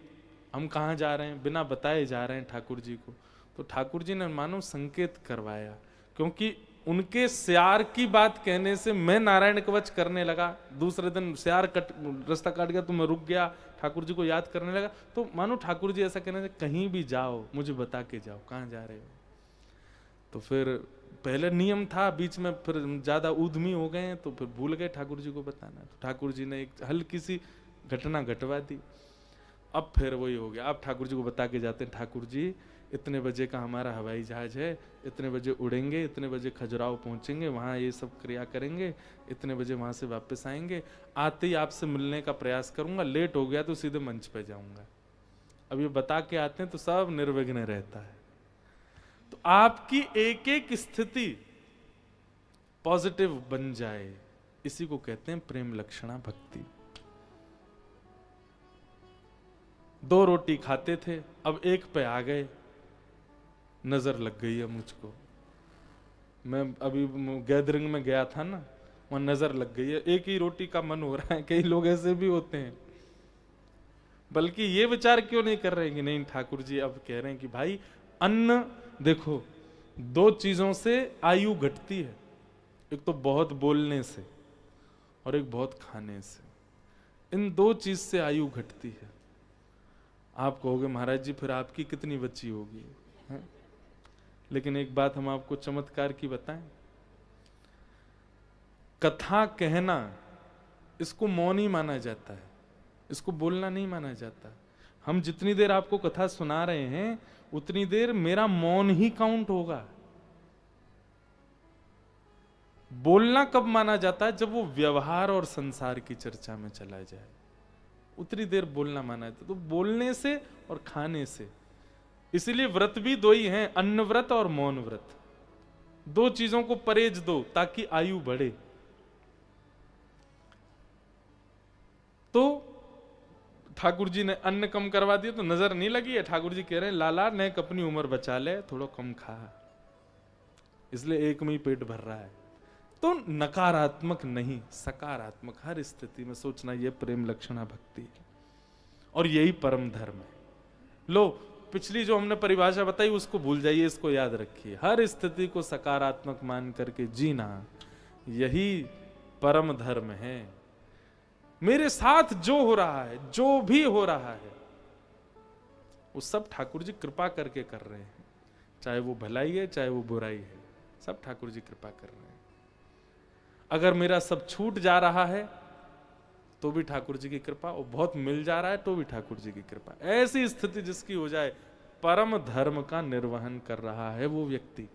हम कहाँ जा रहे हैं, बिना बताए जा रहे हैं ठाकुर जी को। तो ठाकुर जी ने मानो संकेत करवाया, क्योंकि उनके सियार की बात कहने से मैं नारायण कवच करने लगा। दूसरे दिन सियार रास्ता काट गया तो मैं रुक गया, ठाकुर जी को याद करने लगा। तो मानो ठाकुर जी ऐसा कहने से कहीं भी जाओ मुझे बता के जाओ कहाँ जा रहे हो। तो फिर पहले नियम था, बीच में फिर ज्यादा उद्यमी हो गए तो फिर भूल गए ठाकुर जी को बताना। तो ठाकुर जी ने एक हल्की सी घटना घटवा दी। अब फिर वही हो गया, अब ठाकुर जी को बता के जाते हैं, ठाकुर जी इतने बजे का हमारा हवाई जहाज है, इतने बजे उड़ेंगे, इतने बजे खजुराहो पहुंचेंगे, वहाँ ये सब क्रिया करेंगे, इतने बजे वहाँ से वापस आएंगे, आते ही आपसे मिलने का प्रयास करूंगा, लेट हो गया तो सीधे मंच पे जाऊंगा। अब ये बता के आते हैं तो सब निर्विघ्न रहता है। तो आपकी एक एक स्थिति पॉजिटिव बन जाए, इसी को कहते हैं प्रेम लक्षणा भक्ति। 2 रोटी खाते थे, अब 1 पे आ गए। नजर लग गई है मुझको। मैं अभी गैदरिंग में गया था ना, वहां नजर लग गई है, 1 ही रोटी का मन हो रहा है। कई लोग ऐसे भी होते हैं। बल्कि ये विचार क्यों नहीं कर रहे हैं कि नहीं, ठाकुर जी अब कह रहे हैं कि भाई अन्न, देखो 2 चीजों से आयु घटती है, एक तो बहुत बोलने से और एक बहुत खाने से। इन 2 चीज से आयु घटती है। आप कहोगे महाराज जी फिर आपकी कितनी बची होगी, है? लेकिन एक बात हम आपको चमत्कार की बताएं, कथा कहना इसको मौन ही माना जाता है, इसको बोलना नहीं माना जाता। हम जितनी देर आपको कथा सुना रहे हैं उतनी देर मेरा मौन ही काउंट होगा। बोलना कब माना जाता है? जब वो व्यवहार और संसार की चर्चा में चला जाए, उतनी देर बोलना माना जाता है। तो बोलने से और खाने से, इसीलिए व्रत भी 2 ही हैं, अन्न व्रत और मौन व्रत। 2 चीजों को परहेज दो ताकि आयु बढ़े। तो ठाकुर जी ने अन्न कम करवा दिया तो नजर नहीं लगी है। ठाकुर जी कह रहे हैं लाला ने अपनी उम्र बचा ले, थोड़ा कम खा, इसलिए 1 में ही पेट भर रहा है। तो नकारात्मक नहीं, सकारात्मक हर स्थिति में सोचना, यह प्रेम लक्षणा भक्ति है और यही परम धर्म है। लो, पिछली जो हमने परिभाषा बताई उसको भूल जाइए, इसको याद रखिए। हर स्थिति को सकारात्मक मान करके जीना, यही परम धर्म है। मेरे साथ जो हो रहा है, जो भी हो रहा है, वो सब ठाकुर जी कृपा करके कर रहे हैं। चाहे वो भलाई है चाहे वो बुराई है, सब ठाकुर जी कृपा कर रहे हैं। अगर मेरा सब छूट जा रहा है तो भी ठाकुर जी की कृपा, और बहुत मिल जा रहा है तो भी ठाकुर जी की कृपा। ऐसी स्थिति जिसकी हो जाए, परम धर्म का निर्वहन कर रहा है वो व्यक्ति।